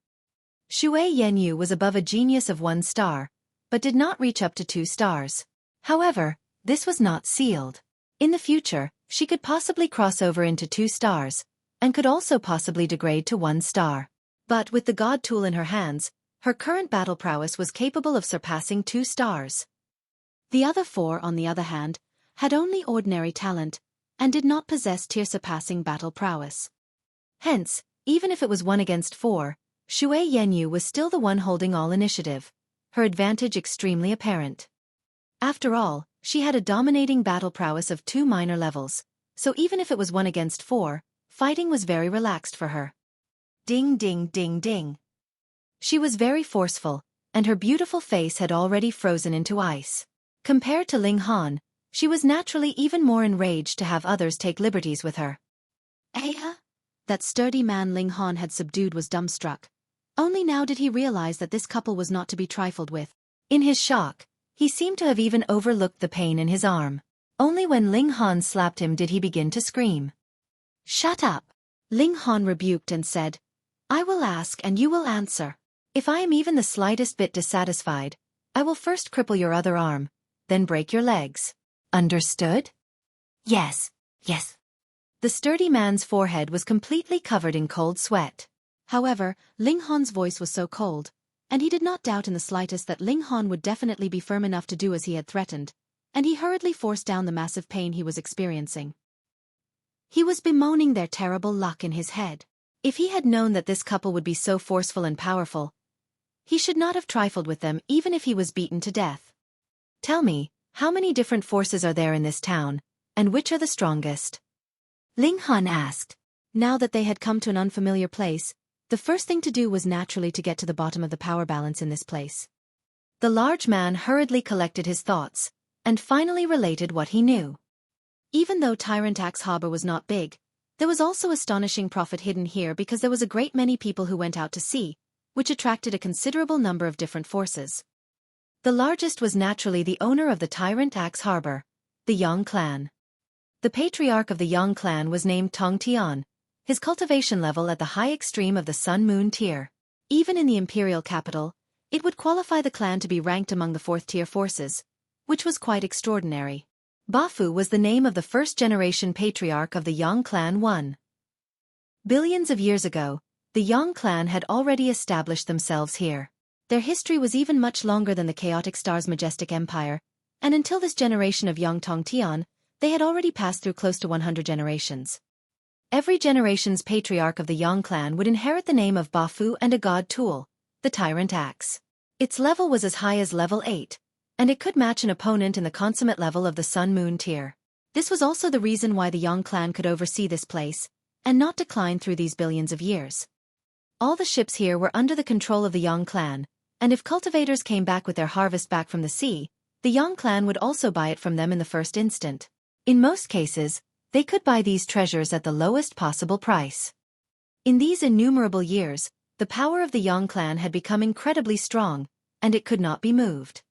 Xue Yenyu was above a genius of 1 star, but did not reach up to 2 stars. However, this was not sealed. In the future, she could possibly cross over into 2 stars, and could also possibly degrade to 1 star. But with the God Tool in her hands, her current battle prowess was capable of surpassing 2 stars. The other 4, on the other hand, had only ordinary talent, and did not possess tier-surpassing battle prowess. Hence, even if it was 1 against 4, Xue Yenyu was still the one holding all initiative, her advantage extremely apparent. After all, she had a dominating battle prowess of 2 minor levels, so even if it was 1 against 4, fighting was very relaxed for her. Ding ding ding ding. She was very forceful, and her beautiful face had already frozen into ice. Compared to Ling Han, she was naturally even more enraged to have others take liberties with her. That sturdy man Ling Han had subdued was dumbstruck. Only now did he realize that this couple was not to be trifled with. In his shock, he seemed to have even overlooked the pain in his arm. Only when Ling Han slapped him did he begin to scream. "Shut up!" Ling Han rebuked and said, "I will ask and you will answer. If I am even the slightest bit dissatisfied, I will first cripple your other arm, then break your legs. Understood?" "Yes, yes." The sturdy man's forehead was completely covered in cold sweat. However, Ling Han's voice was so cold, and he did not doubt in the slightest that Ling Han would definitely be firm enough to do as he had threatened, and he hurriedly forced down the massive pain he was experiencing. He was bemoaning their terrible luck in his head. If he had known that this couple would be so forceful and powerful, he should not have trifled with them even if he was beaten to death. "Tell me, how many different forces are there in this town, and which are the strongest?" Ling Han asked. Now that they had come to an unfamiliar place, the first thing to do was naturally to get to the bottom of the power balance in this place. The large man hurriedly collected his thoughts, and finally related what he knew. Even though Tyrant Axe Harbor was not big, there was also astonishing profit hidden here because there was a great many people who went out to sea, which attracted a considerable number of different forces. The largest was naturally the owner of the Tyrant Axe Harbor, the Yang clan. The patriarch of the Yang clan was named Tong Tian, his cultivation level at the high extreme of the Sun-Moon tier. Even in the imperial capital, it would qualify the clan to be ranked among the 4th-tier forces, which was quite extraordinary. Bafu was the name of the first-generation patriarch of the Yang clan. Billions of years ago, the Yang clan had already established themselves here. Their history was even much longer than the Chaotic Star's majestic empire, and until this generation of Yang Tongtian, they had already passed through close to 100 generations. Every generation's patriarch of the Yang clan would inherit the name of Bafu and a god tool, the Tyrant Axe. Its level was as high as level 8, and it could match an opponent in the consummate level of the Sun-Moon tier. This was also the reason why the Yang clan could oversee this place, and not decline through these billions of years. All the ships here were under the control of the Yang clan, and if cultivators came back with their harvest back from the sea, the Yang clan would also buy it from them in the first instant. In most cases, they could buy these treasures at the lowest possible price. In these innumerable years, the power of the Yang clan had become incredibly strong, and it could not be moved.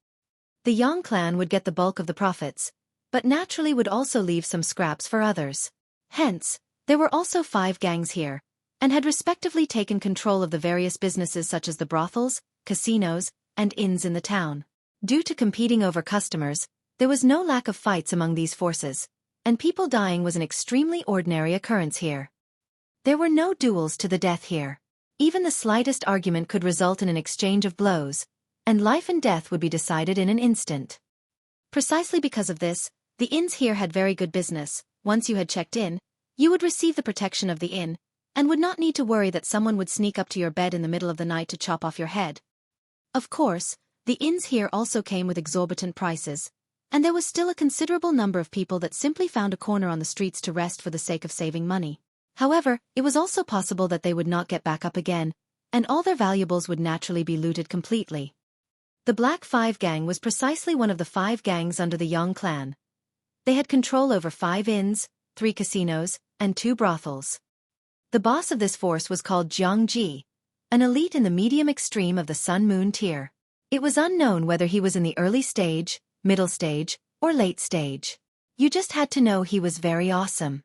The Yang clan would get the bulk of the profits, but naturally would also leave some scraps for others. Hence, there were also 5 gangs here, and had respectively taken control of the various businesses such as the brothels, casinos, and inns in the town. Due to competing over customers, there was no lack of fights among these forces, and people dying was an extremely ordinary occurrence here. There were no duels to the death here. Even the slightest argument could result in an exchange of blows, and life and death would be decided in an instant. Precisely because of this, the inns here had very good business. Once you had checked in, You would receive the protection of the inn, and would not need to worry that someone would sneak up to your bed in the middle of the night to chop off your head. Of course, the inns here also came with exorbitant prices, and there was still a considerable number of people that simply found a corner on the streets to rest for the sake of saving money. However, it was also possible that they would not get back up again, and all their valuables would naturally be looted completely. The Black Five Gang was precisely one of the 5 gangs under the Yang clan. They had control over 5 inns, 3 casinos, and 2 brothels. The boss of this force was called Jiang Ji, an elite in the medium extreme of the Sun-Moon tier. It was unknown whether he was in the early stage, middle stage, or late stage. You just had to know he was very awesome.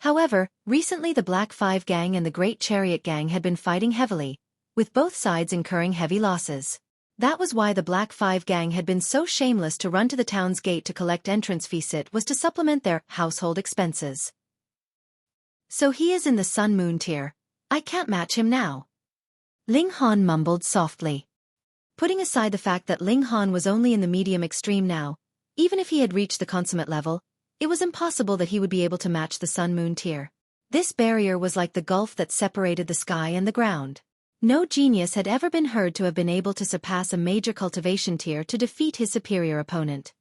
However, recently the Black Five Gang and the Great Chariot Gang had been fighting heavily, with both sides incurring heavy losses. That was why the Black Five Gang had been so shameless to run to the town's gate to collect entrance fees. It was to supplement their household expenses. So he is in the Sun-Moon tier. I can't match him now. Ling Han mumbled softly. Putting aside the fact that Ling Han was only in the medium extreme now, even if he had reached the consummate level, it was impossible that he would be able to match the Sun-Moon tier. This barrier was like the gulf that separated the sky and the ground. No genius had ever been heard to have been able to surpass a major cultivation tier to defeat his superior opponent.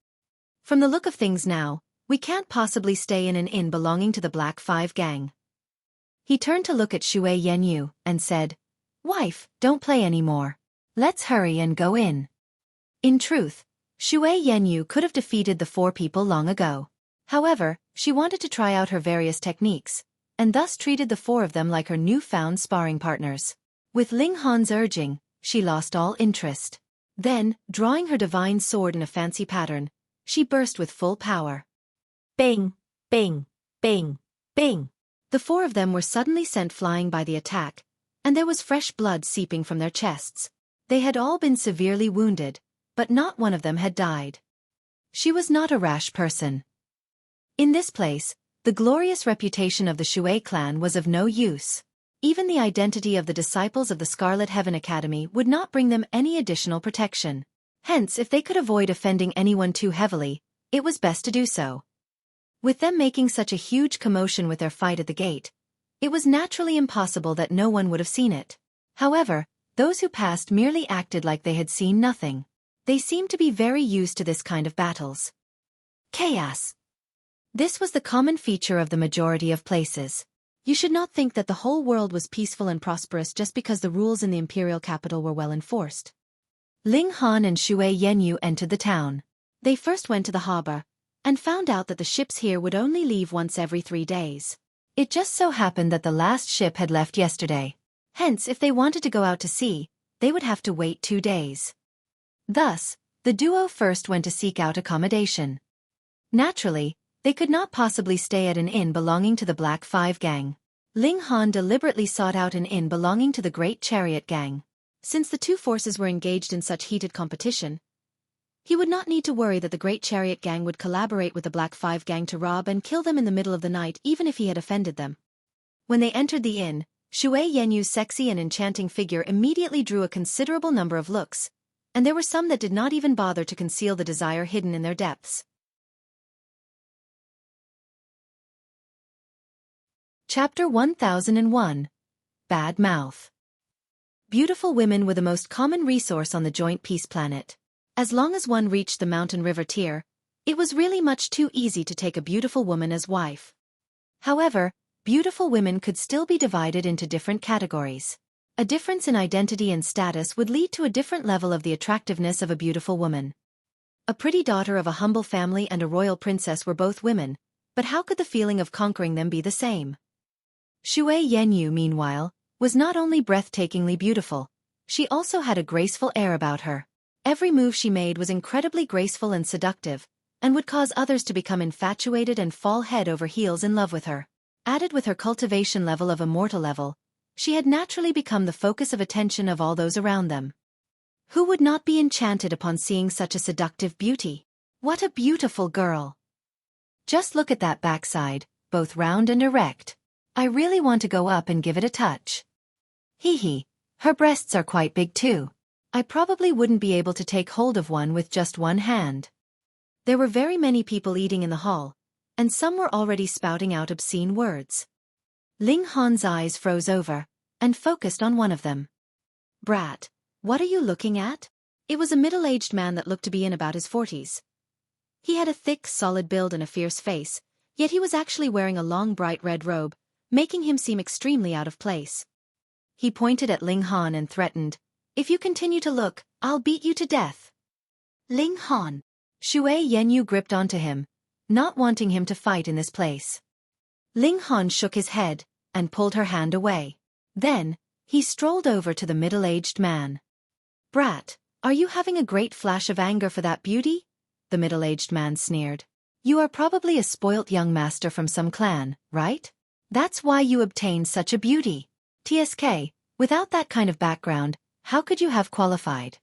From the look of things now, we can't possibly stay in an inn belonging to the Black Five Gang. He turned to look at Xue Yanyu and said, "Wife, don't play anymore. Let's hurry and go in." In truth, Xue Yanyu could have defeated the 4 people long ago. However, she wanted to try out her various techniques, and thus treated the 4 of them like her newfound sparring partners. With Ling Han's urging, she lost all interest. Then, drawing her divine sword in a fancy pattern, she burst with full power. Bang! Bang! Bang! Bang! The 4 of them were suddenly sent flying by the attack, and there was fresh blood seeping from their chests. They had all been severely wounded, but not one of them had died. She was not a rash person. In this place, the glorious reputation of the Xue clan was of no use. Even the identity of the disciples of the Scarlet Heaven Academy would not bring them any additional protection. Hence, if they could avoid offending anyone too heavily, it was best to do so. With them making such a huge commotion with their fight at the gate, it was naturally impossible that no one would have seen it. However, those who passed merely acted like they had seen nothing. They seemed to be very used to this kind of battles. Chaos. This was the common feature of the majority of places. You should not think that the whole world was peaceful and prosperous just because the rules in the imperial capital were well enforced. Ling Han and Xue Yanyu entered the town. They first went to the harbor, and found out that the ships here would only leave once every 3 days. It just so happened that the last ship had left yesterday. Hence, if they wanted to go out to sea, they would have to wait 2 days. Thus, the duo first went to seek out accommodation. Naturally, they could not possibly stay at an inn belonging to the Black Five Gang. Ling Han deliberately sought out an inn belonging to the Great Chariot Gang. Since the 2 forces were engaged in such heated competition, he would not need to worry that the Great Chariot Gang would collaborate with the Black Five Gang to rob and kill them in the middle of the night even if he had offended them. When they entered the inn, Xue Yanyu's sexy and enchanting figure immediately drew a considerable number of looks, and there were some that did not even bother to conceal the desire hidden in their depths. Chapter 1001. Bad Mouth. Beautiful women were the most common resource on the joint peace planet. As long as one reached the mountain river tier, it was really much too easy to take a beautiful woman as wife. However, beautiful women could still be divided into different categories. A difference in identity and status would lead to a different level of the attractiveness of a beautiful woman. A pretty daughter of a humble family and a royal princess were both women, but how could the feeling of conquering them be the same? Xue Yanyu, meanwhile, was not only breathtakingly beautiful, she also had a graceful air about her. Every move she made was incredibly graceful and seductive, and would cause others to become infatuated and fall head over heels in love with her. Added with her cultivation level of immortal level, she had naturally become the focus of attention of all those around them. Who would not be enchanted upon seeing such a seductive beauty? What a beautiful girl! Just look at that backside, both round and erect. I really want to go up and give it a touch. Hee hee, her breasts are quite big too. I probably wouldn't be able to take hold of one with just one hand. There were very many people eating in the hall, and some were already spouting out obscene words. Ling Han's eyes froze over, and focused on one of them. "Brat, what are you looking at?" It was a middle-aged man that looked to be in about his 40s. He had a thick, solid build and a fierce face, yet he was actually wearing a long bright red robe, making him seem extremely out of place. He pointed at Ling Han and threatened, "If you continue to look, I'll beat you to death." "Ling Han." Xue Yanyu gripped onto him, not wanting him to fight in this place. Ling Han shook his head, and pulled her hand away. Then, he strolled over to the middle-aged man. "Brat, are you having a great flash of anger for that beauty?" The middle-aged man sneered. "You are probably a spoilt young master from some clan, right? That's why you obtained such a beauty. TSK, without that kind of background, how could you have qualified?"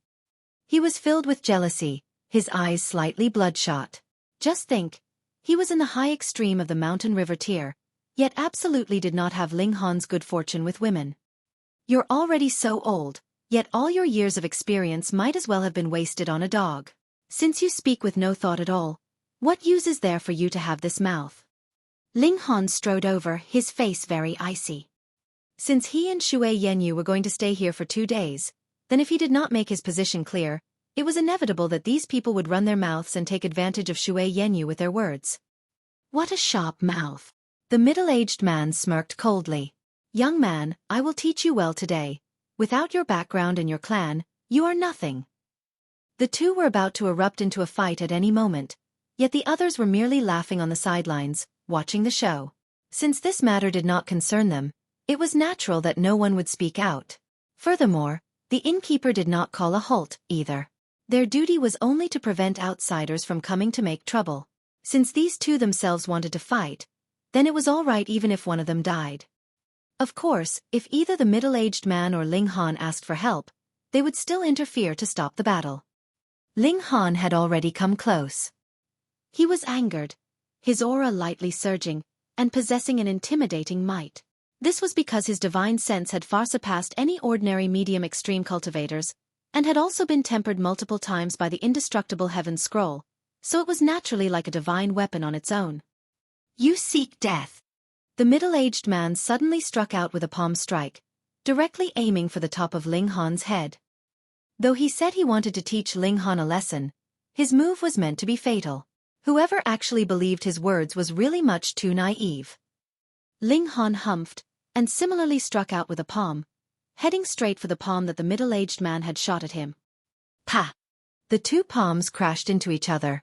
He was filled with jealousy, his eyes slightly bloodshot. Just think, he was in the high extreme of the mountain river tier, yet absolutely did not have Ling Han's good fortune with women. "You're already so old, yet all your years of experience might as well have been wasted on a dog. Since you speak with no thought at all, what use is there for you to have this mouth?" Ling Han strode over, his face very icy. Since he and Xue Yanyu were going to stay here for 2 days, then if he did not make his position clear, it was inevitable that these people would run their mouths and take advantage of Xue Yanyu with their words. "What a sharp mouth." The middle-aged man smirked coldly. "Young man, I will teach you well today. Without your background and your clan, you are nothing." The two were about to erupt into a fight at any moment, yet the others were merely laughing on the sidelines, watching the show. Since this matter did not concern them, it was natural that no one would speak out. Furthermore, the innkeeper did not call a halt, either. Their duty was only to prevent outsiders from coming to make trouble. Since these two themselves wanted to fight, then it was all right even if one of them died. Of course, if either the middle-aged man or Ling Han asked for help, they would still interfere to stop the battle. Ling Han had already come close. He was angered, his aura lightly surging, and possessing an intimidating might. This was because his divine sense had far surpassed any ordinary medium-extreme cultivators, and had also been tempered multiple times by the indestructible Heaven Scroll, so it was naturally like a divine weapon on its own. "You seek death." The middle-aged man suddenly struck out with a palm strike, directly aiming for the top of Ling Han's head. Though he said he wanted to teach Ling Han a lesson, his move was meant to be fatal. Whoever actually believed his words was really much too naive. Ling Han humphed, and similarly struck out with a palm, heading straight for the palm that the middle-aged man had shot at him. Pa! The two palms crashed into each other.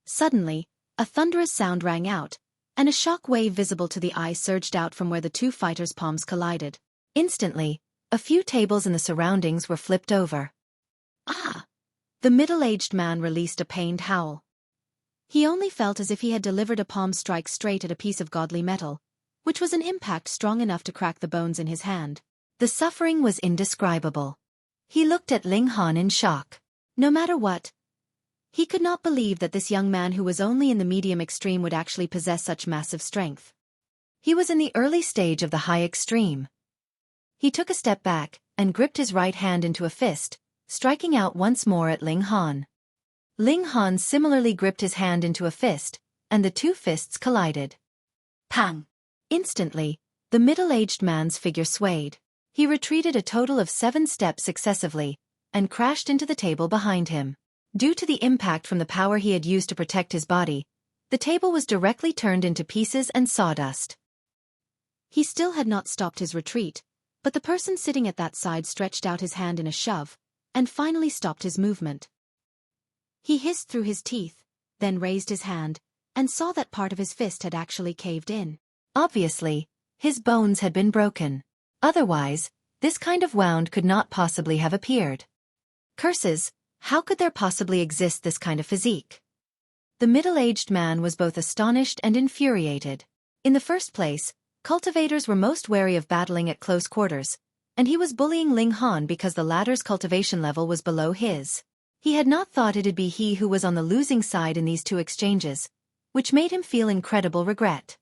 Suddenly, a thunderous sound rang out, and a shock wave visible to the eye surged out from where the two fighters' palms collided. Instantly, a few tables in the surroundings were flipped over. "Ah!" The middle-aged man released a pained howl. He only felt as if he had delivered a palm strike straight at a piece of godly metal, which was an impact strong enough to crack the bones in his hand. The suffering was indescribable. He looked at Ling Han in shock. No matter what, he could not believe that this young man who was only in the medium extreme would actually possess such massive strength. He was in the early stage of the high extreme. He took a step back, and gripped his right hand into a fist, striking out once more at Ling Han. Ling Han similarly gripped his hand into a fist, and the two fists collided. Pang! Instantly, the middle-aged man's figure swayed. He retreated a total of 7 steps successively, and crashed into the table behind him. Due to the impact from the power he had used to protect his body, the table was directly turned into pieces and sawdust. He still had not stopped his retreat, but the person sitting at that side stretched out his hand in a shove, and finally stopped his movement. He hissed through his teeth, then raised his hand, and saw that part of his fist had actually caved in. Obviously, his bones had been broken. Otherwise, this kind of wound could not possibly have appeared. Curses, how could there possibly exist this kind of physique? The middle-aged man was both astonished and infuriated. In the first place, cultivators were most wary of battling at close quarters, and he was bullying Ling Han because the latter's cultivation level was below his. He had not thought it'd be he who was on the losing side in these two exchanges, which made him feel incredible regret.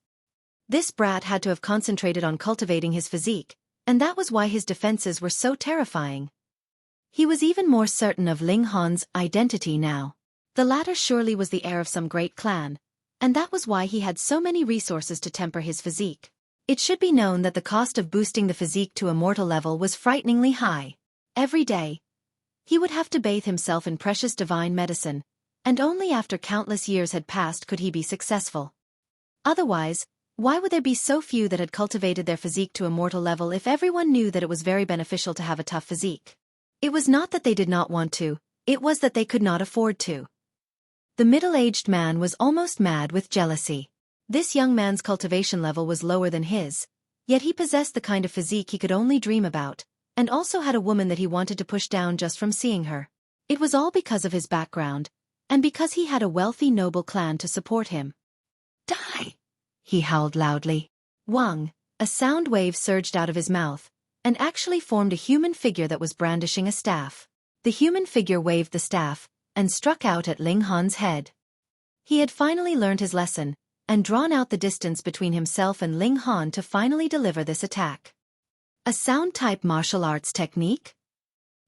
This brat had to have concentrated on cultivating his physique, and that was why his defenses were so terrifying. He was even more certain of Ling Han's identity now. The latter surely was the heir of some great clan, and that was why he had so many resources to temper his physique. It should be known that the cost of boosting the physique to immortal level was frighteningly high. Every day, he would have to bathe himself in precious divine medicine, and only after countless years had passed could he be successful. Otherwise, why would there be so few that had cultivated their physique to immortal level if everyone knew that it was very beneficial to have a tough physique? It was not that they did not want to, it was that they could not afford to. The middle-aged man was almost mad with jealousy. This young man's cultivation level was lower than his, yet he possessed the kind of physique he could only dream about, and also had a woman that he wanted to push down just from seeing her. It was all because of his background, and because he had a wealthy noble clan to support him. Die! He howled loudly. Wang, a sound wave surged out of his mouth, and actually formed a human figure that was brandishing a staff. The human figure waved the staff, and struck out at Ling Han's head. He had finally learned his lesson, and drawn out the distance between himself and Ling Han to finally deliver this attack. A sound-type martial arts technique?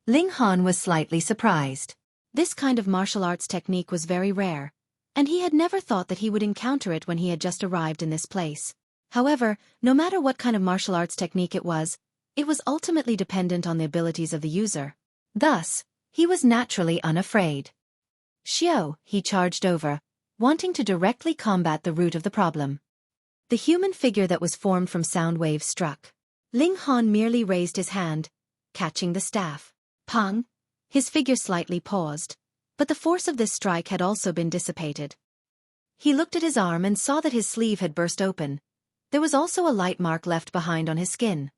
Ling Han was slightly surprised. This kind of martial arts technique was very rare, and he had never thought that he would encounter it when he had just arrived in this place. However, no matter what kind of martial arts technique it was ultimately dependent on the abilities of the user. Thus, he was naturally unafraid. Xiao, he charged over, wanting to directly combat the root of the problem. The human figure that was formed from sound waves struck. Ling Han merely raised his hand, catching the staff. Pang! His figure slightly paused, but the force of this strike had also been dissipated. He looked at his arm and saw that his sleeve had burst open. There was also a light mark left behind on his skin.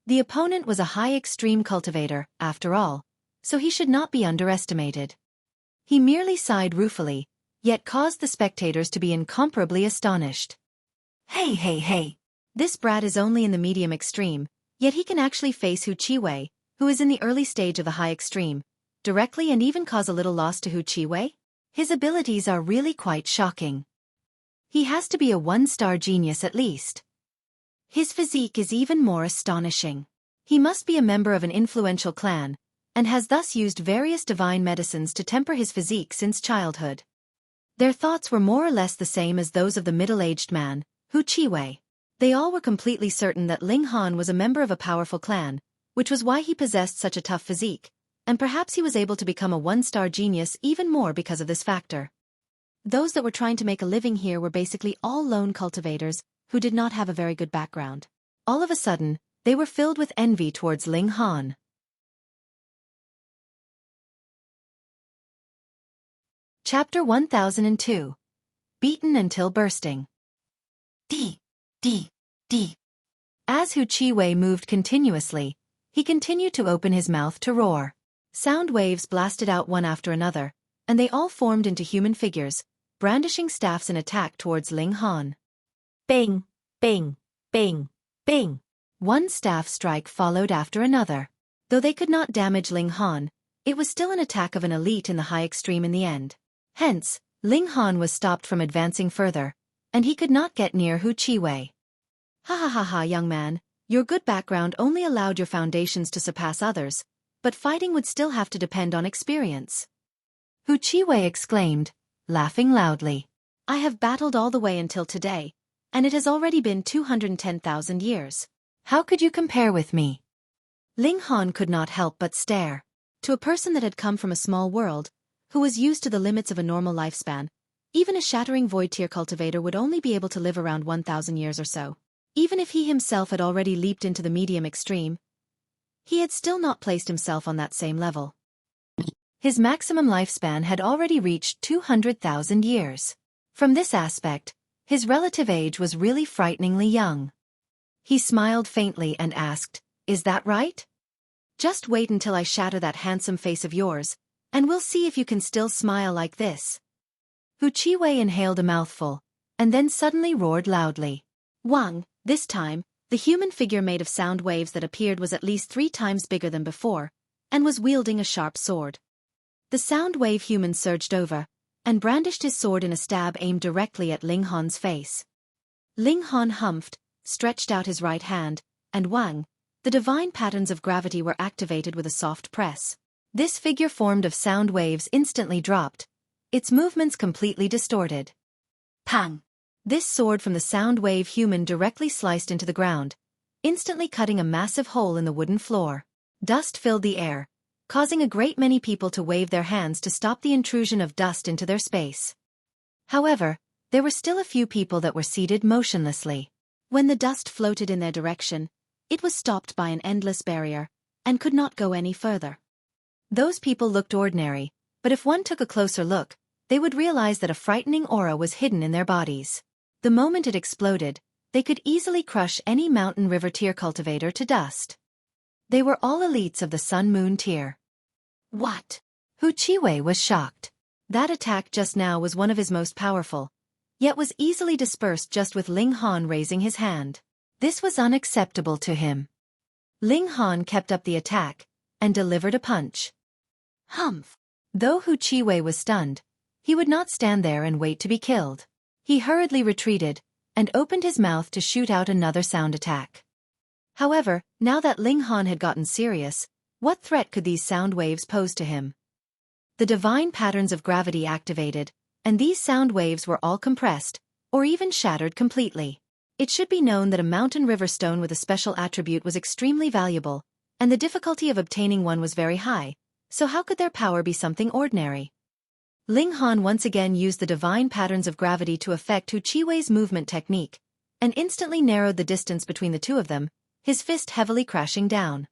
The opponent was a high extreme cultivator, after all, so he should not be underestimated. He merely sighed ruefully, yet caused the spectators to be incomparably astonished. Hey! This brat is only in the medium extreme, yet he can actually face Xueqi, who is in the early stage of the high extreme, directly and even cause a little loss to Xueqi? His abilities are really quite shocking. He has to be a one-star genius at least. His physique is even more astonishing. He must be a member of an influential clan, and has thus used various divine medicines to temper his physique since childhood. Their thoughts were more or less the same as those of the middle-aged man, Xueqi. They all were completely certain that Ling Han was a member of a powerful clan, which was why he possessed such a tough physique, and perhaps he was able to become a one-star genius even more because of this factor. Those that were trying to make a living here were basically all lone cultivators who did not have a very good background. All of a sudden, they were filled with envy towards Ling Han. Chapter 1002. Beaten until bursting. D. As Xueqi moved continuously, he continued to open his mouth to roar. Sound waves blasted out one after another, and they all formed into human figures, brandishing staffs in attack towards Ling Han. Bang! Bang! Bang! Bang! One staff strike followed after another. Though they could not damage Ling Han, it was still an attack of an elite in the high extreme in the end. Hence, Ling Han was stopped from advancing further, and he could not get near Xueqi. Ha, young man, your good background only allowed your foundations to surpass others, but fighting would still have to depend on experience. Xueqi exclaimed, laughing loudly. I have battled all the way until today, and it has already been 210,000 years. How could you compare with me? Ling Han could not help but stare. To a person that had come from a small world, who was used to the limits of a normal lifespan, even a shattering void tier cultivator would only be able to live around 1,000 years or so. Even if he himself had already leaped into the medium extreme, he had still not placed himself on that same level. His maximum lifespan had already reached 200,000 years. From this aspect, his relative age was really frighteningly young. He smiled faintly and asked, "Is that right? Just wait until I shatter that handsome face of yours, and we'll see if you can still smile like this." Xueqi inhaled a mouthful, and then suddenly roared loudly. Wang, this time, the human figure made of sound waves that appeared was at least 3 times bigger than before, and was wielding a sharp sword. The sound wave human surged over, and brandished his sword in a stab aimed directly at Ling Han's face. Ling Han humphed, stretched out his right hand, and Wang, the divine patterns of gravity were activated with a soft press. This figure formed of sound waves instantly dropped, its movements completely distorted. Pang! This sword from the sound wave human directly sliced into the ground, instantly cutting a massive hole in the wooden floor. Dust filled the air, causing a great many people to wave their hands to stop the intrusion of dust into their space. However, there were still a few people that were seated motionlessly. When the dust floated in their direction, it was stopped by an endless barrier, and could not go any further. Those people looked ordinary, but if one took a closer look, they would realize that a frightening aura was hidden in their bodies. The moment it exploded, they could easily crush any mountain river tier cultivator to dust. They were all elites of the Sun-Moon tier. What? Xueqi was shocked. That attack just now was one of his most powerful, yet was easily dispersed just with Ling Han raising his hand. This was unacceptable to him. Ling Han kept up the attack, and delivered a punch. Humph! Though Xueqi was stunned, he would not stand there and wait to be killed. He hurriedly retreated, and opened his mouth to shoot out another sound attack. However, now that Ling Han had gotten serious, what threat could these sound waves pose to him? The divine patterns of gravity activated, and these sound waves were all compressed, or even shattered completely. It should be known that a mountain river stone with a special attribute was extremely valuable, and the difficulty of obtaining one was very high, so how could their power be something ordinary? Ling Han once again used the divine patterns of gravity to affect Xueqi's movement technique, and instantly narrowed the distance between the two of them, his fist heavily crashing down.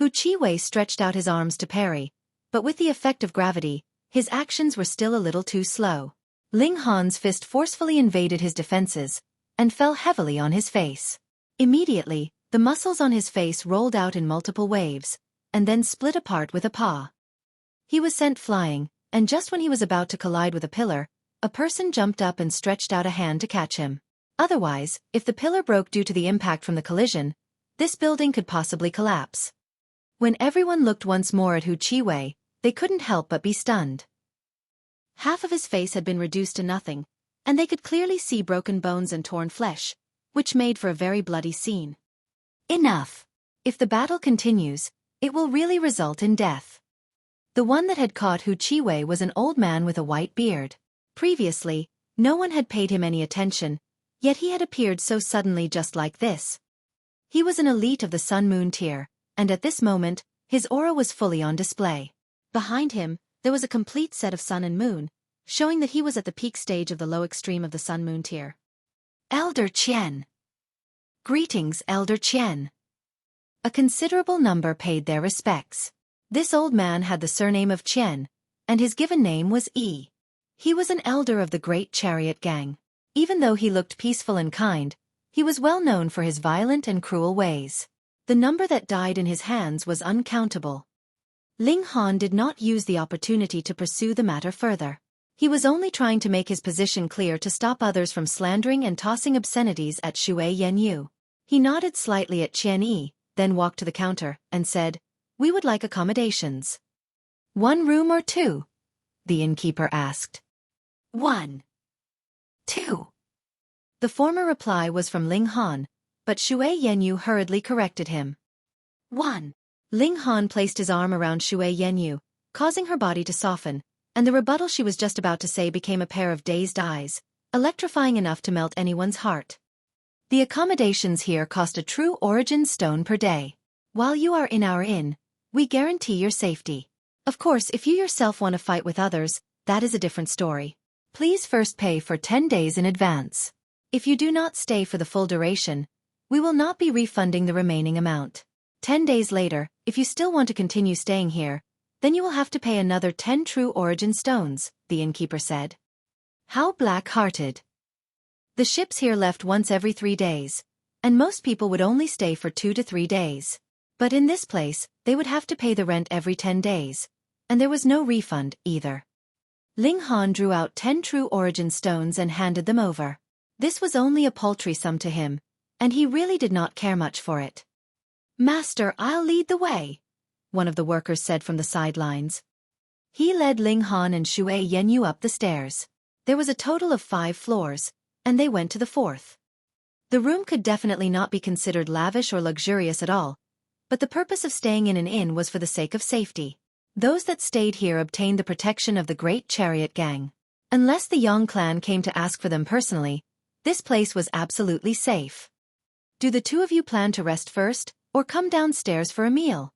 Xueqi stretched out his arms to parry, but with the effect of gravity, his actions were still a little too slow. Ling Han's fist forcefully invaded his defenses, and fell heavily on his face. Immediately, the muscles on his face rolled out in multiple waves, and then split apart with a paw. He was sent flying, and just when he was about to collide with a pillar, a person jumped up and stretched out a hand to catch him. Otherwise, if the pillar broke due to the impact from the collision, this building could possibly collapse. When everyone looked once more at Xueqi, they couldn't help but be stunned. Half of his face had been reduced to nothing, and they could clearly see broken bones and torn flesh, which made for a very bloody scene. Enough! If the battle continues, it will really result in death. The one that had caught Xueqi was an old man with a white beard. Previously, no one had paid him any attention, yet he had appeared so suddenly just like this. He was an elite of the Sun-Moon tier, and at this moment, his aura was fully on display. Behind him, there was a complete set of sun and moon, showing that he was at the peak stage of the low extreme of the Sun-Moon tier. Elder Qian. Greetings, Elder Qian. A considerable number paid their respects. This old man had the surname of Qian, and his given name was Yi. He was an elder of the Great Chariot Gang. Even though he looked peaceful and kind, he was well known for his violent and cruel ways. The number that died in his hands was uncountable. Ling Han did not use the opportunity to pursue the matter further. He was only trying to make his position clear to stop others from slandering and tossing obscenities at Xueqi. He nodded slightly at Qian Yi, then walked to the counter, and said, "We would like accommodations." "One room or two?" the innkeeper asked. "One. Two." The former reply was from Ling Han, but Xueqi hurriedly corrected him. "One." Ling Han placed his arm around Xueqi, causing her body to soften, and the rebuttal she was just about to say became a pair of dazed eyes, electrifying enough to melt anyone's heart. "The accommodations here cost a true origin stone per day. While you are in our inn, we guarantee your safety. Of course, if you yourself want to fight with others, that is a different story. Please first pay for 10 days in advance. If you do not stay for the full duration, we will not be refunding the remaining amount. 10 days later, if you still want to continue staying here, then you will have to pay another 10 true origin stones," the innkeeper said. How black-hearted. The ships here left once every 3 days, and most people would only stay for 2 to 3 days. But in this place, they would have to pay the rent every 10 days, and there was no refund, either. Ling Han drew out 10 true origin stones and handed them over. This was only a paltry sum to him, and he really did not care much for it. "Master, I'll lead the way," one of the workers said from the sidelines. He led Ling Han and Xueqi up the stairs. There was a total of 5 floors, and they went to the 4th. The room could definitely not be considered lavish or luxurious at all, but the purpose of staying in an inn was for the sake of safety. Those that stayed here obtained the protection of the Great Chariot Gang. Unless the Yang clan came to ask for them personally, this place was absolutely safe. Do the two of you plan to rest first, or come downstairs for a meal?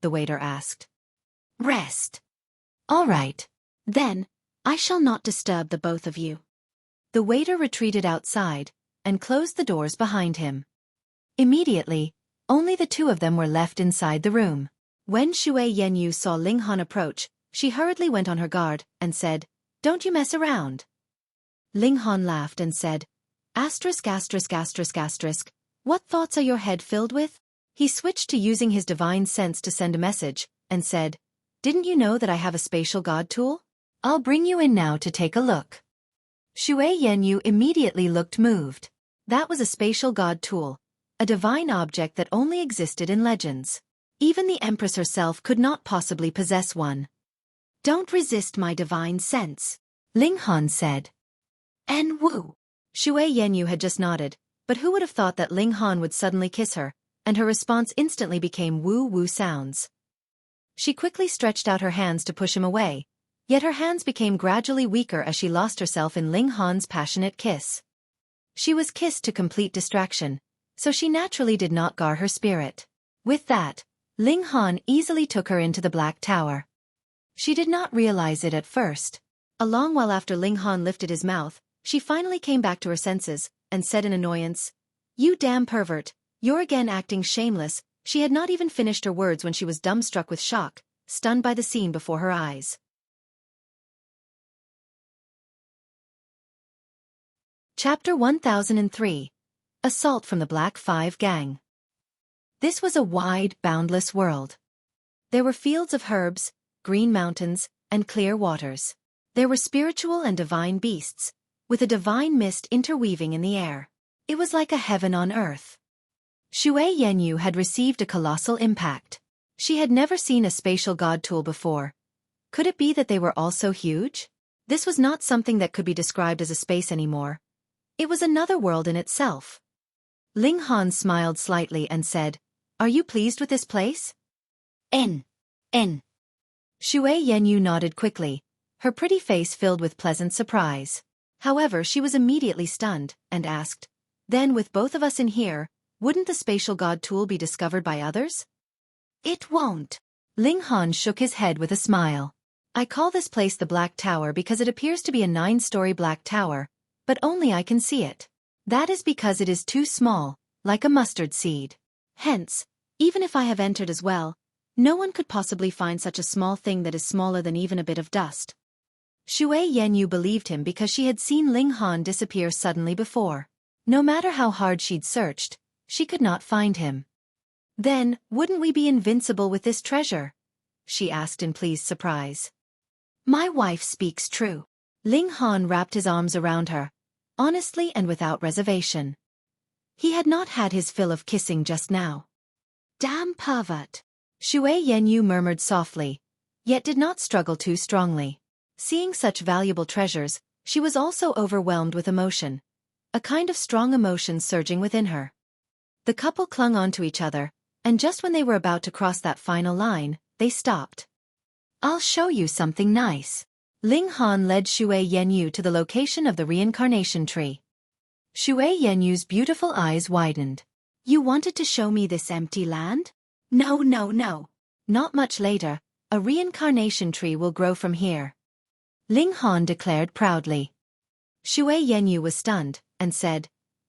The waiter asked. Rest. All right. Then, I shall not disturb the both of you. The waiter retreated outside, and closed the doors behind him. Immediately, only the two of them were left inside the room. When Xue Yanyu saw Ling Han approach, she hurriedly went on her guard, and said, "Don't you mess around." Ling Han laughed and said, "Asterisk asterisk asterisk asterisk, what thoughts are your head filled with?" He switched to using his divine sense to send a message, and said, "Didn't you know that I have a spatial god tool? I'll bring you in now to take a look." Xue Yanyu immediately looked moved. That was a spatial god tool, a divine object that only existed in legends. Even the Empress herself could not possibly possess one. "Don't resist my divine sense," Ling Han said. "En woo." Xue Yanyu had just nodded, but who would have thought that Ling Han would suddenly kiss her, and her response instantly became woo-woo sounds. She quickly stretched out her hands to push him away, yet her hands became gradually weaker as she lost herself in Ling Han's passionate kiss. She was kissed to complete distraction, so she naturally did not guard her spirit. With that, Ling Han easily took her into the Black Tower. She did not realize it at first. A long while after Ling Han lifted his mouth, she finally came back to her senses, and said in annoyance, "You damn pervert, you're again acting shameless." She had not even finished her words when she was dumbstruck with shock, stunned by the scene before her eyes. Chapter 1003. Assault from the Black Five Gang. This was a wide, boundless world. There were fields of herbs, green mountains, and clear waters. There were spiritual and divine beasts, with a divine mist interweaving in the air. It was like a heaven on earth. Xue Yanyu had received a colossal impact. She had never seen a spatial god tool before. Could it be that they were all so huge? This was not something that could be described as a space anymore. It was another world in itself. Ling Han smiled slightly and said, "Are you pleased with this place?" N. Xue Yanyu nodded quickly, her pretty face filled with pleasant surprise. However, she was immediately stunned, and asked, "Then with both of us in here, wouldn't the spatial god tool be discovered by others?" "It won't." Ling Han shook his head with a smile. "I call this place the Black Tower because it appears to be a 9-story black tower, but only I can see it. That is because it is too small, like a mustard seed. Hence, even if I have entered as well, no one could possibly find such a small thing that is smaller than even a bit of dust." Xue Yanyu believed him because she had seen Ling Han disappear suddenly before. No matter how hard she'd searched, she could not find him. "Then, wouldn't we be invincible with this treasure?" she asked in pleased surprise. "My wife speaks true." Ling Han wrapped his arms around her, honestly and without reservation. He had not had his fill of kissing just now. "Damn pervert," Xue Yanyu murmured softly, yet did not struggle too strongly. Seeing such valuable treasures, she was also overwhelmed with emotion, a kind of strong emotion surging within her. The couple clung on to each other, and just when they were about to cross that final line, they stopped. "I'll show you something nice." Ling Han led Xue Yanyu to the location of the Reincarnation tree. Xue Yanyu's beautiful eyes widened. "You wanted to show me this empty land?" No. "Not much later, a Reincarnation tree will grow from here," Ling Han declared proudly. Xue Yanyu was stunned, and said,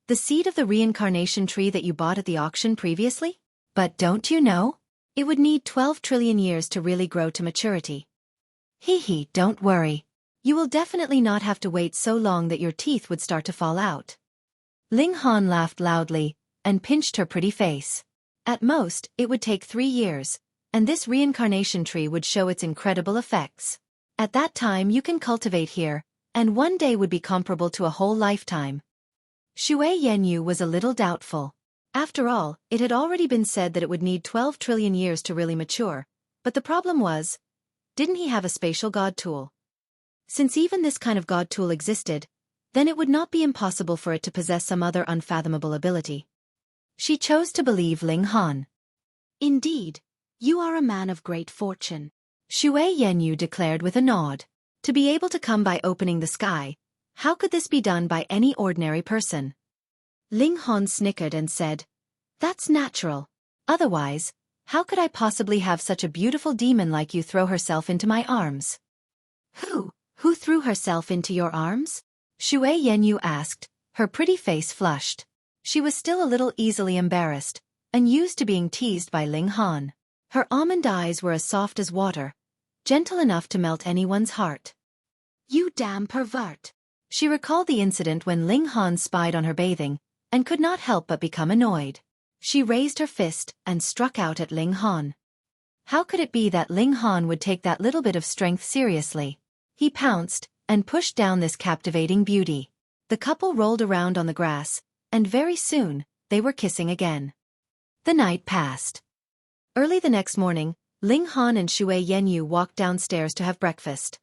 "The seed of the Reincarnation tree that you bought at the auction previously? But don't you know? It would need 12 trillion years to really grow to maturity." "Hee, don't worry. You will definitely not have to wait so long that your teeth would start to fall out." Ling Han laughed loudly, and pinched her pretty face. At most, it would take 3 years, and this Reincarnation tree would show its incredible effects. At that time you can cultivate here, and one day would be comparable to a whole lifetime. Xue Yanyu was a little doubtful. After all, it had already been said that it would need 12 trillion years to really mature, but the problem was, didn't he have a spatial god tool? Since even this kind of god tool existed, then it would not be impossible for it to possess some other unfathomable ability. She chose to believe Ling Han. "Indeed, you are a man of great fortune," Xue Yanyu declared with a nod. To be able to come by opening the sky, how could this be done by any ordinary person? Ling Han snickered and said, "That's natural. Otherwise, how could I possibly have such a beautiful demon like you throw herself into my arms?" Who threw herself into your arms?" Xue Yanyu asked, her pretty face flushed. She was still a little easily embarrassed, unused to being teased by Ling Han. Her almond eyes were as soft as water, gentle enough to melt anyone's heart. "You damn pervert." She recalled the incident when Ling Han spied on her bathing, and could not help but become annoyed. She raised her fist and struck out at Ling Han. How could it be that Ling Han would take that little bit of strength seriously? He pounced and pushed down this captivating beauty. The couple rolled around on the grass, and very soon, they were kissing again. The night passed. Early the next morning, Ling Han and Xue Yanyu walked downstairs to have breakfast.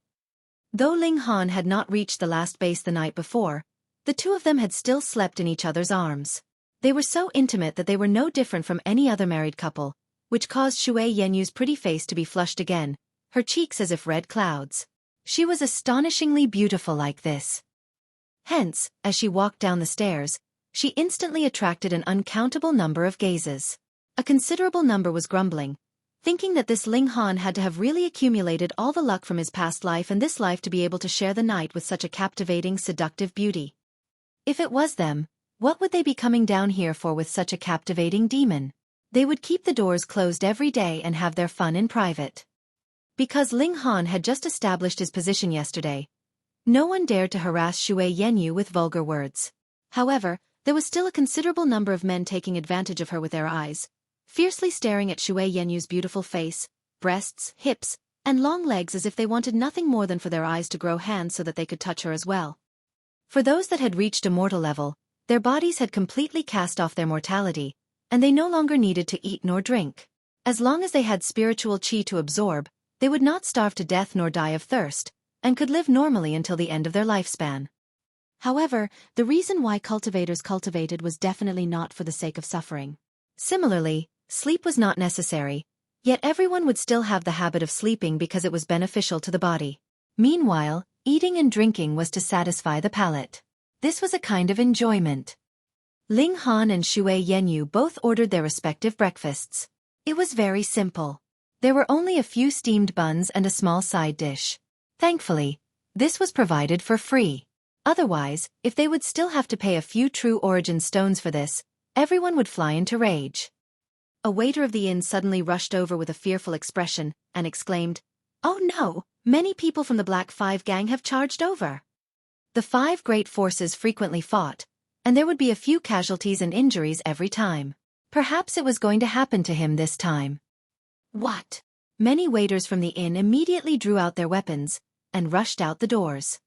Though Ling Han had not reached the last base the night before, the two of them had still slept in each other's arms. They were so intimate that they were no different from any other married couple, which caused Xue Yenyu's pretty face to be flushed again, her cheeks as if red clouds. She was astonishingly beautiful like this. Hence, as she walked down the stairs, she instantly attracted an uncountable number of gazes. A considerable number was grumbling, thinking that this Ling Han had to have really accumulated all the luck from his past life and this life to be able to share the night with such a captivating, seductive beauty. If it was them, what would they be coming down here for with such a captivating demon? They would keep the doors closed every day and have their fun in private. Because Ling Han had just established his position yesterday, no one dared to harass Xue Yanyu with vulgar words. However, there was still a considerable number of men taking advantage of her with their eyes, fiercely staring at Xue Yenyu's beautiful face, breasts, hips, and long legs as if they wanted nothing more than for their eyes to grow hands so that they could touch her as well. For those that had reached immortal level, their bodies had completely cast off their mortality, and they no longer needed to eat nor drink. As long as they had spiritual qi to absorb, they would not starve to death nor die of thirst, and could live normally until the end of their lifespan. However, the reason why cultivators cultivated was definitely not for the sake of suffering. Similarly, sleep was not necessary, yet everyone would still have the habit of sleeping because it was beneficial to the body. Meanwhile, eating and drinking was to satisfy the palate. This was a kind of enjoyment. Ling Han and Xue Yanyu both ordered their respective breakfasts. It was very simple. There were only a few steamed buns and a small side dish. Thankfully, this was provided for free. Otherwise, if they would still have to pay a few true origin stones for this, everyone would fly into rage. A waiter of the inn suddenly rushed over with a fearful expression and exclaimed, "Oh no, many people from the Black Five gang have charged over." The five great forces frequently fought, and there would be a few casualties and injuries every time. Perhaps it was going to happen to him this time. What? Many waiters from the inn immediately drew out their weapons and rushed out the doors.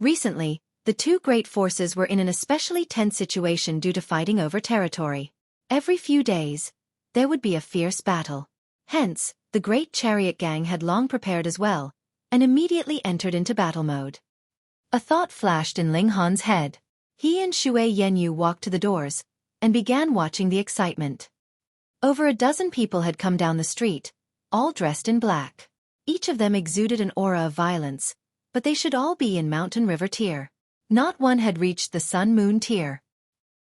Recently, the two great forces were in an especially tense situation due to fighting over territory. Every few days, there would be a fierce battle. Hence, the great chariot gang had long prepared as well, and immediately entered into battle mode. A thought flashed in Ling Han's head. He and Xue Yanyu walked to the doors and began watching the excitement. Over a dozen people had come down the street, all dressed in black. Each of them exuded an aura of violence, but they should all be in Mountain River tier. Not one had reached the Sun Moon tier.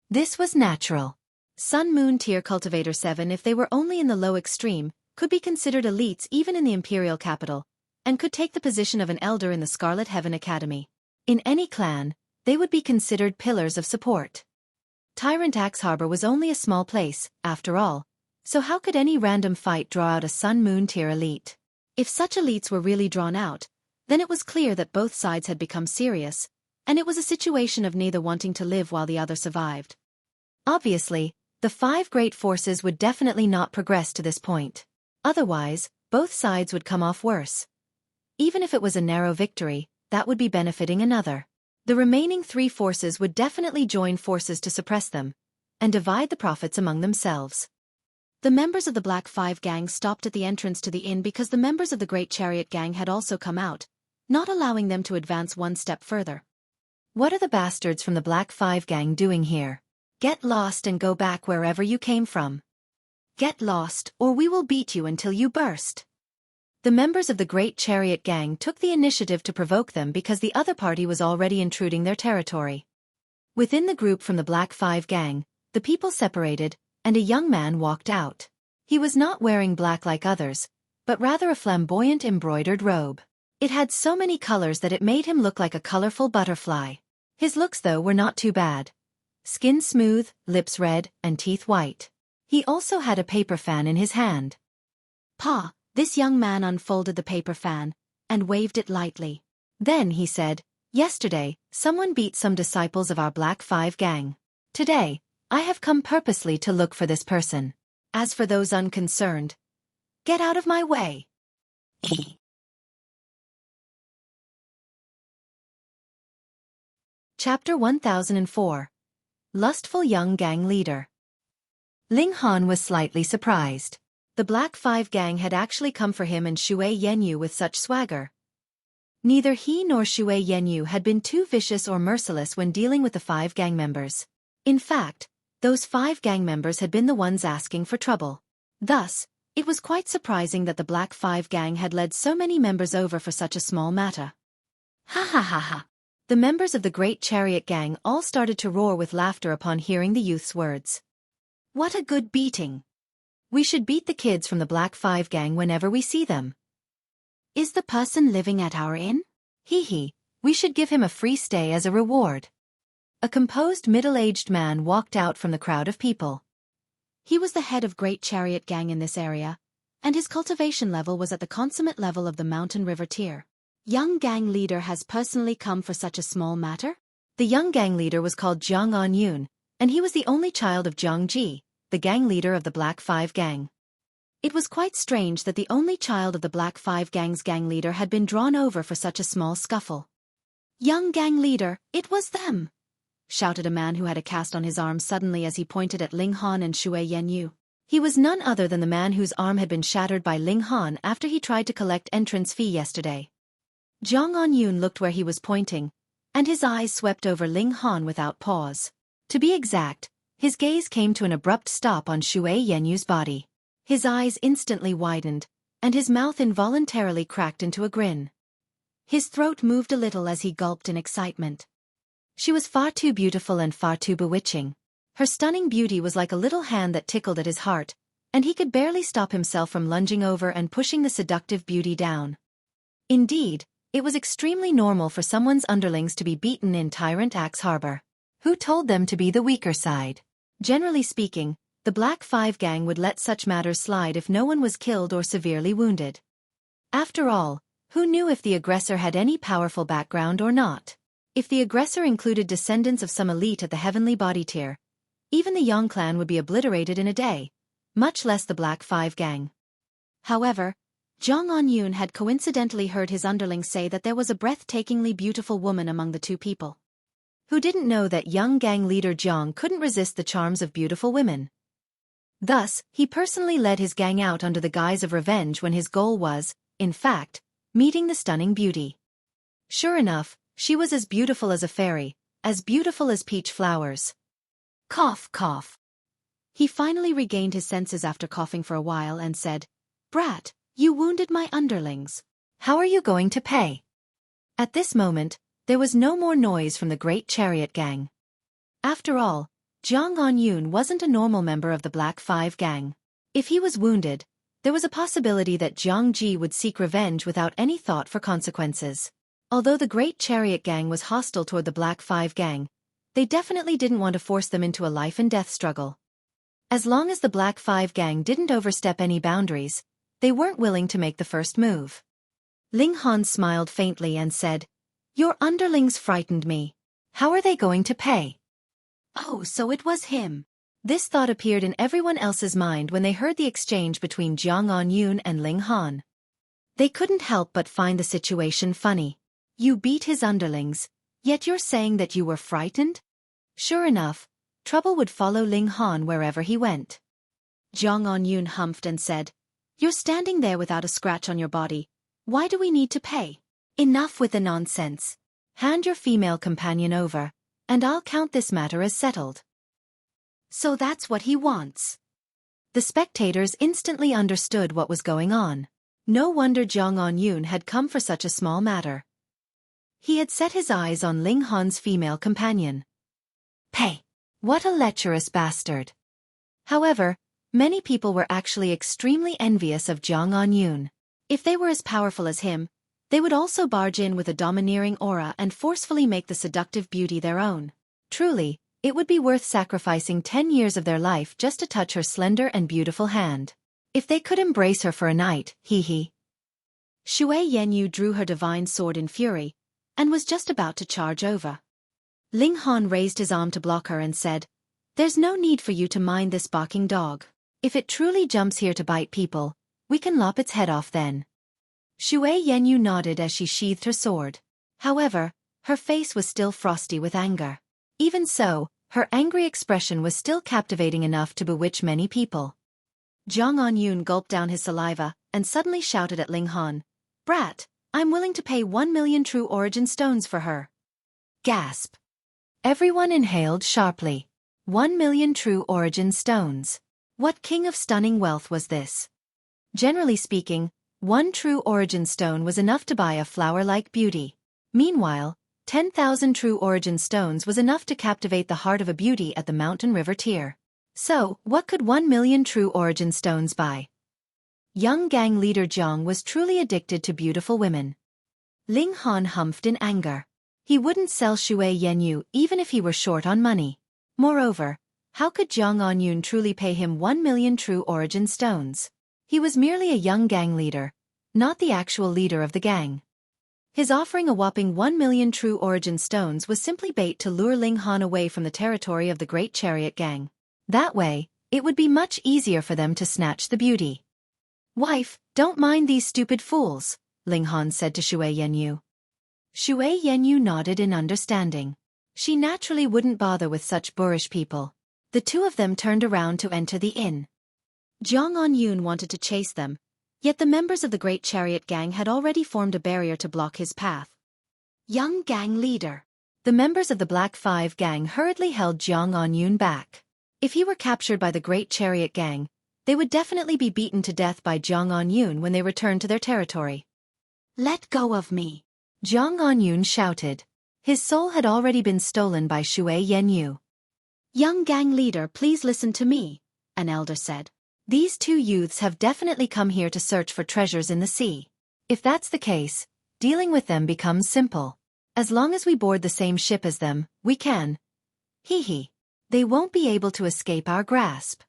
This was natural. Sun Moon tier cultivator 7, if they were only in the low extreme, could be considered elites even in the imperial capital, and could take the position of an elder in the Scarlet Heaven Academy. In any clan, they would be considered pillars of support. Tyrant Axe Harbor was only a small place, after all, so how could any random fight draw out a Sun Moon tier elite? If such elites were really drawn out, then it was clear that both sides had become serious, and it was a situation of neither wanting to live while the other survived. Obviously, the five great forces would definitely not progress to this point. Otherwise, both sides would come off worse. Even if it was a narrow victory, that would be benefiting another. The remaining three forces would definitely join forces to suppress them, and divide the profits among themselves. The members of the Black Five gang stopped at the entrance to the inn because the members of the Great Chariot gang had also come out, not allowing them to advance one step further. What are the bastards from the Black Five gang doing here? Get lost and go back wherever you came from. Get lost, or we will beat you until you burst. The members of the Great Chariot Gang took the initiative to provoke them because the other party was already intruding their territory. Within the group from the Black Five Gang, the people separated, and a young man walked out. He was not wearing black like others, but rather a flamboyant embroidered robe. It had so many colors that it made him look like a colorful butterfly. His looks, though, were not too bad. Skin smooth, lips red, and teeth white. He also had a paper fan in his hand. Pa, this young man unfolded the paper fan, and waved it lightly. Then he said, "Yesterday, someone beat some disciples of our Black Five Gang. Today, I have come purposely to look for this person. As for those unconcerned, get out of my way." Chapter 1004. Lustful Young Gang Leader. Ling Han was slightly surprised. The Black Five Gang had actually come for him and Xueqi with such swagger. Neither he nor Xueqi had been too vicious or merciless when dealing with the five gang members. In fact, those five gang members had been the ones asking for trouble. Thus, it was quite surprising that the Black Five Gang had led so many members over for such a small matter. Ha ha ha ha. The members of the Great Chariot Gang all started to roar with laughter upon hearing the youth's words. What a good beating! We should beat the kids from the Black Five Gang whenever we see them. Is the person living at our inn? Hee, we should give him a free stay as a reward. A composed middle-aged man walked out from the crowd of people. He was the head of Great Chariot Gang in this area, and his cultivation level was at the consummate level of the mountain river tier. Young gang leader has personally come for such a small matter? The young gang leader was called Zhao Yuan, and he was the only child of Ji, the gang leader of the Black Five Gang. It was quite strange that the only child of the Black Five Gang's gang leader had been drawn over for such a small scuffle. Young gang leader, it was them! Shouted a man who had a cast on his arm suddenly as he pointed at Ling Han and Xueqi. He was none other than the man whose arm had been shattered by Ling Han after he tried to collect entrance fee yesterday. Zhao Yuan looked where he was pointing, and his eyes swept over Ling Han without pause. To be exact, his gaze came to an abrupt stop on Xueqi's body. His eyes instantly widened, and his mouth involuntarily cracked into a grin. His throat moved a little as he gulped in excitement. She was far too beautiful and far too bewitching. Her stunning beauty was like a little hand that tickled at his heart, and he could barely stop himself from lunging over and pushing the seductive beauty down. Indeed, it was extremely normal for someone's underlings to be beaten in Tyrant Axe Harbor. Who told them to be the weaker side? Generally speaking, the Black Five Gang would let such matters slide if no one was killed or severely wounded. After all, who knew if the aggressor had any powerful background or not? If the aggressor included descendants of some elite at the heavenly body tier, even the Yang clan would be obliterated in a day, much less the Black Five Gang. However, Zhao Yuan had coincidentally heard his underlings say that there was a breathtakingly beautiful woman among the two people. Who didn't know that young gang leader Zhang couldn't resist the charms of beautiful women? Thus, he personally led his gang out under the guise of revenge when his goal was, in fact, meeting the stunning beauty. Sure enough, she was as beautiful as a fairy, as beautiful as peach flowers. Cough, cough. He finally regained his senses after coughing for a while and said, "Brat, you wounded my underlings. How are you going to pay?" At this moment, there was no more noise from the Great Chariot Gang. After all, Zhao Yuan wasn't a normal member of the Black Five Gang. If he was wounded, there was a possibility that Zhang Ji would seek revenge without any thought for consequences. Although the Great Chariot Gang was hostile toward the Black Five Gang, they definitely didn't want to force them into a life-and-death struggle. As long as the Black Five Gang didn't overstep any boundaries, they weren't willing to make the first move. Ling Han smiled faintly and said, "Your underlings frightened me. How are they going to pay?" Oh, so it was him. This thought appeared in everyone else's mind when they heard the exchange between Zhao Yuan and Ling Han. They couldn't help but find the situation funny. You beat his underlings, yet you're saying that you were frightened? Sure enough, trouble would follow Ling Han wherever he went. Zhao Yuan humphed and said, "You're standing there without a scratch on your body. Why do we need to pay? Enough with the nonsense. Hand your female companion over, and I'll count this matter as settled." So that's what he wants. The spectators instantly understood what was going on. No wonder Zhao Anyun had come for such a small matter. He had set his eyes on Ling Han's female companion. Pay! What a lecherous bastard! However, many people were actually extremely envious of Zhao Anyun. If they were as powerful as him, they would also barge in with a domineering aura and forcefully make the seductive beauty their own. Truly, it would be worth sacrificing 10 years of their life just to touch her slender and beautiful hand. If they could embrace her for a night, hee. Xue Yanyu drew her divine sword in fury, and was just about to charge over. Ling Han raised his arm to block her and said, "There's no need for you to mind this barking dog. If it truly jumps here to bite people, we can lop its head off then." Xue Yanyu nodded as she sheathed her sword. However, her face was still frosty with anger. Even so, her angry expression was still captivating enough to bewitch many people. Zhao Anyun gulped down his saliva and suddenly shouted at Ling Han, "Brat, I'm willing to pay 1 million true origin stones for her." Gasp! Everyone inhaled sharply. 1 million true origin stones. What king of stunning wealth was this? Generally speaking, 1 true origin stone was enough to buy a flower-like beauty. Meanwhile, 10,000 true origin stones was enough to captivate the heart of a beauty at the mountain river tier. So, what could 1 million true origin stones buy? Young gang leader Zhang was truly addicted to beautiful women. Ling Han humphed in anger. He wouldn't sell Xue Yanyu even if he were short on money. Moreover, how could Zhao Anyun truly pay him 1 million true origin stones? He was merely a young gang leader, not the actual leader of the gang. His offering a whopping 1 million true origin stones was simply bait to lure Ling Han away from the territory of the Great Chariot Gang. That way, it would be much easier for them to snatch the beauty. "Wife, don't mind these stupid fools," Ling Han said to Xue Yanyu. Xue Yanyu nodded in understanding. She naturally wouldn't bother with such boorish people. The two of them turned around to enter the inn. Zhao Anyun wanted to chase them, yet the members of the Great Chariot Gang had already formed a barrier to block his path. Young gang leader. The members of the Black Five gang hurriedly held Zhao Anyun back. If he were captured by the Great Chariot Gang, they would definitely be beaten to death by Zhao Anyun when they returned to their territory. "Let go of me," Zhao Anyun shouted. His soul had already been stolen by Xue Yanyu. "Young gang leader, please listen to me," an elder said. "These two youths have definitely come here to search for treasures in the sea. If that's the case, dealing with them becomes simple. As long as we board the same ship as them, we can. Hee. They won't be able to escape our grasp."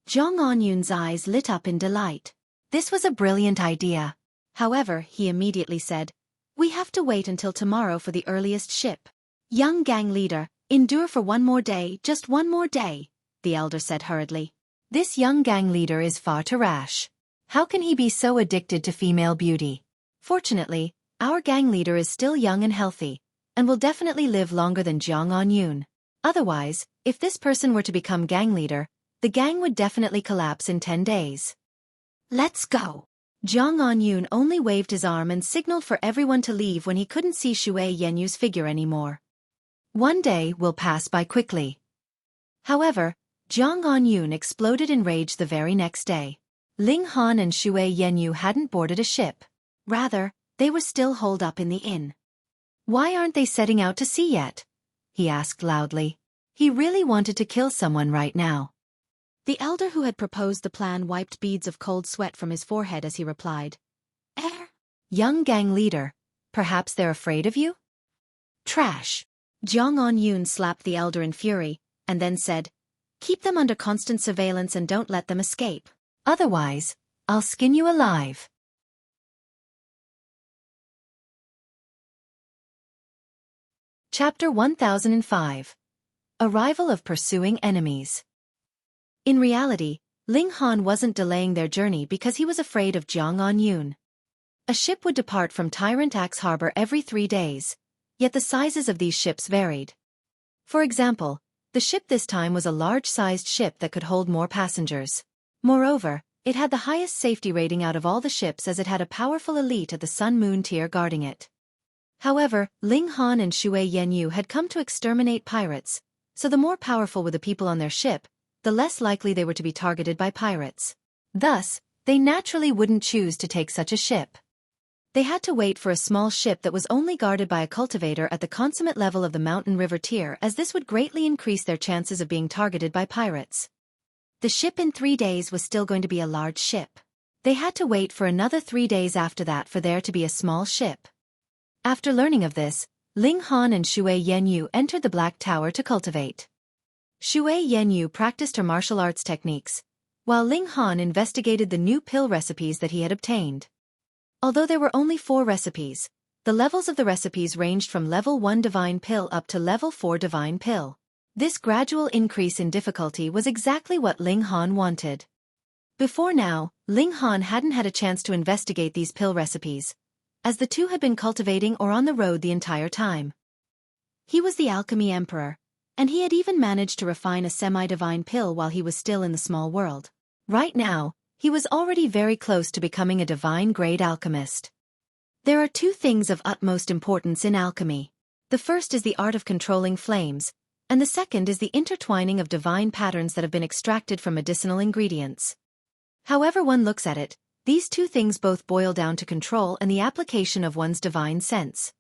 Zhao Anyun's eyes lit up in delight. This was a brilliant idea. However, he immediately said, "We have to wait until tomorrow for the earliest ship." "Young gang leader, endure for 1 more day, just 1 more day," the elder said hurriedly. This young gang leader is far too rash. How can he be so addicted to female beauty? Fortunately, our gang leader is still young and healthy, and will definitely live longer than Zhao Anyun. Otherwise, if this person were to become gang leader, the gang would definitely collapse in 10 days. "Let's go." Zhao Anyun only waved his arm and signaled for everyone to leave when he couldn't see Xue Yanyu's figure anymore. 1 day will pass by quickly. However, Zhao Anyun exploded in rage the very next day. Ling Han and Xue Yanyu hadn't boarded a ship. Rather, they were still holed up in the inn. "Why aren't they setting out to sea yet?" he asked loudly. He really wanted to kill someone right now. The elder who had proposed the plan wiped beads of cold sweat from his forehead as he replied, "Young gang leader, perhaps they're afraid of you?" "Trash." Zhao Anyun slapped the elder in fury, and then said, "Keep them under constant surveillance and don't let them escape. Otherwise, I'll skin you alive." Chapter 1005. Arrival of Pursuing Enemies. In reality, Ling Han wasn't delaying their journey because he was afraid of Zhao Anyun. A ship would depart from Tyrant Axe Harbor every 3 days, yet the sizes of these ships varied. For example, the ship this time was a large-sized ship that could hold more passengers. Moreover, it had the highest safety rating out of all the ships as it had a powerful elite at the Sun-Moon tier guarding it. However, Ling Han and Xue Yanyu had come to exterminate pirates, so the more powerful were the people on their ship, the less likely they were to be targeted by pirates. Thus, They naturally wouldn't choose to take such a ship. They had to wait for a small ship that was only guarded by a cultivator at the consummate level of the mountain river tier, as this would greatly increase their chances of being targeted by pirates. The ship in 3 days was still going to be a large ship. They had to wait for another 3 days after that for there to be a small ship. After learning of this, Ling Han and Xue Yanyu entered the Black Tower to cultivate. Xue Yanyu practiced her martial arts techniques, while Ling Han investigated the new pill recipes that he had obtained. Although there were only 4 recipes, the levels of the recipes ranged from level 1 divine pill up to level 4 divine pill. This gradual increase in difficulty was exactly what Ling Han wanted. Before now, Ling Han hadn't had a chance to investigate these pill recipes, as the two had been cultivating or on the road the entire time. He was the Alchemy Emperor, and he had even managed to refine a semi-divine pill while he was still in the small world. Right now, he was already very close to becoming a divine-grade alchemist. There are 2 things of utmost importance in alchemy. The first is the art of controlling flames, and the second is the intertwining of divine patterns that have been extracted from medicinal ingredients. However one looks at it, these 2 things both boil down to control and the application of one's divine sense.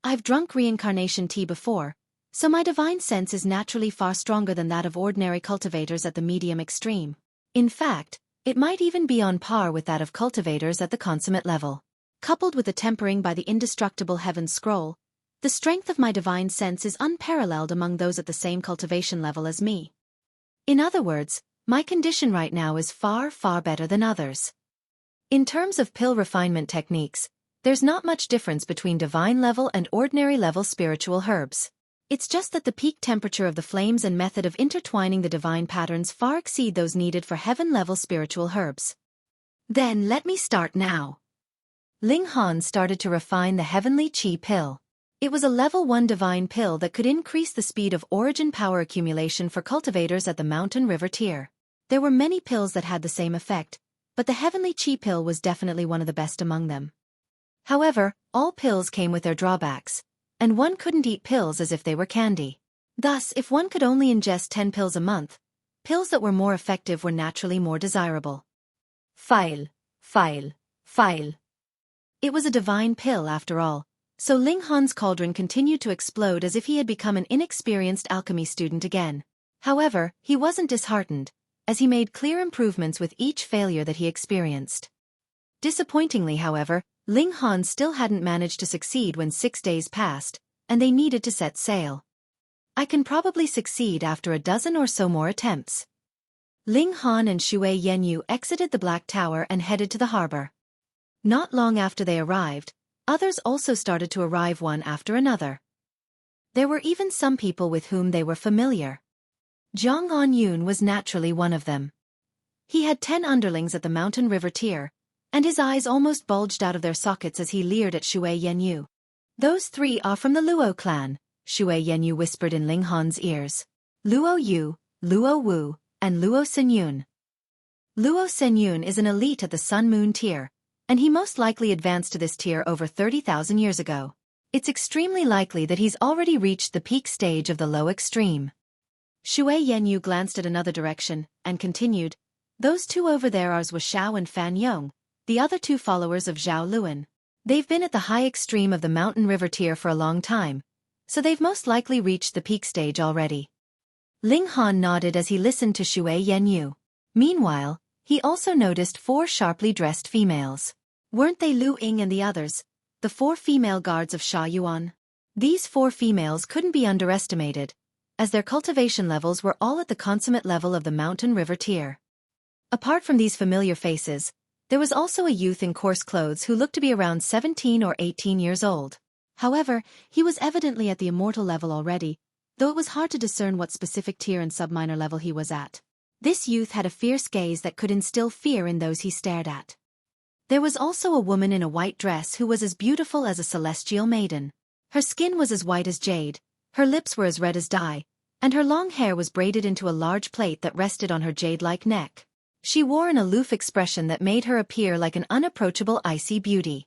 I've drunk reincarnation tea before, so my divine sense is naturally far stronger than that of ordinary cultivators at the medium extreme. In fact, it might even be on par with that of cultivators at the consummate level. Coupled with the tempering by the indestructible heaven scroll, the strength of my divine sense is unparalleled among those at the same cultivation level as me. In other words, my condition right now is far, far better than others. In terms of pill refinement techniques, there's not much difference between divine level and ordinary level spiritual herbs. It's just that the peak temperature of the flames and method of intertwining the divine patterns far exceed those needed for heaven-level spiritual herbs. Then let me start now. Ling Han started to refine the Heavenly Qi pill. It was a level 1 divine pill that could increase the speed of origin power accumulation for cultivators at the mountain river tier. There were many pills that had the same effect, but the Heavenly Qi pill was definitely one of the best among them. However, all pills came with their drawbacks, and one couldn't eat pills as if they were candy. Thus, if one could only ingest 10 pills a month, pills that were more effective were naturally more desirable. File. It was a divine pill after all, so Ling Han's cauldron continued to explode as if he had become an inexperienced alchemy student again. However, he wasn't disheartened, as he made clear improvements with each failure that he experienced. Disappointingly, however, Ling Han still hadn't managed to succeed when 6 days passed, and they needed to set sail. I can probably succeed after a dozen or so more attempts. Ling Han and Xue Yanyu exited the Black Tower and headed to the harbor. Not long after they arrived, others also started to arrive one after another. There were even some people with whom they were familiar. Zhang Anyun was naturally one of them. He had 10 underlings at the mountain river tier, and his eyes almost bulged out of their sockets as he leered at Xue Yanyu. Those 3 are from the Luo clan, Xue Yanyu whispered in Ling Han's ears. Luo Yu, Luo Wu, and Luo Senyun. Luo Senyun is an elite at the Sun Moon tier, and he most likely advanced to this tier over 30,000 years ago. It's extremely likely that he's already reached the peak stage of the low extreme. Xue Yanyu glanced at another direction, and continued, those 2 over there are Zhao and Fan Yong, the other 2 followers of Zhao Luan. They've been at the high extreme of the mountain river tier for a long time, so they've most likely reached the peak stage already. Ling Han nodded as he listened to Xue Yanyu. Meanwhile, he also noticed 4 sharply dressed females. Weren't they Lu Ying and the others, the 4 female guards of Sha Yuan? These 4 females couldn't be underestimated, as their cultivation levels were all at the consummate level of the mountain river tier. Apart from these familiar faces, there was also a youth in coarse clothes who looked to be around 17 or 18 years old. However, he was evidently at the immortal level already, though it was hard to discern what specific tier and subminor level he was at. This youth had a fierce gaze that could instill fear in those he stared at. There was also a woman in a white dress who was as beautiful as a celestial maiden. Her skin was as white as jade, her lips were as red as dye, and her long hair was braided into a large plait that rested on her jade-like neck. She wore an aloof expression that made her appear like an unapproachable icy beauty.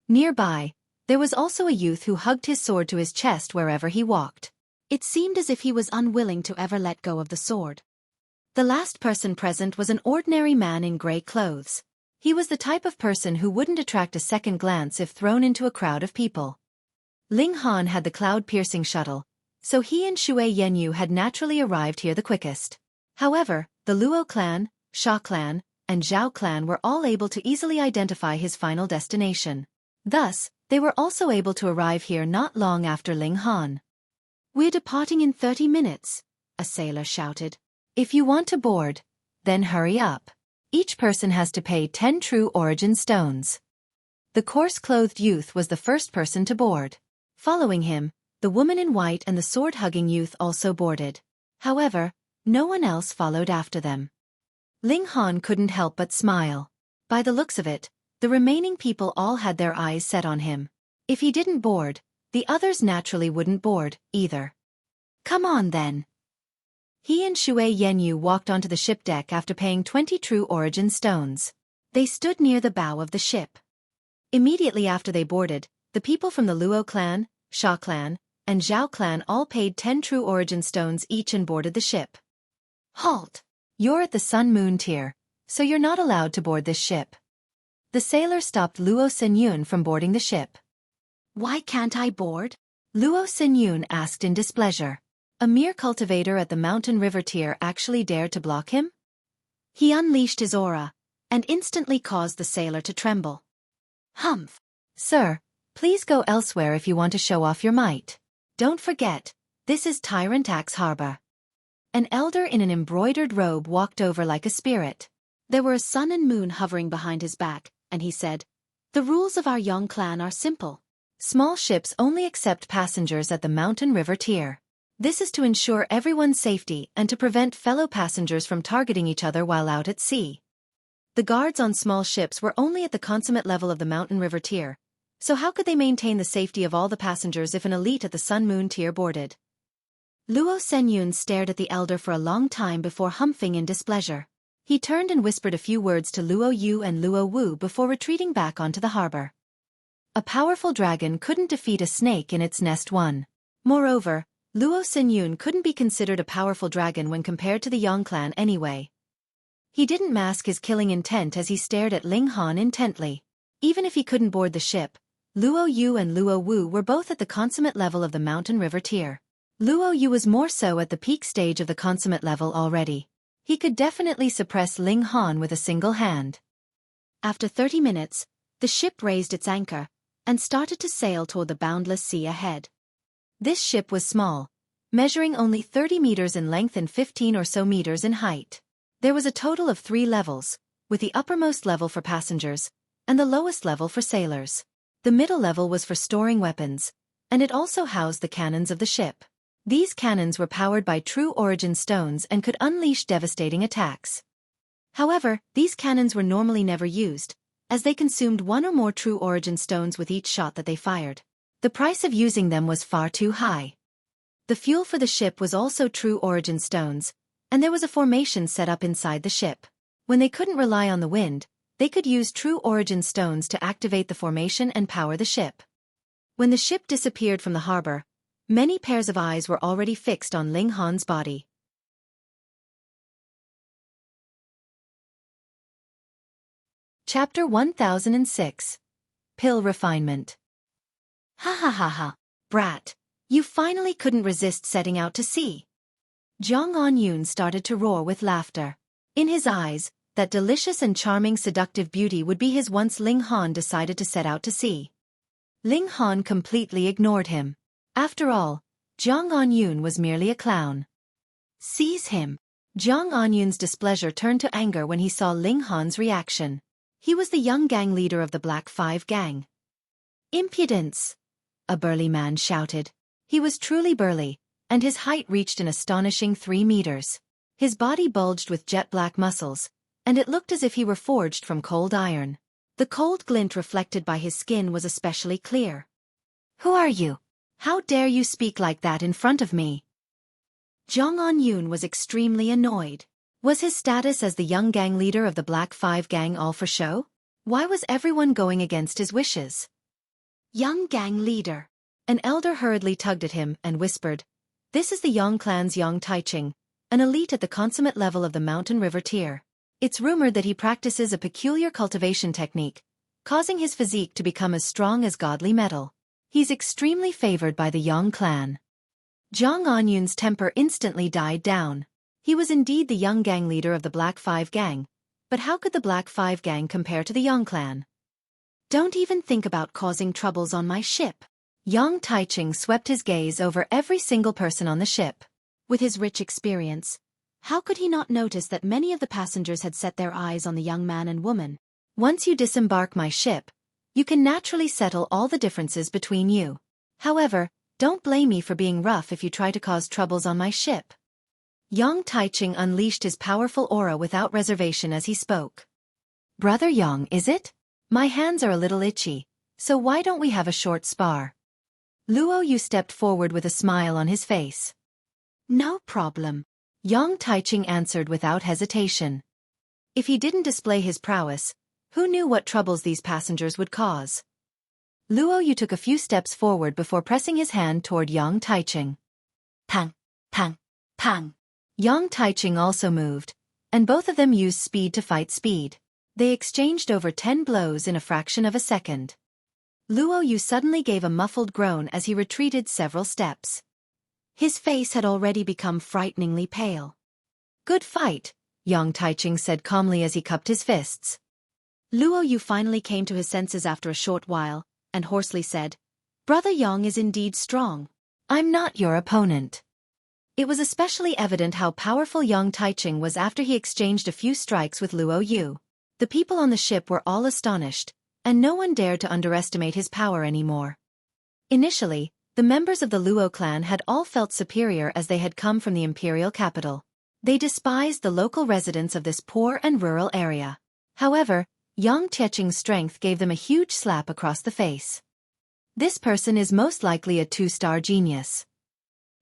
Nearby, there was also a youth who hugged his sword to his chest wherever he walked. It seemed as if he was unwilling to ever let go of the sword. The last person present was an ordinary man in gray clothes. He was the type of person who wouldn't attract a second glance if thrown into a crowd of people. Ling Han had the cloud-piercing shuttle, so he and Xue Yanyu had naturally arrived here the quickest. However, the Luo clan, Sha clan, and Zhao clan were all able to easily identify his final destination. Thus, they were also able to arrive here not long after Ling Han. "We're departing in 30 minutes, a sailor shouted. "If you want to board, then hurry up. Each person has to pay 10 true origin stones." The coarse-clothed youth was the first person to board. Following him, the woman in white and the sword-hugging youth also boarded. However, no one else followed after them. Ling Han couldn't help but smile. By the looks of it, the remaining people all had their eyes set on him. If he didn't board, the others naturally wouldn't board, either. "Come on then." He and Xue Yanyu walked onto the ship deck after paying 20 true origin stones. They stood near the bow of the ship. Immediately after they boarded, the people from the Luo clan, Sha clan, and Zhao clan all paid 10 true origin stones each and boarded the ship. "Halt! You're at the Sun Moon tier, so you're not allowed to board this ship." The sailor stopped Luo Senyun from boarding the ship. "Why can't I board?" Luo Senyun asked in displeasure. A mere cultivator at the mountain river tier actually dared to block him? He unleashed his aura, and instantly caused the sailor to tremble. "Humph! Sir, please go elsewhere if you want to show off your might. Don't forget, this is Tyrant Axe Harbor." An elder in an embroidered robe walked over like a spirit. There were a sun and moon hovering behind his back, and he said, "The rules of our Yang clan are simple. Small ships only accept passengers at the mountain river tier. This is to ensure everyone's safety and to prevent fellow passengers from targeting each other while out at sea. The guards on small ships were only at the consummate level of the mountain river tier, so how could they maintain the safety of all the passengers if an elite at the Sun Moon tier boarded?" Luo Senyun stared at the elder for a long time before humping in displeasure. He turned and whispered a few words to Luo Yu and Luo Wu before retreating back onto the harbor. A powerful dragon couldn't defeat a snake in its nest. Moreover, Luo Senyun couldn't be considered a powerful dragon when compared to the Yang clan anyway. He didn't mask his killing intent as he stared at Ling Han intently. Even if he couldn't board the ship, Luo Yu and Luo Wu were both at the consummate level of the mountain river tier. Luo Yu was more so at the peak stage of the consummate level already. He could definitely suppress Ling Han with a single hand. After 30 minutes, the ship raised its anchor and started to sail toward the boundless sea ahead. This ship was small, measuring only 30 meters in length and 15 or so meters in height. There was a total of 3 levels, with the uppermost level for passengers, and the lowest level for sailors. The middle level was for storing weapons, and it also housed the cannons of the ship. These cannons were powered by true origin stones and could unleash devastating attacks. However, these cannons were normally never used, as they consumed 1 or more true origin stones with each shot that they fired. The price of using them was far too high. The fuel for the ship was also true origin stones, and there was a formation set up inside the ship. When they couldn't rely on the wind, they could use true origin stones to activate the formation and power the ship. When the ship disappeared from the harbor, many pairs of eyes were already fixed on Ling Han's body. Chapter 1006. Pill Refinement. "Ha ha ha ha, brat, you finally couldn't resist setting out to sea." Zhang Anyun started to roar with laughter. In his eyes, that delicious and charming seductive beauty would be his once Ling Han decided to set out to sea. Ling Han completely ignored him. After all, Zhang Anyun was merely a clown. "Seize him." Zhang Anyun's displeasure turned to anger when he saw Ling Han's reaction. He was the young gang leader of the Black Five gang. "Impudence!" a burly man shouted. He was truly burly, and his height reached an astonishing 3 meters. His body bulged with jet-black muscles, and it looked as if he were forged from cold iron. The cold glint reflected by his skin was especially clear. "Who are you? How dare you speak like that in front of me?" Zhang Anyun was extremely annoyed. Was his status as the young gang leader of the Black Five gang all for show? Why was everyone going against his wishes? "Young gang leader." An elder hurriedly tugged at him and whispered, "This is the Yang clan's Yang Taiching, an elite at the consummate level of the mountain river tier. It's rumored that he practices a peculiar cultivation technique, causing his physique to become as strong as godly metal. He's extremely favored by the Yang clan. Zhang Anyun's temper instantly died down. He was indeed the young gang leader of the Black Five gang, but how could the Black Five gang compare to the Yang clan? Don't even think about causing troubles on my ship. Yang Taiching swept his gaze over every single person on the ship. With his rich experience, how could he not notice that many of the passengers had set their eyes on the young man and woman? Once you disembark my ship, you can naturally settle all the differences between you. However, don't blame me for being rough if you try to cause troubles on my ship. Yang Taiching unleashed his powerful aura without reservation as he spoke. Brother Yang, is it? My hands are a little itchy, so why don't we have a short spar? Luo Yu stepped forward with a smile on his face. No problem. Yang Taiching answered without hesitation. If he didn't display his prowess, who knew what troubles these passengers would cause? Luo Yu took a few steps forward before pressing his hand toward Yang Taiching. Pang, pang, pang. Yang Taiching also moved, and both of them used speed to fight speed. They exchanged over 10 blows in a fraction of a second. Luo Yu suddenly gave a muffled groan as he retreated several steps. His face had already become frighteningly pale. Good fight, Yang Taiching said calmly as he cupped his fists. Luo Yu finally came to his senses after a short while, and hoarsely said, Brother Yang is indeed strong. I'm not your opponent. It was especially evident how powerful Yang Taiching was after he exchanged a few strikes with Luo Yu. The people on the ship were all astonished, and no one dared to underestimate his power anymore. Initially, the members of the Luo clan had all felt superior as they had come from the imperial capital. They despised the local residents of this poor and rural area. However, Yang Taiching's strength gave them a huge slap across the face. This person is most likely a 2-star genius.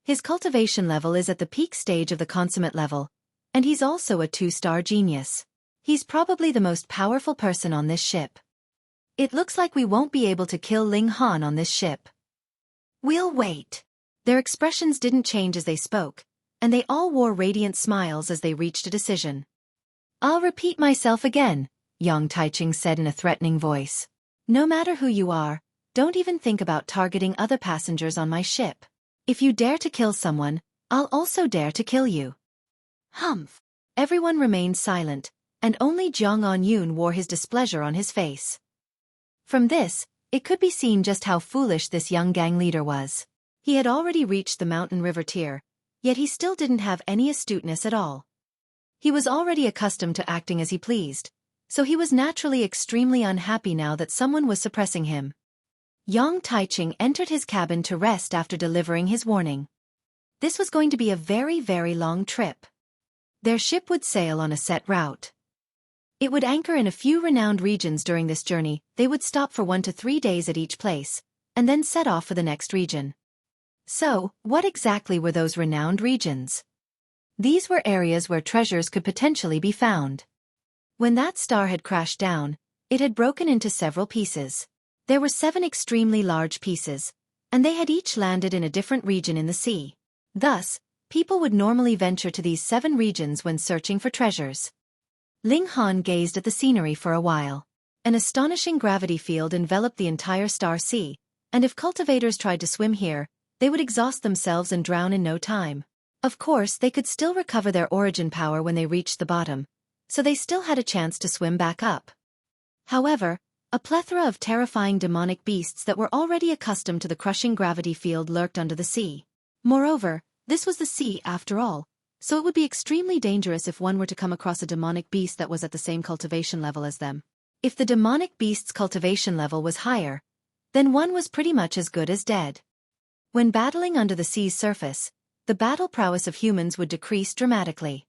His cultivation level is at the peak stage of the consummate level, and he's also a 2-star genius. He's probably the most powerful person on this ship. It looks like we won't be able to kill Ling Han on this ship. We'll wait. Their expressions didn't change as they spoke, and they all wore radiant smiles as they reached a decision. I'll repeat myself again, Yang Taiching said in a threatening voice. No matter who you are, don't even think about targeting other passengers on my ship. If you dare to kill someone, I'll also dare to kill you. Humph. Everyone remained silent, and only Zhang Anyun wore his displeasure on his face. From this, it could be seen just how foolish this young gang leader was. He had already reached the mountain river tier, yet he still didn't have any astuteness at all. He was already accustomed to acting as he pleased, so he was naturally extremely unhappy now that someone was suppressing him. Yang Taiching entered his cabin to rest after delivering his warning. This was going to be a very, very long trip. Their ship would sail on a set route. It would anchor in a few renowned regions during this journey. They would stop for 1 to 3 days at each place, and then set off for the next region. So, what exactly were those renowned regions? These were areas where treasures could potentially be found. When that star had crashed down, it had broken into several pieces. There were 7 extremely large pieces, and they had each landed in a different region in the sea. Thus, people would normally venture to these 7 regions when searching for treasures. Ling Han gazed at the scenery for a while. An astonishing gravity field enveloped the entire star sea, and if cultivators tried to swim here, they would exhaust themselves and drown in no time. Of course, they could still recover their origin power when they reached the bottom, so they still had a chance to swim back up. However, a plethora of terrifying demonic beasts that were already accustomed to the crushing gravity field lurked under the sea. Moreover, this was the sea after all, so it would be extremely dangerous if one were to come across a demonic beast that was at the same cultivation level as them. If the demonic beast's cultivation level was higher, then one was pretty much as good as dead. When battling under the sea's surface, the battle prowess of humans would decrease dramatically.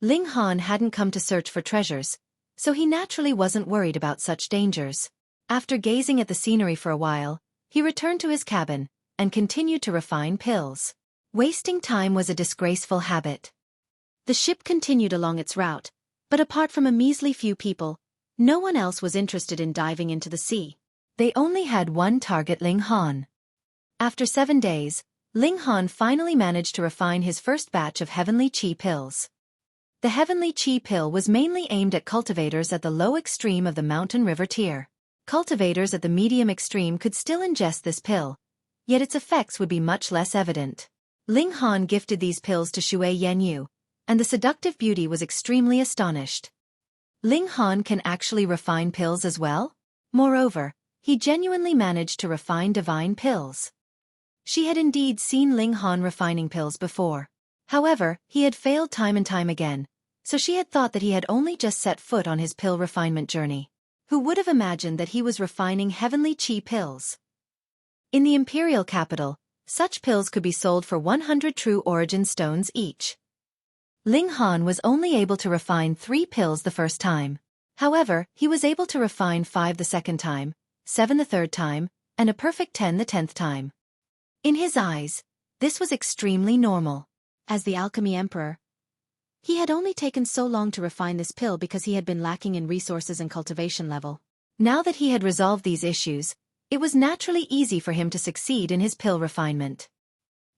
Ling Han hadn't come to search for treasures, so he naturally wasn't worried about such dangers. After gazing at the scenery for a while, he returned to his cabin and continued to refine pills. Wasting time was a disgraceful habit. The ship continued along its route, but apart from a measly few people, no one else was interested in diving into the sea. They only had one target, Ling Han. After 7 days, Ling Han finally managed to refine his first batch of Heavenly Qi pills. The Heavenly Qi pill was mainly aimed at cultivators at the low extreme of the mountain river tier. Cultivators at the medium extreme could still ingest this pill, yet its effects would be much less evident. Ling Han gifted these pills to Xue Yanyu, and the seductive beauty was extremely astonished. Ling Han can actually refine pills as well? Moreover, he genuinely managed to refine divine pills. She had indeed seen Ling Han refining pills before. However, he had failed time and time again, so she had thought that he had only just set foot on his pill refinement journey. Who would have imagined that he was refining Heavenly Qi pills? In the imperial capital, such pills could be sold for 100 true origin stones each. Ling Han was only able to refine 3 pills the first time. However, he was able to refine 5 the second time, 7 the third time, and a perfect 10 the 10th time. In his eyes, this was extremely normal. As the Alchemy Emperor, he had only taken so long to refine this pill because he had been lacking in resources and cultivation level. Now that he had resolved these issues, it was naturally easy for him to succeed in his pill refinement.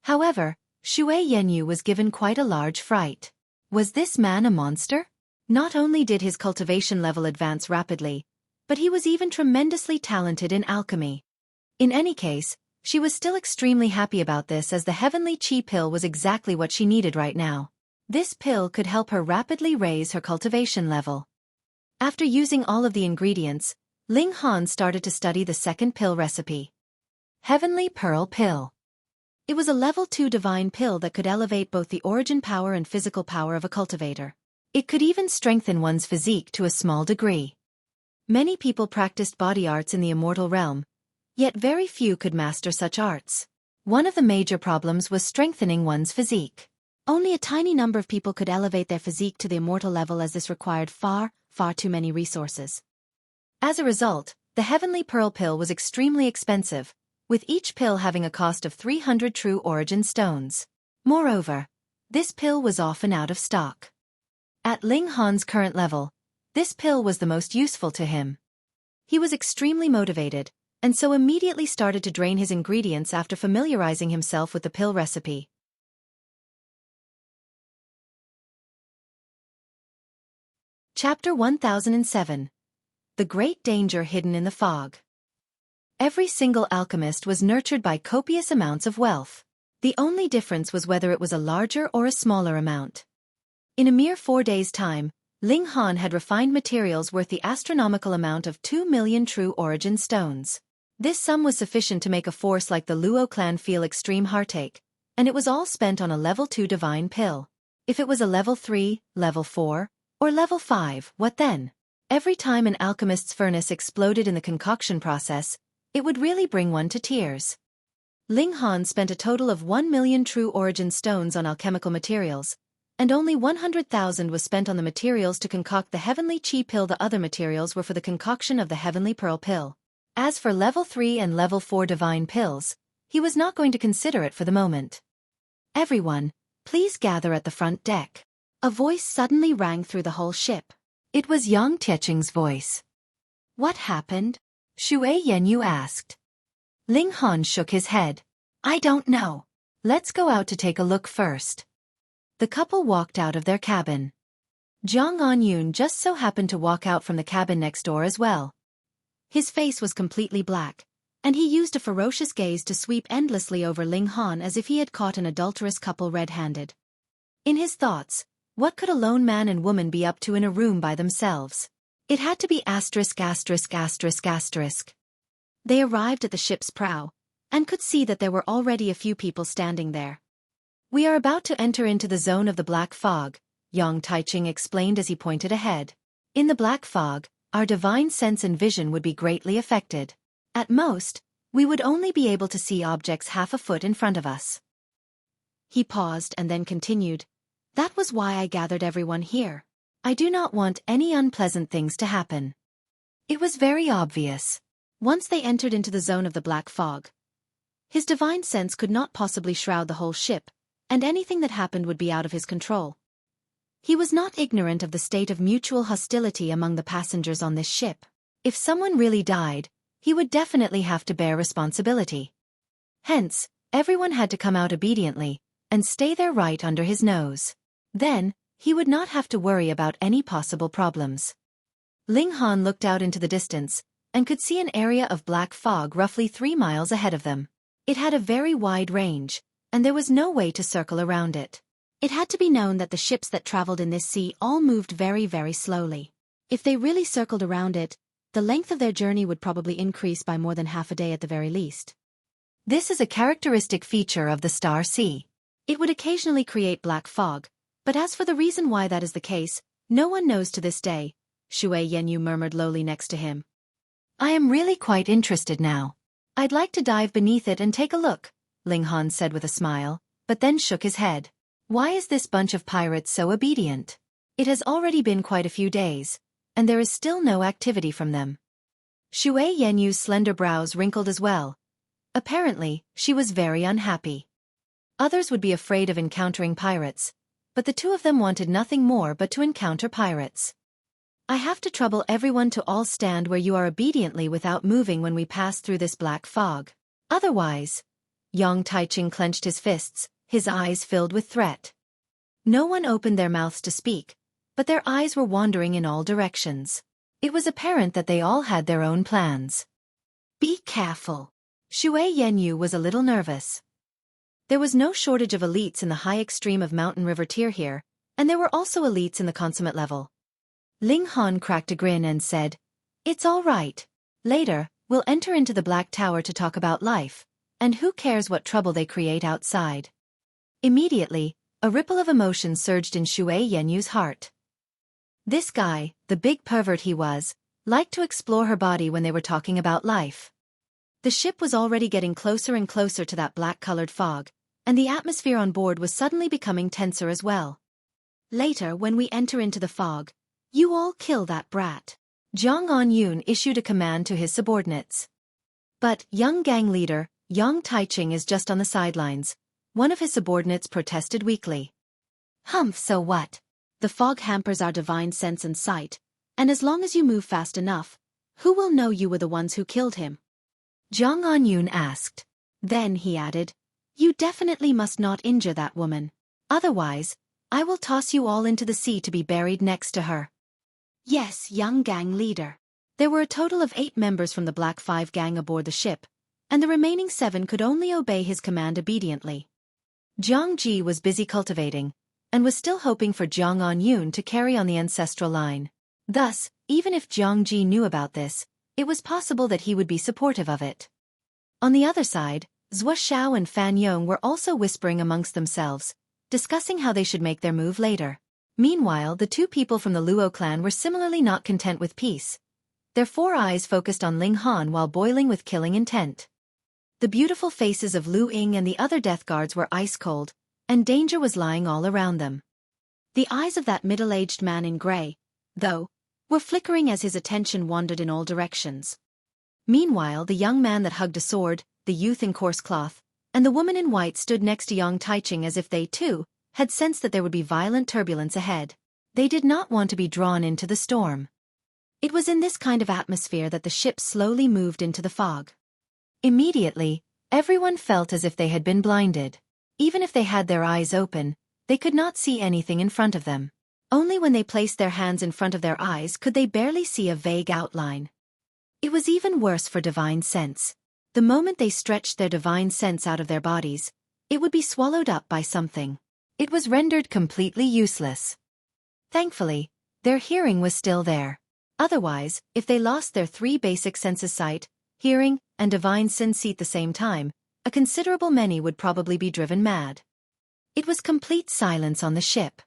However, Xue Yanyu was given quite a large fright. Was this man a monster? Not only did his cultivation level advance rapidly, but he was even tremendously talented in alchemy. In any case, she was still extremely happy about this as the Heavenly Qi pill was exactly what she needed right now. This pill could help her rapidly raise her cultivation level. After using all of the ingredients, Ling Han started to study the second pill recipe. Heavenly Pearl Pill. It was a level 2 divine pill that could elevate both the origin power and physical power of a cultivator. It could even strengthen one's physique to a small degree. Many people practiced body arts in the immortal realm, yet very few could master such arts. One of the major problems was strengthening one's physique. Only a tiny number of people could elevate their physique to the immortal level as this required far too many resources. As a result, the Heavenly Pearl pill was extremely expensive, with each pill having a cost of 300 true origin stones. Moreover, this pill was often out of stock. At Ling Han's current level, this pill was the most useful to him. He was extremely motivated, and so immediately started to drain his ingredients after familiarizing himself with the pill recipe. Chapter 1007. The Great Danger Hidden in the Fog. Every single alchemist was nurtured by copious amounts of wealth. The only difference was whether it was a larger or a smaller amount. In a mere 4 days' time, Ling Han had refined materials worth the astronomical amount of 2 million true origin stones. This sum was sufficient to make a force like the Luo clan feel extreme heartache, and it was all spent on a level 2 divine pill. If it was a level 3, level 4, or level 5, what then? Every time an alchemist's furnace exploded in the concoction process, it would really bring one to tears. Ling Han spent a total of 1 million true origin stones on alchemical materials, and only 100,000 was spent on the materials to concoct the Heavenly Qi pill. The other materials were for the concoction of the Heavenly Pearl pill. As for level 3 and level 4 divine pills, he was not going to consider it for the moment. Everyone, please gather at the front deck. A voice suddenly rang through the whole ship. It was Yang Tietching's voice. What happened? Xue Yanyu asked. Ling Han shook his head. I don't know. Let's go out to take a look first. The couple walked out of their cabin. Zhang Anyun just so happened to walk out from the cabin next door as well. His face was completely black, and he used a ferocious gaze to sweep endlessly over Ling Han as if he had caught an adulterous couple red-handed. In his thoughts, what could a lone man and woman be up to in a room by themselves? It had to be ********. They arrived at the ship's prow, and could see that there were already a few people standing there. We are about to enter into the zone of the black fog, Yang Taiching explained as he pointed ahead. In the black fog, our divine sense and vision would be greatly affected. At most, we would only be able to see objects half a foot in front of us. He paused and then continued. That was why I gathered everyone here. I do not want any unpleasant things to happen. It was very obvious. Once they entered into the zone of the black fog, his divine sense could not possibly shroud the whole ship, and anything that happened would be out of his control. He was not ignorant of the state of mutual hostility among the passengers on this ship. If someone really died, he would definitely have to bear responsibility. Hence, Everyone had to come out obediently, and stay there right under his nose. Then, he would not have to worry about any possible problems. Ling Han looked out into the distance, and could see an area of black fog roughly 3 miles ahead of them. It had a very wide range, and there was no way to circle around it. It had to be known that the ships that traveled in this sea all moved very, very slowly. If they really circled around it, the length of their journey would probably increase by more than half a day at the very least. This is a characteristic feature of the Star Sea. It would occasionally create black fog, but as for the reason why that is the case, no one knows to this day, Xueqi murmured lowly next to him. I am really quite interested now. I'd like to dive beneath it and take a look, Ling Han said with a smile, but then shook his head. Why is this bunch of pirates so obedient? It has already been quite a few days, and there is still no activity from them. Xueqi's slender brows wrinkled as well. Apparently, she was very unhappy. Others would be afraid of encountering pirates, but the two of them wanted nothing more but to encounter pirates. I have to trouble everyone to all stand where you are obediently without moving when we pass through this black fog. Otherwise, Yang Taiching clenched his fists, his eyes filled with threat. No one opened their mouths to speak, but their eyes were wandering in all directions. It was apparent that they all had their own plans. Be careful. Xueqi was a little nervous. There was no shortage of elites in the high extreme of Mountain River tier here, and there were also elites in the consummate level. Ling Han cracked a grin and said, "It's all right. Later, we'll enter into the Black Tower to talk about life, and who cares what trouble they create outside." Immediately, a ripple of emotion surged in Xueqi's heart. This guy, the big pervert he was, liked to explore her body when they were talking about life. The ship was already getting closer and closer to that black-colored fog, and the atmosphere on board was suddenly becoming tenser as well. Later, when we enter into the fog, you all kill that brat. Zhang Anyun issued a command to his subordinates. But, young gang leader, Yang Taiching is just on the sidelines. One of his subordinates protested weakly. Humph, so what? The fog hampers our divine sense and sight, and as long as you move fast enough, who will know you were the ones who killed him? Zhang Anyun asked. Then, he added, you definitely must not injure that woman. Otherwise, I will toss you all into the sea to be buried next to her. Yes, young gang leader. There were a total of 8 members from the Black 5 gang aboard the ship, and the remaining 7 could only obey his command obediently. Jiang Ji was busy cultivating, and was still hoping for Zhang Anyun to carry on the ancestral line. Thus, even if Jiang Ji knew about this, it was possible that he would be supportive of it. On the other side, Zhao and Fan Yong were also whispering amongst themselves, discussing how they should make their move later. Meanwhile, the 2 people from the Luo clan were similarly not content with peace. Their 4 eyes focused on Ling Han while boiling with killing intent. The beautiful faces of Lu Ying and the other death guards were ice-cold, and danger was lying all around them. The eyes of that middle-aged man in grey, though, were flickering as his attention wandered in all directions. Meanwhile, the young man that hugged a sword, the youth in coarse cloth, and the woman in white stood next to Yang Taiching as if they, too, had sensed that there would be violent turbulence ahead. They did not want to be drawn into the storm. It was in this kind of atmosphere that the ship slowly moved into the fog. Immediately, everyone felt as if they had been blinded. Even if they had their eyes open, they could not see anything in front of them. Only when they placed their hands in front of their eyes could they barely see a vague outline. It was even worse for divine sense. The moment they stretched their divine sense out of their bodies, it would be swallowed up by something. It was rendered completely useless. Thankfully, their hearing was still there. Otherwise, if they lost their 3 basic senses sight, hearing, and divine sense at the same time, a considerable many would probably be driven mad. It was complete silence on the ship.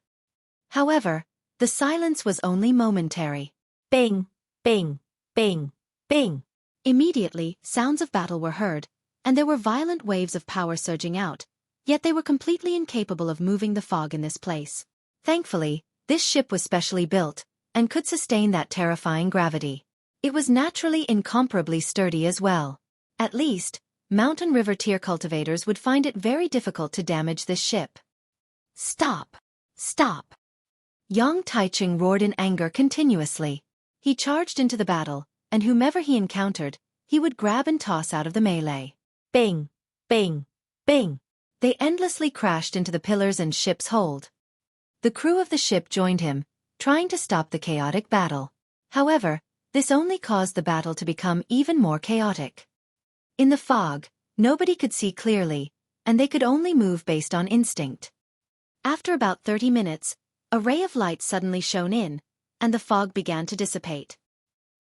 However, the silence was only momentary. Bing, bing, bing, bing. Immediately, sounds of battle were heard, and there were violent waves of power surging out, yet they were completely incapable of moving the fog in this place. Thankfully, this ship was specially built, and could sustain that terrifying gravity. It was naturally incomparably sturdy as well. At least, Mountain River tier cultivators would find it very difficult to damage this ship. Stop! Stop! Yang Taiching roared in anger continuously. He charged into the battle, and whomever he encountered, he would grab and toss out of the melee. Bing! Bing! Bang! They endlessly crashed into the pillars and ship's hold. The crew of the ship joined him, trying to stop the chaotic battle. However, this only caused the battle to become even more chaotic. In the fog, nobody could see clearly, and they could only move based on instinct. After about 30 minutes, a ray of light suddenly shone in, and the fog began to dissipate.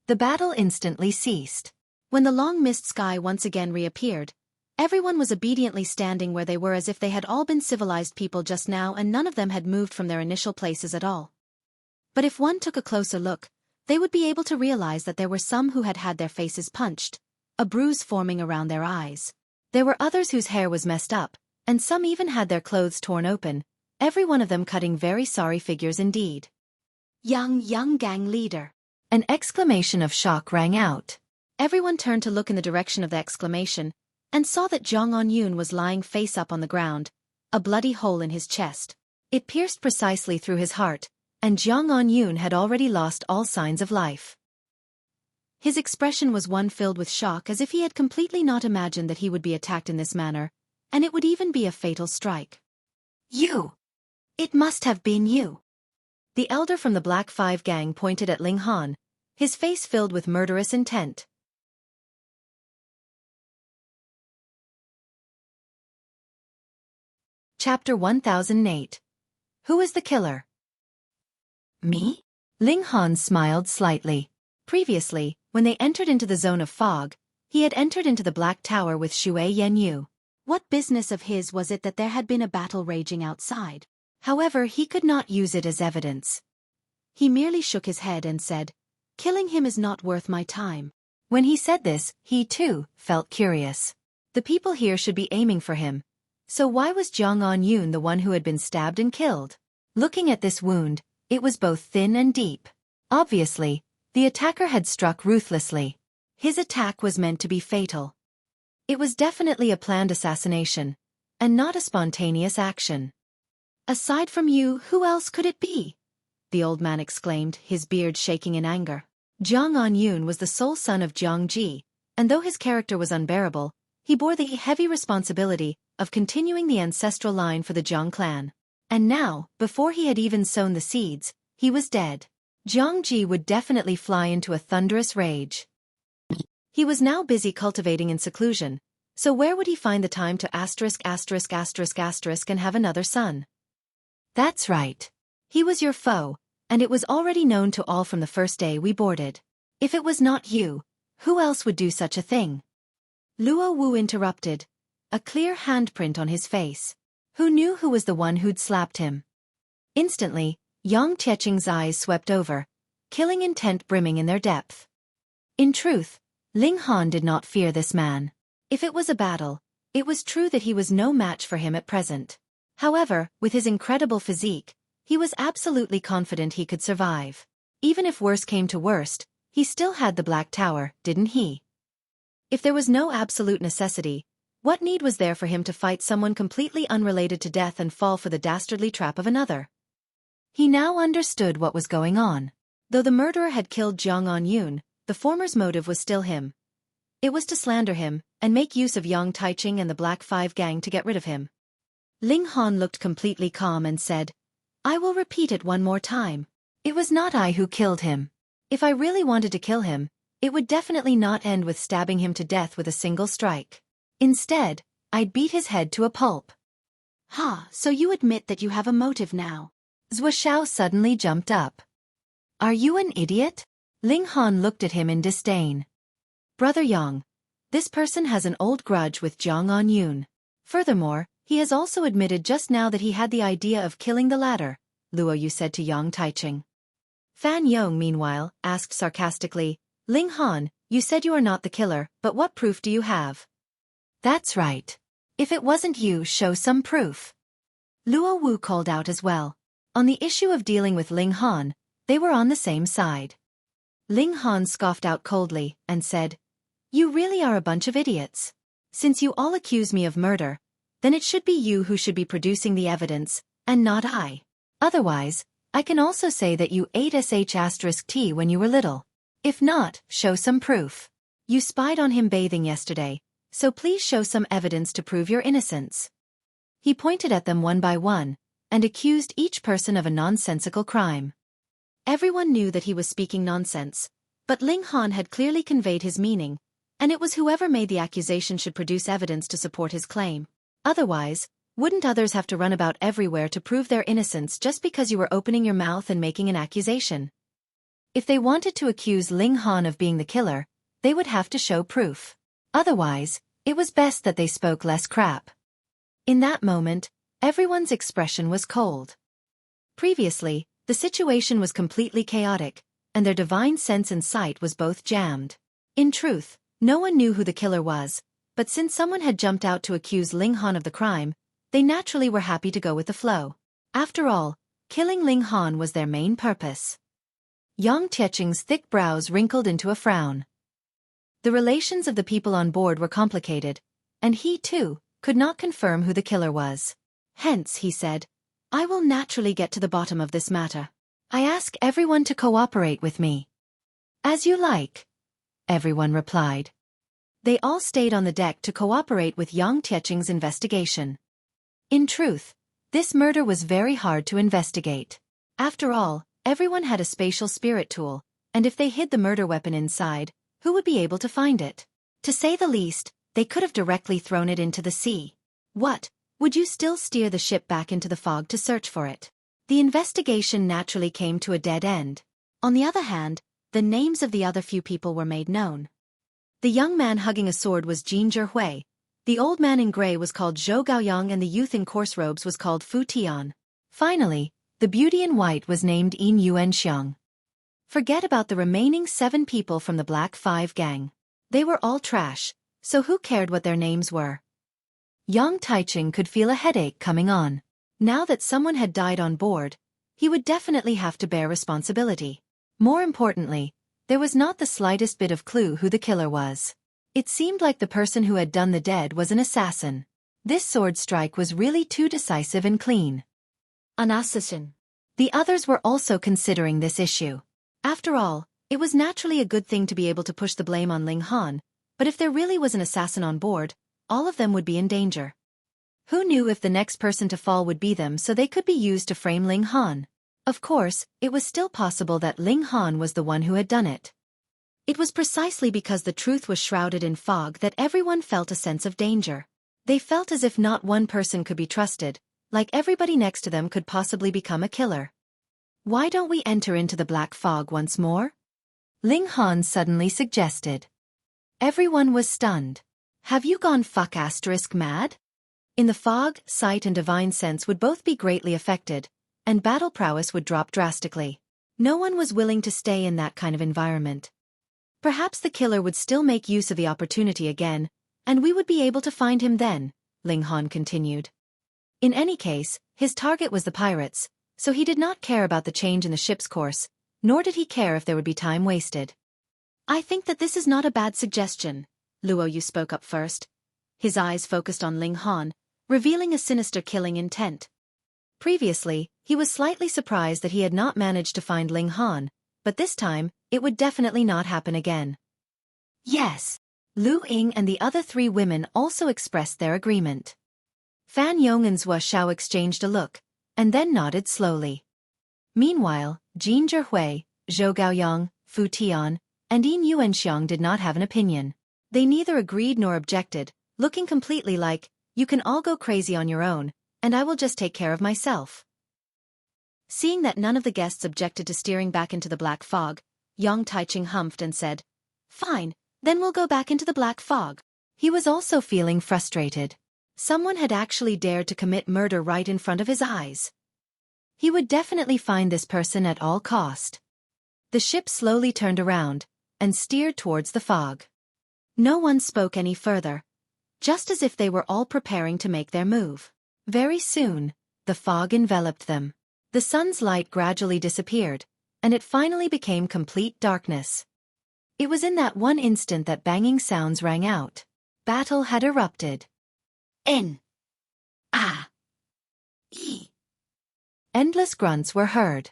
The battle instantly ceased. When the long mist sky once again reappeared, everyone was obediently standing where they were as if they had all been civilized people just now and none of them had moved from their initial places at all. But if one took a closer look, they would be able to realize that there were some who had had their faces punched, a bruise forming around their eyes. There were others whose hair was messed up, and some even had their clothes torn open, every one of them cutting very sorry figures indeed. Young gang leader. An exclamation of shock rang out. Everyone turned to look in the direction of the exclamation, and saw that Zhao Yun was lying face up on the ground, a bloody hole in his chest. It pierced precisely through his heart, and Zhao Yun had already lost all signs of life. His expression was one filled with shock as if he had completely not imagined that he would be attacked in this manner, and it would even be a fatal strike. You! It must have been you. The elder from the Black Five gang pointed at Ling Han, his face filled with murderous intent. Chapter 1008. Who is the killer? Me? Ling Han smiled slightly. Previously, when they entered into the zone of fog, he had entered into the Black Tower with Xueqi. What business of his was it that there had been a battle raging outside? However, he could not use it as evidence. He merely shook his head and said, "Killing him is not worth my time." When he said this, he too felt curious. The people here should be aiming for him. So why was Zhao Yun the one who had been stabbed and killed? Looking at this wound, it was both thin and deep. Obviously, the attacker had struck ruthlessly. His attack was meant to be fatal. It was definitely a planned assassination, and not a spontaneous action. "Aside from you, who else could it be?" the old man exclaimed, his beard shaking in anger. Zhao Yun was the sole son of Jiang Ji, and though his character was unbearable, he bore the heavy responsibility of continuing the ancestral line for the Jiang clan. And now, before he had even sown the seeds, he was dead. Jiang Ji would definitely fly into a thunderous rage. He was now busy cultivating in seclusion, so where would he find the time to ***** and have another son? That's right. He was your foe, and it was already known to all from the first day we boarded. If it was not you, who else would do such a thing? Luo Wu interrupted, a clear handprint on his face. Who knew who was the one who'd slapped him? Instantly, Yang Tietching's eyes swept over, killing intent brimming in their depth. In truth, Ling Han did not fear this man. If it was a battle, it was true that he was no match for him at present. However, with his incredible physique, he was absolutely confident he could survive. Even if worse came to worst, he still had the Black Tower, didn't he? If there was no absolute necessity, what need was there for him to fight someone completely unrelated to death and fall for the dastardly trap of another? He now understood what was going on. Though the murderer had killed Zhao Yun, the former's motive was still him. It was to slander him, and make use of Yang Taiching and the Black Five gang to get rid of him. Ling Han looked completely calm and said, "I will repeat it one more time. It was not I who killed him. If I really wanted to kill him, it would definitely not end with stabbing him to death with a single strike. Instead, I'd beat his head to a pulp." "Ha, so you admit that you have a motive now?" Zhao suddenly jumped up. "Are you an idiot?" Ling Han looked at him in disdain. "Brother Yang, this person has an old grudge with Zhao Yun. Furthermore, he has also admitted just now that he had the idea of killing the latter," Luo Yu said to Yang Taiching. Fan Yong meanwhile asked sarcastically, "Ling Han, you said you are not the killer, but what proof do you have?" "That's right. If it wasn't you, show some proof." Luo Wu called out as well. On the issue of dealing with Ling Han, they were on the same side. Ling Han scoffed out coldly and said, "You really are a bunch of idiots. Since you all accuse me of murder, then it should be you who should be producing the evidence, and not I. Otherwise, I can also say that you ate ***T when you were little. If not, show some proof. You spied on him bathing yesterday, so please show some evidence to prove your innocence. He pointed at them one by one, and accused each person of a nonsensical crime. Everyone knew that he was speaking nonsense, but Ling Han had clearly conveyed his meaning, and it was whoever made the accusation should produce evidence to support his claim. Otherwise, wouldn't others have to run about everywhere to prove their innocence just because you were opening your mouth and making an accusation? If they wanted to accuse Ling Han of being the killer, they would have to show proof. Otherwise, it was best that they spoke less crap. In that moment, everyone's expression was cold. Previously, the situation was completely chaotic, and their divine sense and sight was both jammed. In truth, no one knew who the killer was, but since someone had jumped out to accuse Ling Han of the crime, they naturally were happy to go with the flow. After all, killing Ling Han was their main purpose. Yang Tietjing's thick brows wrinkled into a frown. The relations of the people on board were complicated, and he, too, could not confirm who the killer was. Hence, he said, I will naturally get to the bottom of this matter. I ask everyone to cooperate with me. As you like, everyone replied. They all stayed on the deck to cooperate with Yang Tietjing's investigation. In truth, this murder was very hard to investigate. After all, everyone had a spatial spirit tool, and if they hid the murder weapon inside, who would be able to find it? To say the least, they could have directly thrown it into the sea. What? Would you still steer the ship back into the fog to search for it? The investigation naturally came to a dead end. On the other hand, the names of the other few people were made known. The young man hugging a sword was Jin Zhihui, the old man in grey was called Zhou Gaoyang, and the youth in coarse robes was called Fu Tian. Finally, the beauty in white was named Yuan Xiang. Forget about the remaining 7 people from the Black 5 gang. They were all trash, so who cared what their names were? Yang Taiching could feel a headache coming on. Now that someone had died on board, he would definitely have to bear responsibility. More importantly, there was not the slightest bit of clue who the killer was. It seemed like the person who had done the deed was an assassin. This sword strike was really too decisive and clean. An assassin. The others were also considering this issue. After all, it was naturally a good thing to be able to push the blame on Ling Han, but if there really was an assassin on board, all of them would be in danger. Who knew if the next person to fall would be them, so they could be used to frame Ling Han? Of course, it was still possible that Ling Han was the one who had done it. It was precisely because the truth was shrouded in fog that everyone felt a sense of danger. They felt as if not one person could be trusted, like everybody next to them could possibly become a killer. Why don't we enter into the black fog once more? Ling Han suddenly suggested. Everyone was stunned. Have you gone mad? In the fog, sight and divine sense would both be greatly affected, and battle prowess would drop drastically. No one was willing to stay in that kind of environment. Perhaps the killer would still make use of the opportunity again, and we would be able to find him then, Ling Han continued. In any case, his target was the pirates, so he did not care about the change in the ship's course, nor did he care if there would be time wasted. I think that this is not a bad suggestion, Luo Yu spoke up first. His eyes focused on Ling Han, revealing a sinister killing intent. Previously, he was slightly surprised that he had not managed to find Ling Han, but this time, it would definitely not happen again. Yes. Lu Ying and the other 3 women also expressed their agreement. Fan Yong and Zhao Xiao exchanged a look, and then nodded slowly. Meanwhile, Jin Zhihui, Zhou Gaoyang, Fu Tian, and Yuan Xiang did not have an opinion. They neither agreed nor objected, looking completely like, you can all go crazy on your own, and I will just take care of myself. Seeing that none of the guests objected to steering back into the black fog, Yang Taiching humphed and said, Fine, then we'll go back into the black fog. He was also feeling frustrated. Someone had actually dared to commit murder right in front of his eyes. He would definitely find this person at all cost. The ship slowly turned around, and steered towards the fog. No one spoke any further, just as if they were all preparing to make their move. Very soon, the fog enveloped them. The sun's light gradually disappeared, and it finally became complete darkness. It was in that one instant that banging sounds rang out. Battle had erupted. E. Endless grunts were heard.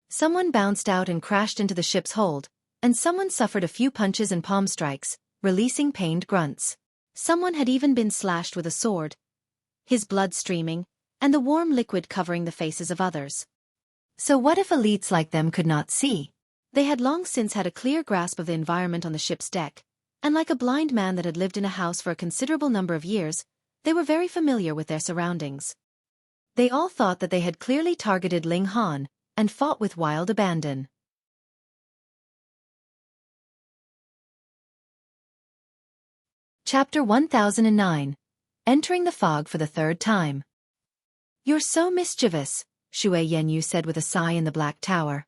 Someone bounced out and crashed into the ship's hold, and someone suffered a few punches and palm strikes, releasing pained grunts. Someone had even been slashed with a sword, his blood streaming, and the warm liquid covering the faces of others. So what if elites like them could not see? They had long since had a clear grasp of the environment on the ship's deck, and like a blind man that had lived in a house for a considerable number of years, they were very familiar with their surroundings. They all thought that they had clearly targeted Ling Han, and fought with wild abandon. Chapter 1009. Entering the fog for the third time. You're so mischievous, Xueqi said with a sigh in the Black Tower.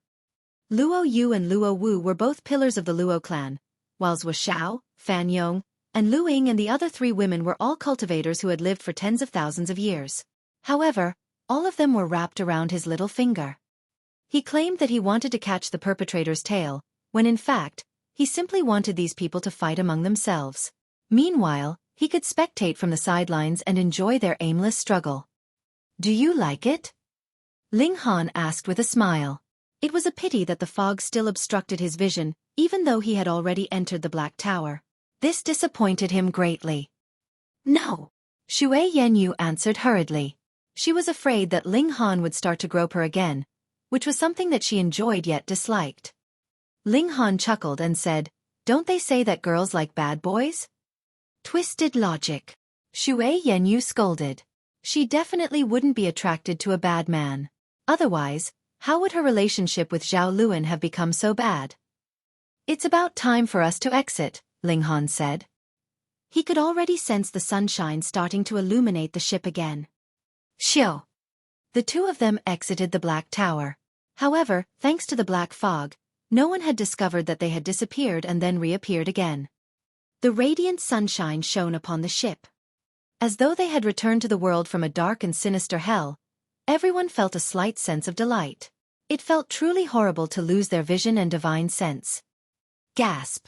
Luo Yu and Luo Wu were both pillars of the Luo clan, while Zhao, Fan Yong, and Lu Ying and the other three women were all cultivators who had lived for tens of thousands of years. However, all of them were wrapped around his little finger. He claimed that he wanted to catch the perpetrator's tail, when in fact, he simply wanted these people to fight among themselves. Meanwhile, he could spectate from the sidelines and enjoy their aimless struggle. Do you like it? Ling Han asked with a smile. It was a pity that the fog still obstructed his vision, even though he had already entered the Black Tower. This disappointed him greatly. No, Xueqi answered hurriedly. She was afraid that Ling Han would start to grope her again, which was something that she enjoyed yet disliked. Ling Han chuckled and said, "Don't they say that girls like bad boys?" Twisted logic. Xueqi scolded. She definitely wouldn't be attracted to a bad man. Otherwise, how would her relationship with Zhao Luan have become so bad? It's about time for us to exit, Ling Han said. He could already sense the sunshine starting to illuminate the ship again. Xiu. The two of them exited the Black Tower. However, thanks to the black fog, no one had discovered that they had disappeared and then reappeared again. The radiant sunshine shone upon the ship. As though they had returned to the world from a dark and sinister hell, everyone felt a slight sense of delight. It felt truly horrible to lose their vision and divine sense. Gasp.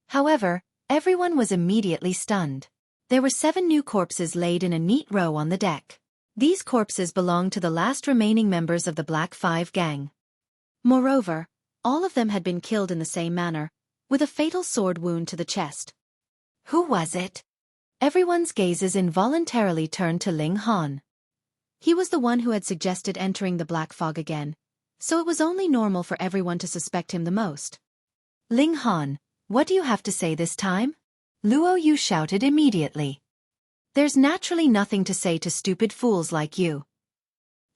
However, everyone was immediately stunned. There were 7 new corpses laid in a neat row on the deck. These corpses belonged to the last remaining members of the Black Five gang. Moreover, all of them had been killed in the same manner, with a fatal sword wound to the chest. Who was it? Everyone's gazes involuntarily turned to Ling Han. He was the one who had suggested entering the black fog again, so it was only normal for everyone to suspect him the most. Ling Han, what do you have to say this time? Luo Yu shouted immediately. There's naturally nothing to say to stupid fools like you.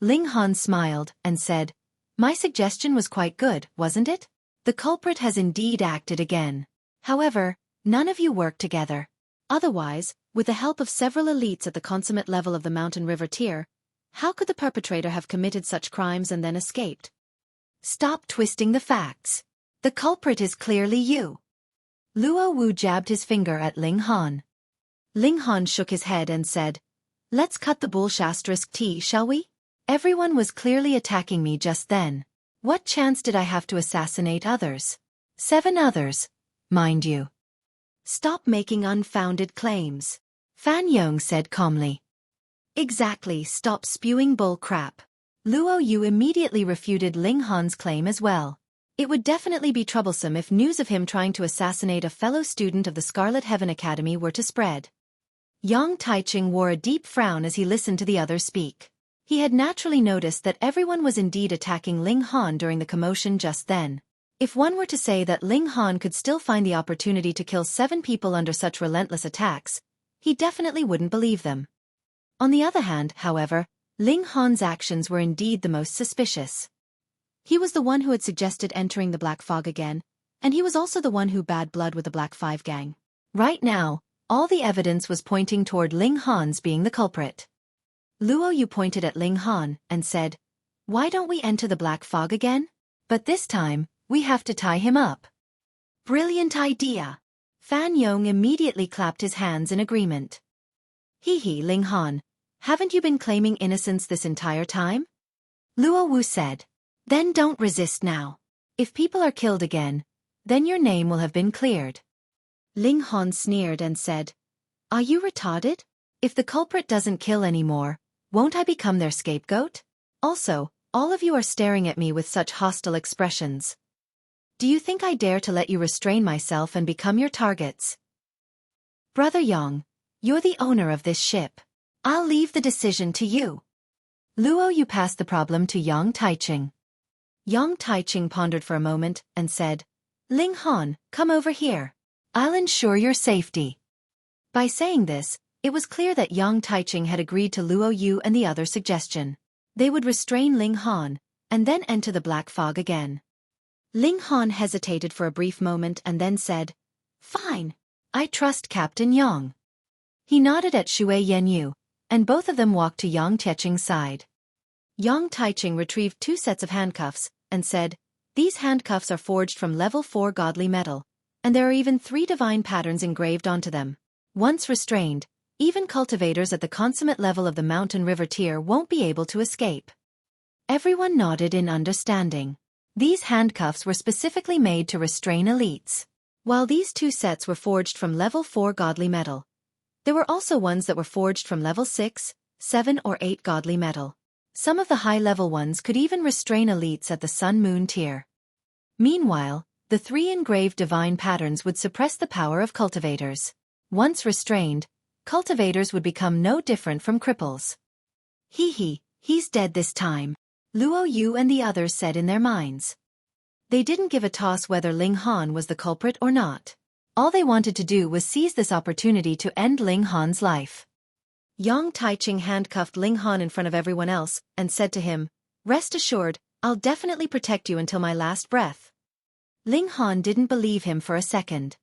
Ling Han smiled and said, My suggestion was quite good, wasn't it? The culprit has indeed acted again. However, none of you work together. Otherwise, with the help of several elites at the consummate level of the Mountain River tier, how could the perpetrator have committed such crimes and then escaped? Stop twisting the facts. The culprit is clearly you. Luo Wu jabbed his finger at Ling Han. Ling Han shook his head and said, Let's cut the bullshit, shall we? Everyone was clearly attacking me just then. What chance did I have to assassinate others? 7 others, mind you. Stop making unfounded claims, Fan Yong said calmly. Exactly, stop spewing bull crap. Luo Yu immediately refuted Ling Han's claim as well. It would definitely be troublesome if news of him trying to assassinate a fellow student of the Scarlet Heaven Academy were to spread. Yang Taiching wore a deep frown as he listened to the others speak. He had naturally noticed that everyone was indeed attacking Ling Han during the commotion just then. If one were to say that Ling Han could still find the opportunity to kill 7 people under such relentless attacks, he definitely wouldn't believe them. On the other hand, however, Ling Han's actions were indeed the most suspicious. He was the one who had suggested entering the Black Fog again, and he was also the one who bad blood with the Black Five gang. Right now, all the evidence was pointing toward Ling Han's being the culprit. Luo Yu pointed at Ling Han and said, Why don't we enter the Black Fog again? But this time, we have to tie him up. Brilliant idea. Fan Yong immediately clapped his hands in agreement. Hee Ling Han, haven't you been claiming innocence this entire time? Luo Wu said. Then don't resist now. If people are killed again, then your name will have been cleared. Ling Han sneered and said, Are you retarded? If the culprit doesn't kill anymore, won't I become their scapegoat? Also, all of you are staring at me with such hostile expressions. Do you think I dare to let you restrain myself and become your targets? Brother Yang, You're the owner of this ship. I'll leave the decision to you. Luo Yu passed the problem to Yang Taiching. Yang Taiching pondered for a moment and said, Ling Han, come over here. I'll ensure your safety. By saying this, it was clear that Yang Taiching had agreed to Luo Yu and the other suggestion. They would restrain Ling Han, and then enter the black fog again. Ling Han hesitated for a brief moment and then said, Fine. I trust Captain Yang. He nodded at Xue Yanyu, and both of them walked to Yang Taiching's side. Yang Taiching retrieved 2 sets of handcuffs, and said, These handcuffs are forged from level 4 godly metal, and there are even 3 divine patterns engraved onto them. Once restrained, even cultivators at the consummate level of the mountain river tier won't be able to escape. Everyone nodded in understanding. These handcuffs were specifically made to restrain elites. While these 2 sets were forged from level 4 godly metal, there were also ones that were forged from level 6, 7 or 8 godly metal. Some of the high-level ones could even restrain elites at the Sun-Moon tier. Meanwhile, the 3 engraved divine patterns would suppress the power of cultivators. Once restrained, cultivators would become no different from cripples. He's dead this time, Luo Yu and the others said in their minds. They didn't give a toss whether Ling Han was the culprit or not. All they wanted to do was seize this opportunity to end Ling Han's life. Yang Taiching handcuffed Ling Han in front of everyone else and said to him, Rest assured, I'll definitely protect you until my last breath. Ling Han didn't believe him for a second.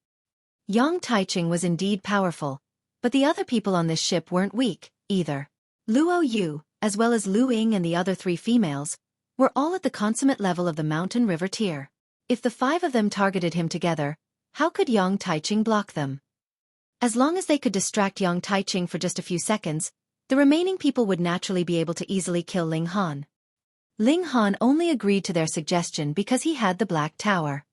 Yang Taiching was indeed powerful, but the other people on this ship weren't weak, either. Luo Yu, as well as Lu Ying and the other 3 females, were all at the consummate level of the mountain river tier. If the 5 of them targeted him together, how could Yang Taiching block them? As long as they could distract Yang Taiching for just a few seconds, the remaining people would naturally be able to easily kill Ling Han. Ling Han only agreed to their suggestion because he had the Black Tower.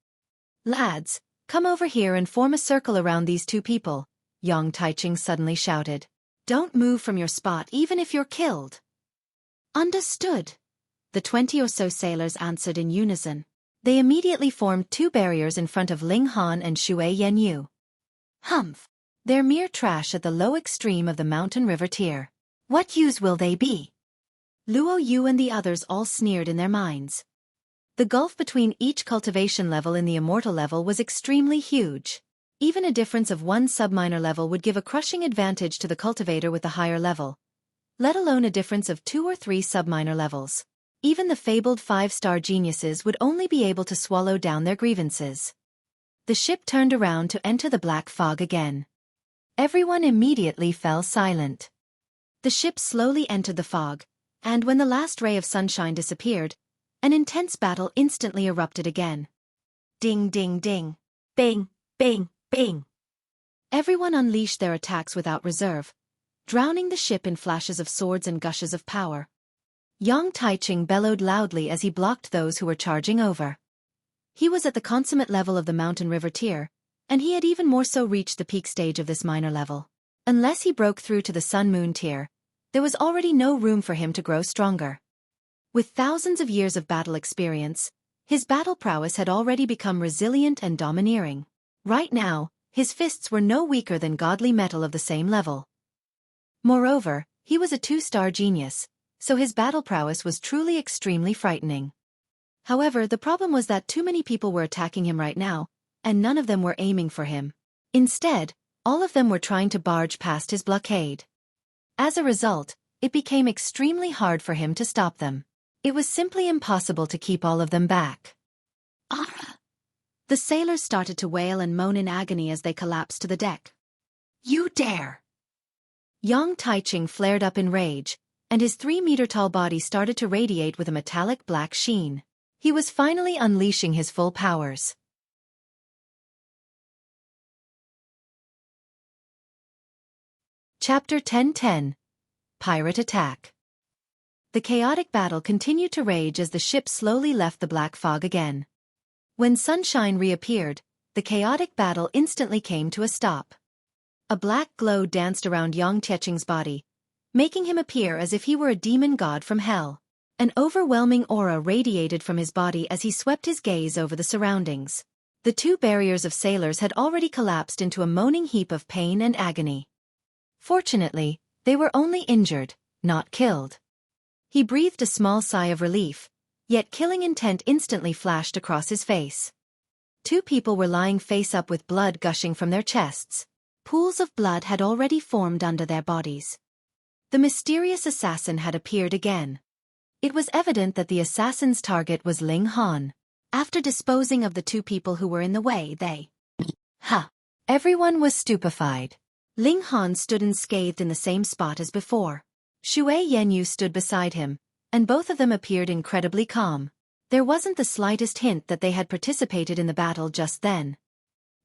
Lads, come over here and form a circle around these 2 people, Yang Taiching suddenly shouted. Don't move from your spot even if you're killed. Understood. The 20 or so sailors answered in unison. They immediately formed 2 barriers in front of Ling Han and Xue Yanyu. Humph. They're mere trash at the low extreme of the mountain river tier. What use will they be? Luo Yu and the others all sneered in their minds. The gulf between each cultivation level in the immortal level was extremely huge. Even a difference of 1 subminor level would give a crushing advantage to the cultivator with the higher level, let alone a difference of 2 or 3 subminor levels. Even the fabled 5-star geniuses would only be able to swallow down their grievances. The ship turned around to enter the black fog again. Everyone immediately fell silent. The ship slowly entered the fog, and when the last ray of sunshine disappeared, an intense battle instantly erupted again. Ding ding ding. Bang, bang, bang. Everyone unleashed their attacks without reserve, drowning the ship in flashes of swords and gushes of power. Yang Taiching bellowed loudly as he blocked those who were charging over. He was at the consummate level of the mountain river tier, and he had even more so reached the peak stage of this minor level. Unless he broke through to the Sun-Moon tier, there was already no room for him to grow stronger. With thousands of years of battle experience, his battle prowess had already become resilient and domineering. Right now, his fists were no weaker than godly metal of the same level. Moreover, he was a 2-star genius, so his battle prowess was truly extremely frightening. However, the problem was that too many people were attacking him right now, and none of them were aiming for him. Instead, all of them were trying to barge past his blockade. As a result, it became extremely hard for him to stop them. It was simply impossible to keep all of them back. Ah! The sailors started to wail and moan in agony as they collapsed to the deck. You dare! Yang Taiching flared up in rage, and his 3-meter-tall body started to radiate with a metallic black sheen. He was finally unleashing his full powers. Chapter 1010. Pirate Attack. The chaotic battle continued to rage as the ship slowly left the black fog again. When sunshine reappeared, the chaotic battle instantly came to a stop. A black glow danced around Yang Taiching's body, making him appear as if he were a demon god from hell. An overwhelming aura radiated from his body as he swept his gaze over the surroundings. The 2 barriers of sailors had already collapsed into a moaning heap of pain and agony. Fortunately, they were only injured, not killed. He breathed a small sigh of relief, yet killing intent instantly flashed across his face. Two people were lying face up with blood gushing from their chests. Pools of blood had already formed under their bodies. The mysterious assassin had appeared again. It was evident that the assassin's target was Ling Han. After disposing of the two people who were in the way, everyone was stupefied. Ling Han stood unscathed in the same spot as before. Xue Yanyu stood beside him, and both of them appeared incredibly calm. There wasn't the slightest hint that they had participated in the battle just then.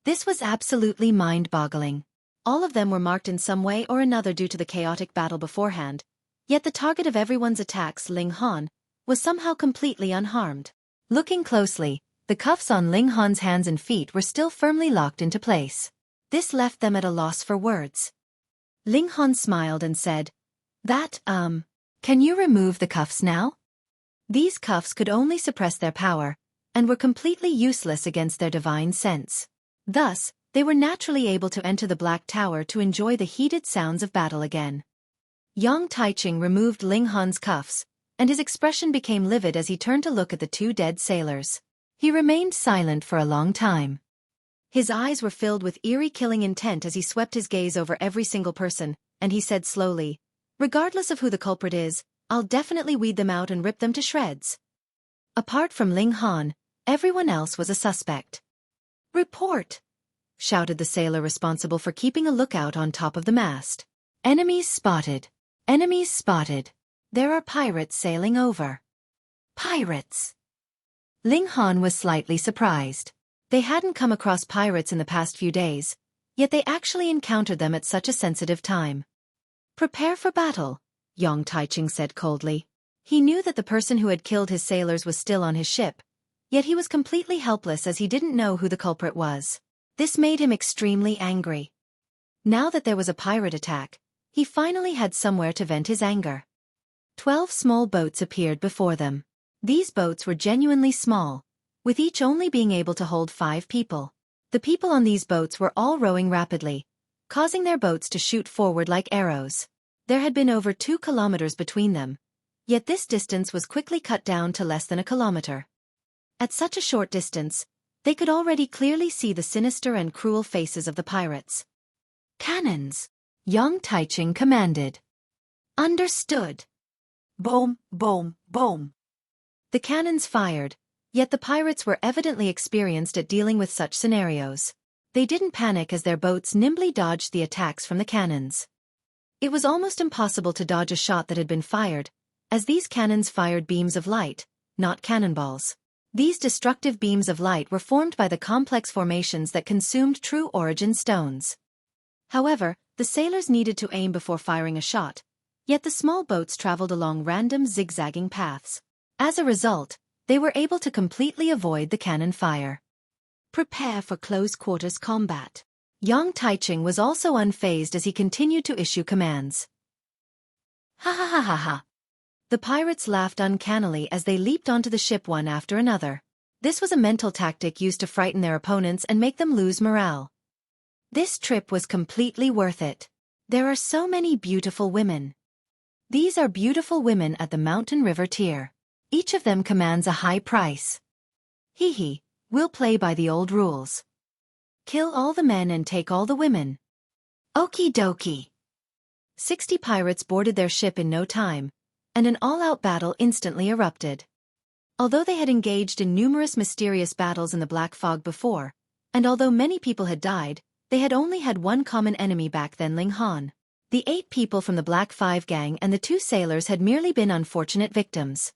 This was absolutely mind-boggling. All of them were marked in some way or another due to the chaotic battle beforehand, yet the target of everyone's attacks, Ling Han, was somehow completely unharmed. Looking closely, the cuffs on Ling Han's hands and feet were still firmly locked into place. This left them at a loss for words. Ling Han smiled and said, Can you remove the cuffs now? These cuffs could only suppress their power, and were completely useless against their divine sense. Thus, they were naturally able to enter the Black Tower to enjoy the heated sounds of battle again. Yang Taiching removed Ling Han's cuffs, and his expression became livid as he turned to look at the two dead sailors. He remained silent for a long time. His eyes were filled with eerie killing intent as he swept his gaze over every single person, and he said slowly, "Regardless of who the culprit is, I'll definitely weed them out and rip them to shreds." Apart from Ling Han, everyone else was a suspect. "Report!" shouted the sailor responsible for keeping a lookout on top of the mast. "Enemies spotted! Enemies spotted! There are pirates sailing over." "Pirates!" Ling Han was slightly surprised. They hadn't come across pirates in the past few days, yet they actually encountered them at such a sensitive time. "Prepare for battle," Yang Taiching said coldly. He knew that the person who had killed his sailors was still on his ship, yet he was completely helpless as he didn't know who the culprit was. This made him extremely angry. Now that there was a pirate attack, he finally had somewhere to vent his anger. 12 small boats appeared before them. These boats were genuinely small, with each only being able to hold 5 people. The people on these boats were all rowing rapidly, causing their boats to shoot forward like arrows. There had been over 2 kilometers between them, yet this distance was quickly cut down to less than a kilometer. At such a short distance, they could already clearly see the sinister and cruel faces of the pirates. "Cannons!" Yang Taiching commanded. "Understood." Boom, boom, boom. The cannons fired, yet the pirates were evidently experienced at dealing with such scenarios. They didn't panic as their boats nimbly dodged the attacks from the cannons. It was almost impossible to dodge a shot that had been fired, as these cannons fired beams of light, not cannonballs. These destructive beams of light were formed by the complex formations that consumed true origin stones. However, the sailors needed to aim before firing a shot, yet the small boats traveled along random zigzagging paths. As a result, they were able to completely avoid the cannon fire. "Prepare for close-quarters combat." Yang Taiching was also unfazed as he continued to issue commands. "Ha ha ha ha ha." The pirates laughed uncannily as they leaped onto the ship one after another. This was a mental tactic used to frighten their opponents and make them lose morale. This trip was completely worth it. There are so many beautiful women. These are beautiful women at the Mountain River tier. Each of them commands a high price. Hee, we'll play by the old rules. Kill all the men and take all the women. Okie dokie. 60 pirates boarded their ship in no time, and an all-out battle instantly erupted. Although they had engaged in numerous mysterious battles in the Black Fog before, and although many people had died, they had only had one common enemy back then, Ling Han. The 8 people from the Black Five gang and the 2 sailors had merely been unfortunate victims.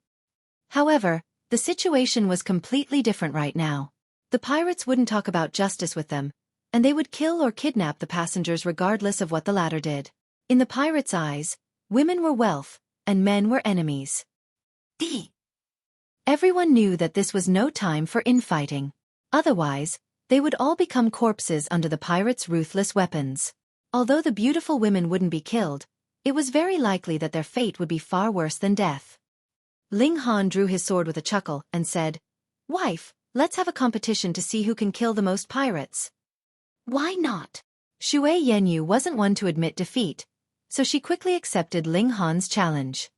However, the situation was completely different right now. The pirates wouldn't talk about justice with them, and they would kill or kidnap the passengers regardless of what the latter did. In the pirates' eyes, women were wealth, and men were enemies. Everyone knew that this was no time for infighting. Otherwise, they would all become corpses under the pirates' ruthless weapons. Although the beautiful women wouldn't be killed, it was very likely that their fate would be far worse than death. Ling Han drew his sword with a chuckle and said, "Wife, let's have a competition to see who can kill the most pirates." "Why not?" Xue Yanyu wasn't one to admit defeat, so she quickly accepted Ling Han's challenge.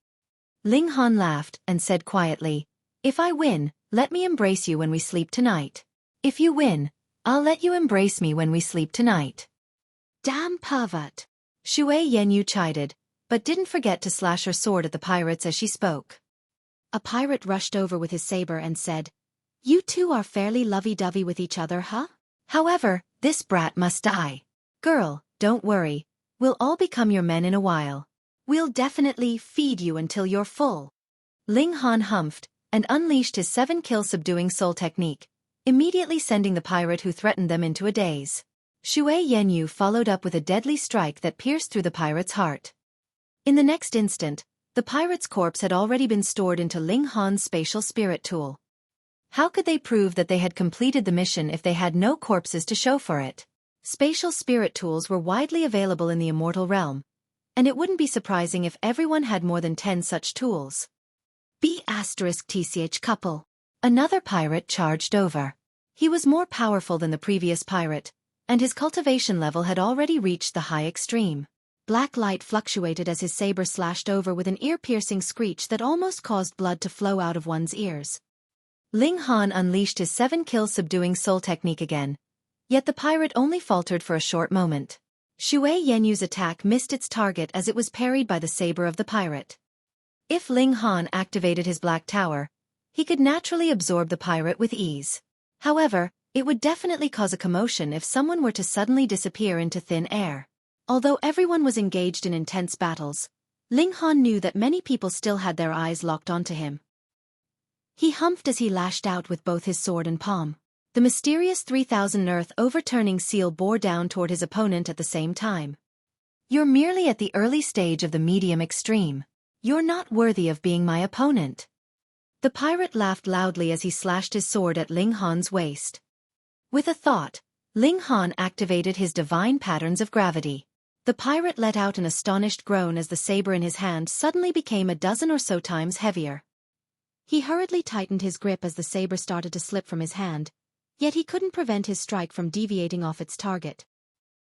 Ling Han laughed and said quietly, "If I win, let me embrace you when we sleep tonight. If you win, I'll let you embrace me when we sleep tonight." Damn pervert. Xue Yanyu chided, but didn't forget to slash her sword at the pirates as she spoke. A pirate rushed over with his saber and said, "You two are fairly lovey-dovey with each other, huh? However, this brat must die. Girl, don't worry, we'll all become your men in a while. We'll definitely feed you until you're full." Ling Han humphed and unleashed his 7-kill subduing soul technique, immediately sending the pirate who threatened them into a daze. Xue Yanyu followed up with a deadly strike that pierced through the pirate's heart. In the next instant, the pirate's corpse had already been stored into Ling Han's spatial spirit tool. How could they prove that they had completed the mission if they had no corpses to show for it? Spatial spirit tools were widely available in the immortal realm, and it wouldn't be surprising if everyone had more than 10 such tools. B*TCH couple. Another pirate charged over. He was more powerful than the previous pirate, and his cultivation level had already reached the high extreme. Black light fluctuated as his saber slashed over with an ear-piercing screech that almost caused blood to flow out of one's ears. Ling Han unleashed his 7-kill subduing soul technique again, yet the pirate only faltered for a short moment. Xue Yanyu's attack missed its target as it was parried by the saber of the pirate. If Ling Han activated his Black Tower, he could naturally absorb the pirate with ease. However, it would definitely cause a commotion if someone were to suddenly disappear into thin air. Although everyone was engaged in intense battles, Ling Han knew that many people still had their eyes locked onto him. He humphed as he lashed out with both his sword and palm. The mysterious 3000 Earth overturning seal bore down toward his opponent at the same time. "You're merely at the early stage of the medium extreme. You're not worthy of being my opponent." The pirate laughed loudly as he slashed his sword at Ling Han's waist. With a thought, Ling Han activated his divine patterns of gravity. The pirate let out an astonished groan as the saber in his hand suddenly became a dozen or so times heavier. He hurriedly tightened his grip as the saber started to slip from his hand, yet he couldn't prevent his strike from deviating off its target.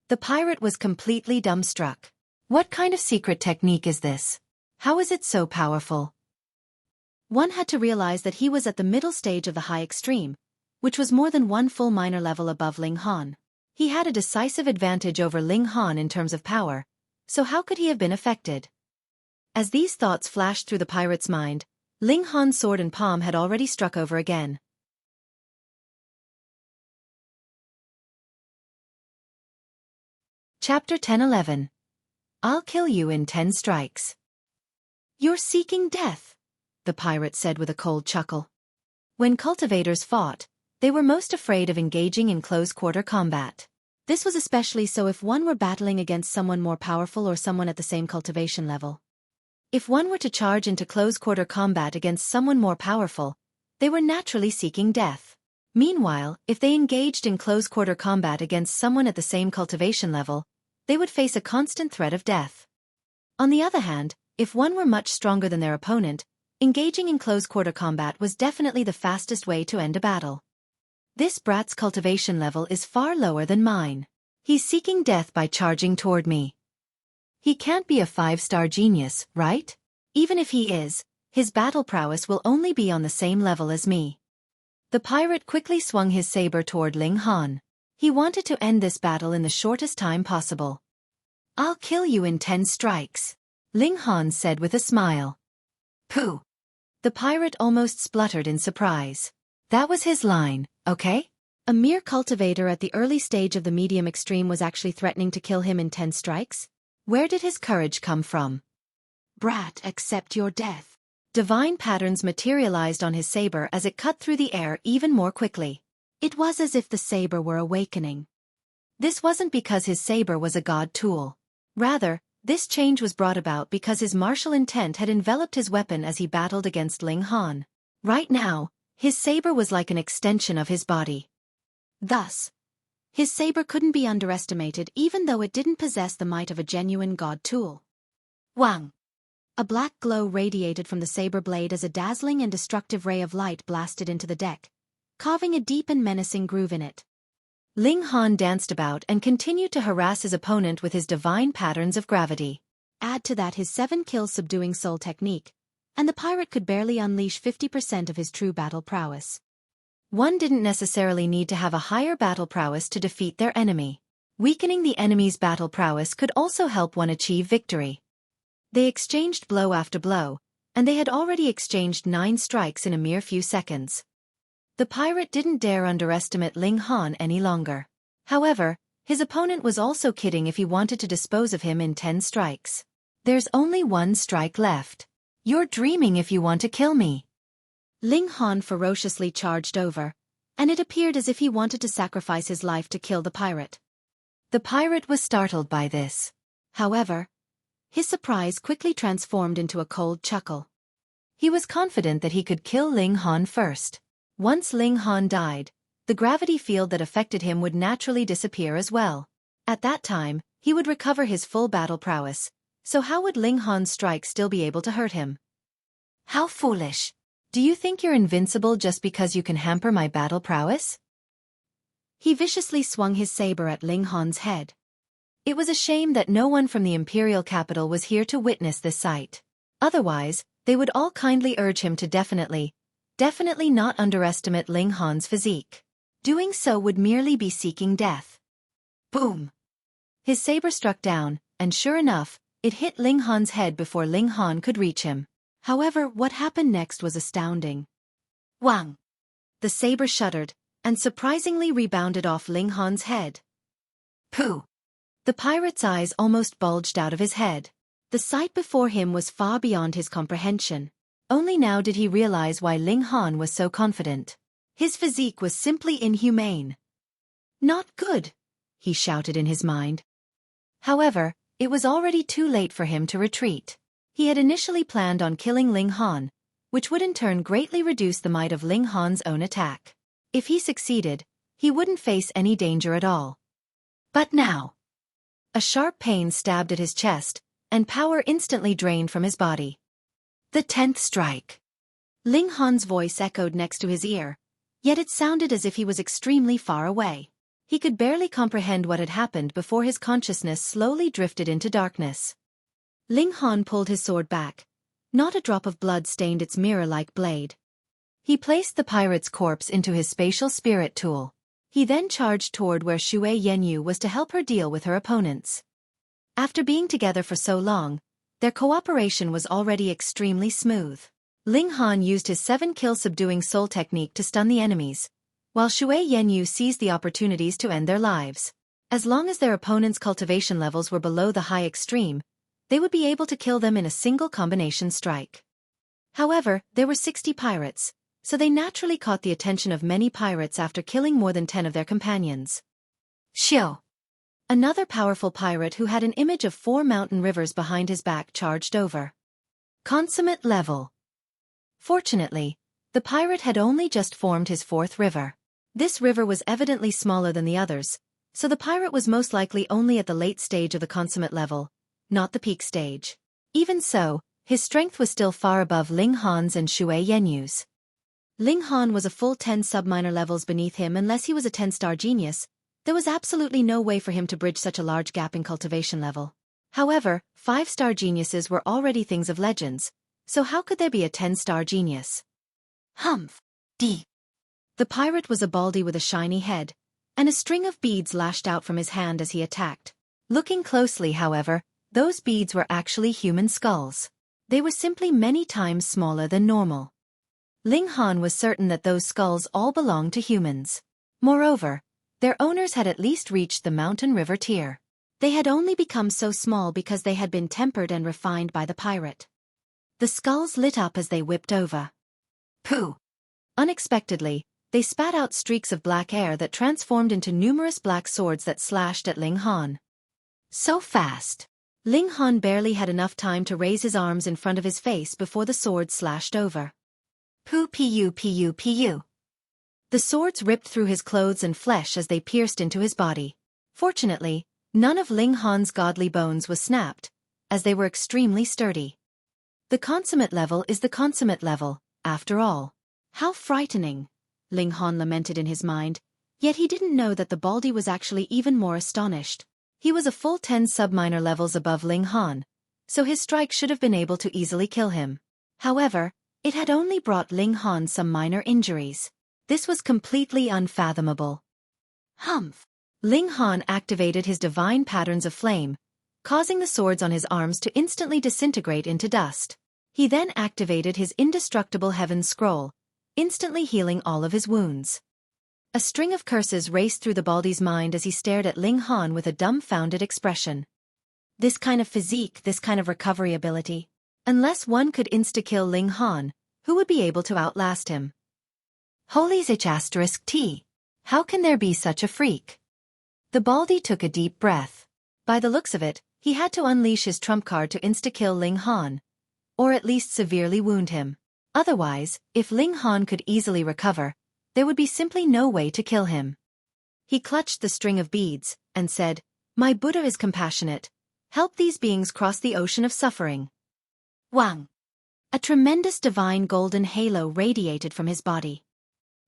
The pirate was completely dumbstruck. What kind of secret technique is this? How is it so powerful? One had to realize that he was at the middle stage of the high extreme, which was more than one full minor level above Ling Han. He had a decisive advantage over Ling Han in terms of power, so how could he have been affected? As these thoughts flashed through the pirate's mind, Ling Han's sword and palm had already struck over again. Chapter 10-11. I'll kill you in 10 strikes. "You're seeking death," the pirate said with a cold chuckle. When cultivators fought, they were most afraid of engaging in close-quarter combat. This was especially so if one were battling against someone more powerful or someone at the same cultivation level. If one were to charge into close-quarter combat against someone more powerful, they were naturally seeking death. Meanwhile, if they engaged in close-quarter combat against someone at the same cultivation level, they would face a constant threat of death. On the other hand, if one were much stronger than their opponent, engaging in close-quarter combat was definitely the fastest way to end a battle. This brat's cultivation level is far lower than mine. He's seeking death by charging toward me. He can't be a 5-star genius, right? Even if he is, his battle prowess will only be on the same level as me. The pirate quickly swung his saber toward Ling Han. He wanted to end this battle in the shortest time possible. "I'll kill you in 10 strikes," Ling Han said with a smile. "Pooh!" The pirate almost spluttered in surprise. That was his line, okay? A mere cultivator at the early stage of the medium extreme was actually threatening to kill him in 10 strikes? Where did his courage come from? "Brat, accept your death." Divine patterns materialized on his saber as it cut through the air even more quickly. It was as if the saber were awakening. This wasn't because his saber was a god tool. Rather, this change was brought about because his martial intent had enveloped his weapon as he battled against Ling Han. Right now, his saber was like an extension of his body. Thus, his saber couldn't be underestimated even though it didn't possess the might of a genuine god tool. Wang! A black glow radiated from the saber blade as a dazzling and destructive ray of light blasted into the deck, carving a deep and menacing groove in it. Ling Han danced about and continued to harass his opponent with his divine patterns of gravity. Add to that his 7 kills subduing soul technique, and the pirate could barely unleash 50% of his true battle prowess. One didn't necessarily need to have a higher battle prowess to defeat their enemy. Weakening the enemy's battle prowess could also help one achieve victory. They exchanged blow after blow, and they had already exchanged 9 strikes in a mere few seconds. The pirate didn't dare underestimate Ling Han any longer. However, his opponent was also kidding if he wanted to dispose of him in 10 strikes. There's only 1 strike left. You're dreaming if you want to kill me. Ling Han ferociously charged over, and it appeared as if he wanted to sacrifice his life to kill the pirate. The pirate was startled by this. However, his surprise quickly transformed into a cold chuckle. He was confident that he could kill Ling Han first. Once Ling Han died, the gravity field that affected him would naturally disappear as well. At that time, he would recover his full battle prowess, so how would Ling Han's strike still be able to hurt him? How foolish! Do you think you're invincible just because you can hamper my battle prowess? He viciously swung his saber at Ling Han's head. It was a shame that no one from the imperial capital was here to witness this sight. Otherwise, they would all kindly urge him to definitely not underestimate Ling Han's physique. Doing so would merely be seeking death. Boom! His saber struck down, and sure enough, it hit Ling Han's head before Ling Han could reach him. However, what happened next was astounding. Wang! The saber shuddered, and surprisingly rebounded off Ling Han's head. Pooh! The pirate's eyes almost bulged out of his head. The sight before him was far beyond his comprehension. Only now did he realize why Ling Han was so confident. His physique was simply inhumane. Not good, he shouted in his mind. However, it was already too late for him to retreat. He had initially planned on killing Ling Han, which would in turn greatly reduce the might of Ling Han's own attack. If he succeeded, he wouldn't face any danger at all. But now, a sharp pain stabbed at his chest, and power instantly drained from his body. The 10th strike. Ling Han's voice echoed next to his ear, yet it sounded as if he was extremely far away. He could barely comprehend what had happened before his consciousness slowly drifted into darkness. Ling Han pulled his sword back. Not a drop of blood stained its mirror-like blade. He placed the pirate's corpse into his spatial spirit tool. He then charged toward where Xueqi was to help her deal with her opponents. After being together for so long, their cooperation was already extremely smooth. Ling Han used his 7-kill subduing soul technique to stun the enemies, while Xueqi seized the opportunities to end their lives. As long as their opponents' cultivation levels were below the high extreme, they would be able to kill them in a single combination strike. However, there were 60 pirates, so they naturally caught the attention of many pirates after killing more than 10 of their companions. Xiao! Another powerful pirate who had an image of 4 mountain rivers behind his back charged over. Consummate level. Fortunately, the pirate had only just formed his 4th river. This river was evidently smaller than the others, so the pirate was most likely only at the late stage of the consummate level, not the peak stage. Even so, his strength was still far above Ling Han's and Xueqi's. Ling Han was a full 10 subminor levels beneath him. Unless he was a 10-star genius, there was absolutely no way for him to bridge such a large gap in cultivation level. However, 5-star geniuses were already things of legends, so how could there be a 10-star genius? Humph! D. The pirate was a baldy with a shiny head, and a string of beads lashed out from his hand as he attacked. Looking closely, however, those beads were actually human skulls. They were simply many times smaller than normal. Ling Han was certain that those skulls all belonged to humans. Moreover, their owners had at least reached the mountain river tier. They had only become so small because they had been tempered and refined by the pirate. The skulls lit up as they whipped over. Pooh! Unexpectedly, they spat out streaks of black air that transformed into numerous black swords that slashed at Ling Han. So fast! Ling Han barely had enough time to raise his arms in front of his face before the swords slashed over. Pooh! Pu. The swords ripped through his clothes and flesh as they pierced into his body. Fortunately, none of Ling Han's godly bones was snapped, as they were extremely sturdy. The consummate level is the consummate level, after all. How frightening, Ling Han lamented in his mind, yet he didn't know that the baldy was actually even more astonished. He was a full 10 subminor levels above Ling Han, so his strike should have been able to easily kill him. However, it had only brought Ling Han some minor injuries. This was completely unfathomable. Humph! Ling Han activated his divine patterns of flame, causing the swords on his arms to instantly disintegrate into dust. He then activated his indestructible Heaven Scroll, instantly healing all of his wounds. A string of curses raced through the Baldy's mind as he stared at Ling Han with a dumbfounded expression. This kind of physique, this kind of recovery ability. Unless one could insta-kill Ling Han, who would be able to outlast him? Holy T. How can there be such a freak? The Baldy took a deep breath. By the looks of it, he had to unleash his trump card to insta-kill Ling Han, or at least severely wound him. Otherwise, if Ling Han could easily recover, there would be simply no way to kill him. He clutched the string of beads, and said, "My Buddha is compassionate. Help these beings cross the ocean of suffering." Wang! A tremendous divine golden halo radiated from his body.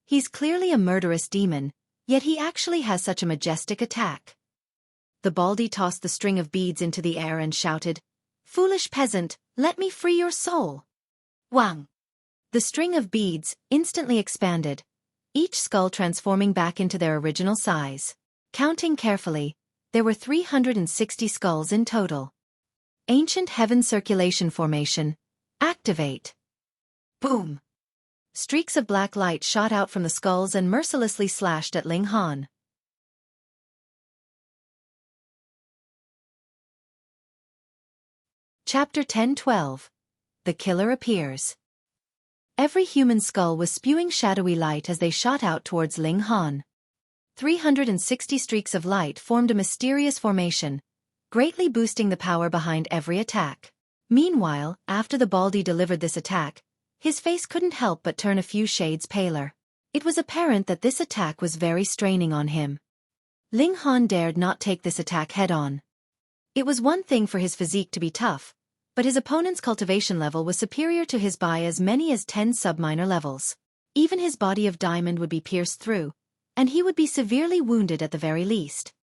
He's clearly a murderous demon, yet he actually has such a majestic attack. The Baldy tossed the string of beads into the air and shouted, "Foolish peasant, let me free your soul." Wang! The string of beads instantly expanded, each skull transforming back into their original size. Counting carefully, there were 360 skulls in total. Ancient Heaven Circulation Formation. Activate. Boom! Streaks of black light shot out from the skulls and mercilessly slashed at Ling Han. Chapter 10-12. The Killer Appears. Every human skull was spewing shadowy light as they shot out towards Ling Han. 360 streaks of light formed a mysterious formation, greatly boosting the power behind every attack. Meanwhile, after the Baldy delivered this attack, his face couldn't help but turn a few shades paler. It was apparent that this attack was very straining on him. Ling Han dared not take this attack head-on. It was one thing for his physique to be tough, but his opponent's cultivation level was superior to his by as many as 10 sub-minor levels. Even his body of diamond would be pierced through, and he would be severely wounded at the very least.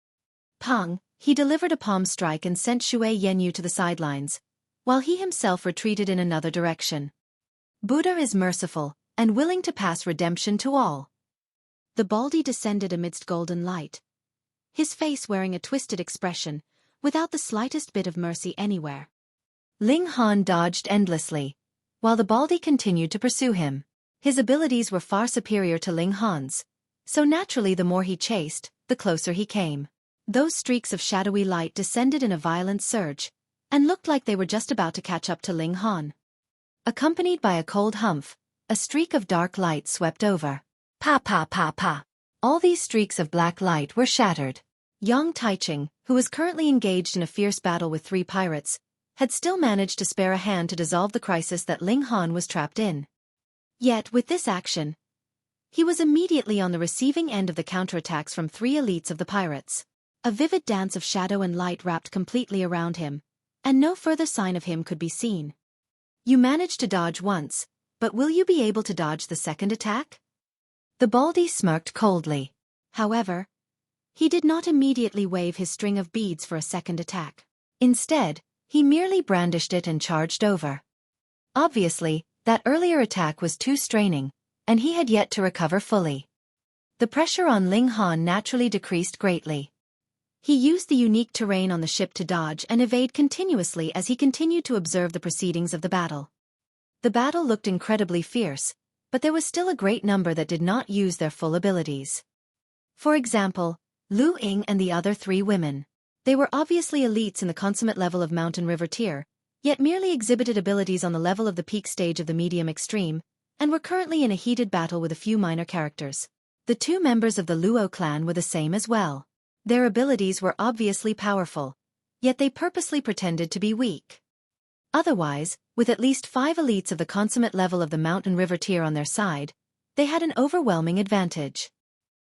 Pang! He delivered a palm strike and sent Xueqi to the sidelines, while he himself retreated in another direction. Buddha is merciful, and willing to pass redemption to all. The Baldy descended amidst golden light, his face wearing a twisted expression, without the slightest bit of mercy anywhere. Ling Han dodged endlessly, while the Baldy continued to pursue him. His abilities were far superior to Ling Han's, so naturally the more he chased, the closer he came. Those streaks of shadowy light descended in a violent surge, and looked like they were just about to catch up to Ling Han. Accompanied by a cold humph, a streak of dark light swept over. Pa pa pa pa. All these streaks of black light were shattered. Yang Taiching, who was currently engaged in a fierce battle with 3 pirates, had still managed to spare a hand to dissolve the crisis that Ling Han was trapped in. Yet, with this action, he was immediately on the receiving end of the counterattacks from 3 elites of the pirates. A vivid dance of shadow and light wrapped completely around him, and no further sign of him could be seen. You managed to dodge once, but will you be able to dodge the second attack? The Baldy smirked coldly. However, he did not immediately wave his string of beads for a second attack. Instead, he merely brandished it and charged over. Obviously, that earlier attack was too straining, and he had yet to recover fully. The pressure on Ling Han naturally decreased greatly. He used the unique terrain on the ship to dodge and evade continuously as he continued to observe the proceedings of the battle. The battle looked incredibly fierce, but there was still a great number that did not use their full abilities. For example, Lu Ying and the other 3 women. They were obviously elites in the consummate level of Mountain River tier, yet merely exhibited abilities on the level of the peak stage of the medium extreme, and were currently in a heated battle with a few minor characters. The 2 members of the Luo clan were the same as well. Their abilities were obviously powerful, yet they purposely pretended to be weak. Otherwise, with at least 5 elites of the consummate level of the Mountain River tier on their side, they had an overwhelming advantage.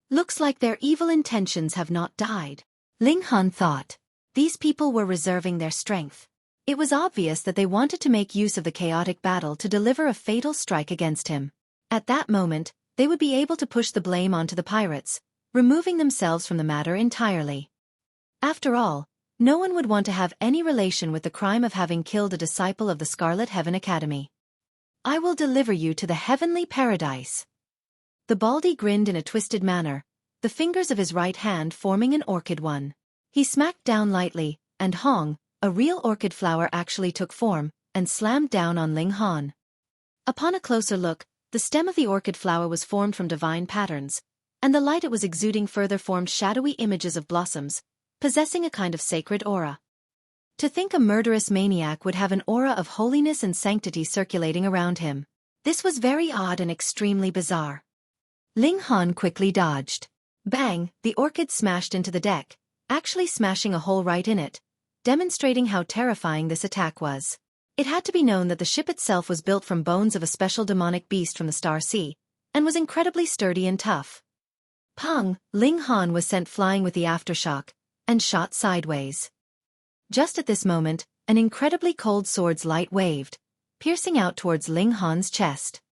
Looks like their evil intentions have not died. Ling Han thought. These people were reserving their strength. It was obvious that they wanted to make use of the chaotic battle to deliver a fatal strike against him. At that moment, they would be able to push the blame onto the pirates, removing themselves from the matter entirely. After all, No one would want to have any relation with the crime of having killed a disciple of the Scarlet Heaven Academy. I will deliver you to the heavenly paradise. The Baldy grinned in a twisted manner, the fingers of his right hand forming an orchid one. He smacked down lightly, and Hong, a real orchid flower actually took form, and slammed down on Ling Han. Upon a closer look, the stem of the orchid flower was formed from divine patterns, and the light it was exuding further formed shadowy images of blossoms, possessing a kind of sacred aura. To think a murderous maniac would have an aura of holiness and sanctity circulating around him. This was very odd and extremely bizarre. Ling Han quickly dodged. Bang, the orchid smashed into the deck, actually smashing a hole right in it, demonstrating how terrifying this attack was. It had to be known that the ship itself was built from bones of a special demonic beast from the Star Sea, and was incredibly sturdy and tough. Pong, Ling Han was sent flying with the aftershock, and shot sideways. Just at this moment, an incredibly cold sword's light waved, piercing out towards Ling Han's chest.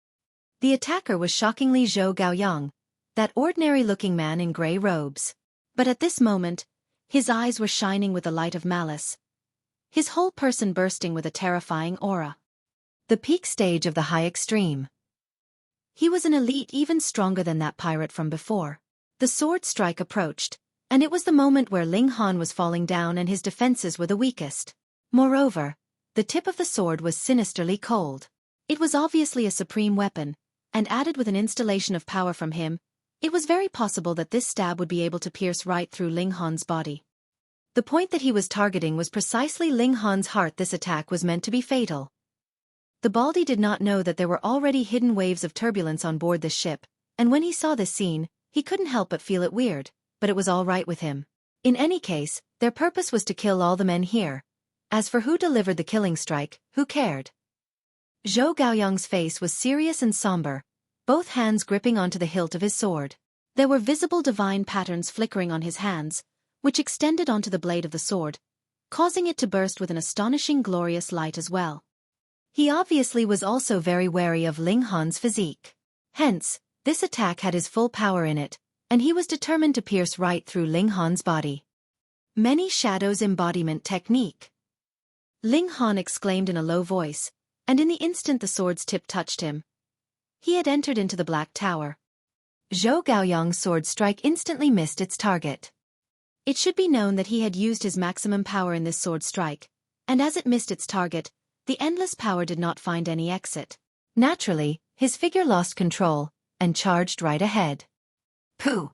The attacker was shockingly Zhou Gaoyang, that ordinary-looking man in grey robes. But at this moment, his eyes were shining with the light of malice, his whole person bursting with a terrifying aura. The peak stage of the high extreme. He was an elite even stronger than that pirate from before. The sword strike approached, and it was the moment where Ling Han was falling down and his defenses were the weakest. Moreover, the tip of the sword was sinisterly cold. It was obviously a supreme weapon, and added with an installation of power from him, it was very possible that this stab would be able to pierce right through Ling Han's body. The point that he was targeting was precisely Ling Han's heart. This attack was meant to be fatal. The Baldy did not know that there were already hidden waves of turbulence on board this ship, and when he saw this scene, he couldn't help but feel it weird, but it was all right with him. In any case, their purpose was to kill all the men here. As for who delivered the killing strike, who cared? Zhou Gaoyang's face was serious and somber, both hands gripping onto the hilt of his sword. There were visible divine patterns flickering on his hands, which extended onto the blade of the sword, causing it to burst with an astonishing glorious light as well. He obviously was also very wary of Ling Han's physique. Hence, this attack had his full power in it, and he was determined to pierce right through Ling Han's body. Many Shadows embodiment technique. Ling Han exclaimed in a low voice, and in the instant the sword's tip touched him, he had entered into the Black Tower. Zhou Gaoyang's sword strike instantly missed its target. It should be known that he had used his maximum power in this sword strike, and as it missed its target, the endless power did not find any exit. Naturally, his figure lost control, and charged right ahead. Pooh!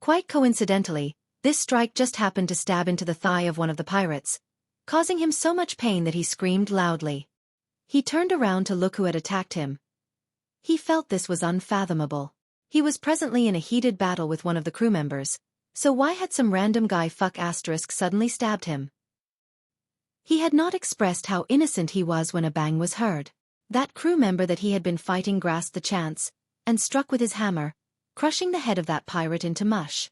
Quite coincidentally, this strike just happened to stab into the thigh of one of the pirates, causing him so much pain that he screamed loudly. He turned around to look who had attacked him. He felt this was unfathomable. He was presently in a heated battle with one of the crew members, so why had some random guy suddenly stabbed him? He had not expressed how innocent he was when a bang was heard. That crew member that he had been fighting grasped the chance, and struck with his hammer, crushing the head of that pirate into mush.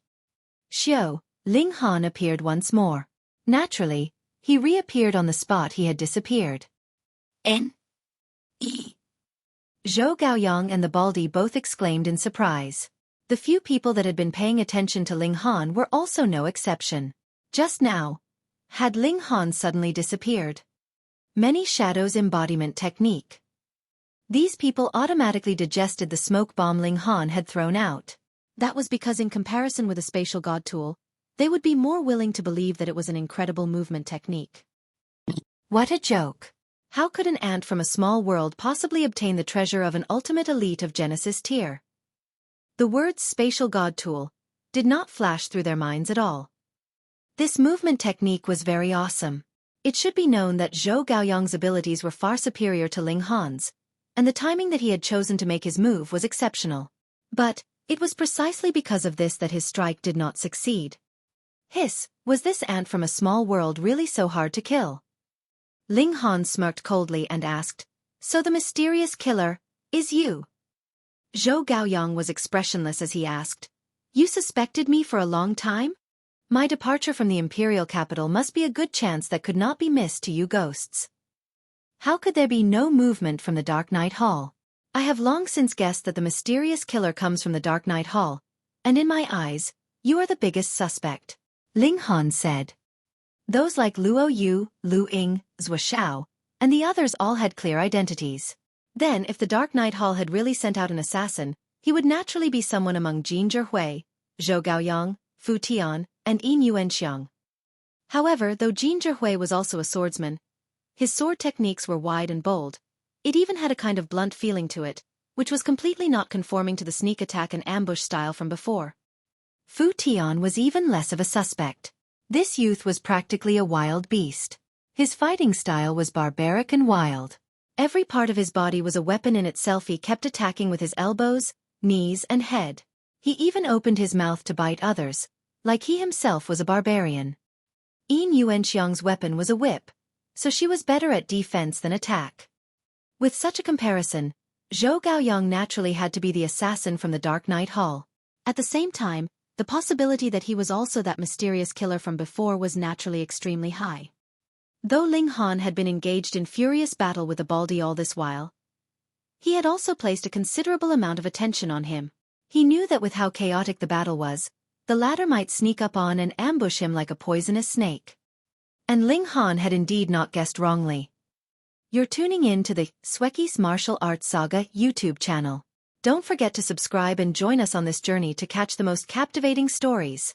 Xiao, Ling Han appeared once more. Naturally, he reappeared on the spot he had disappeared. N.E. Zhou Gaoyang and the Baldy both exclaimed in surprise. The few people that had been paying attention to Ling Han were also no exception. Just now, had Ling Han suddenly disappeared? Many Shadows embodiment technique. These people automatically digested the smoke bomb Ling Han had thrown out. That was because in comparison with a spatial god tool, they would be more willing to believe that it was an incredible movement technique. What a joke. How could an ant from a small world possibly obtain the treasure of an ultimate elite of Genesis tier? The words spatial god tool did not flash through their minds at all. This movement technique was very awesome. It should be known that Zhou Gaoyang's abilities were far superior to Ling Han's, and the timing that he had chosen to make his move was exceptional. But, it was precisely because of this that his strike did not succeed. Hiss, was this ant from a small world really so hard to kill? Ling Han smirked coldly and asked, "So the mysterious killer is you?" Zhou Gaoyang was expressionless as he asked, "You suspected me for a long time? My departure from the imperial capital must be a good chance that could not be missed to you ghosts. How could there be no movement from the Dark Night Hall? I have long since guessed that the mysterious killer comes from the Dark Night Hall, and in my eyes, you are the biggest suspect," Ling Han said. Those like Luo Yu, Lu Ying, Zhao, and the others all had clear identities. Then, if the Dark Night Hall had really sent out an assassin, he would naturally be someone among Jin Zhihui, Zhou Gaoyang, Fu Tian, and Yin Yuanxiang. However, though Jin Zhihui was also a swordsman, his sword techniques were wide and bold. It even had a kind of blunt feeling to it, which was completely not conforming to the sneak attack and ambush style from before. Fu Tian was even less of a suspect. This youth was practically a wild beast. His fighting style was barbaric and wild. Every part of his body was a weapon in itself. He kept attacking with his elbows, knees, and head. He even opened his mouth to bite others, like he himself was a barbarian. Yin Yuanxiang's weapon was a whip, so she was better at defense than attack. With such a comparison, Zhou Gaoyang naturally had to be the assassin from the Dark Night Hall. At the same time, the possibility that he was also that mysterious killer from before was naturally extremely high. Though Ling Han had been engaged in furious battle with the Baldi all this while, he had also placed a considerable amount of attention on him. He knew that with how chaotic the battle was, the latter might sneak up on and ambush him like a poisonous snake. And Ling Han had indeed not guessed wrongly. You're tuning in to the Xueqi's Martial Arts Saga YouTube channel. Don't forget to subscribe and join us on this journey to catch the most captivating stories.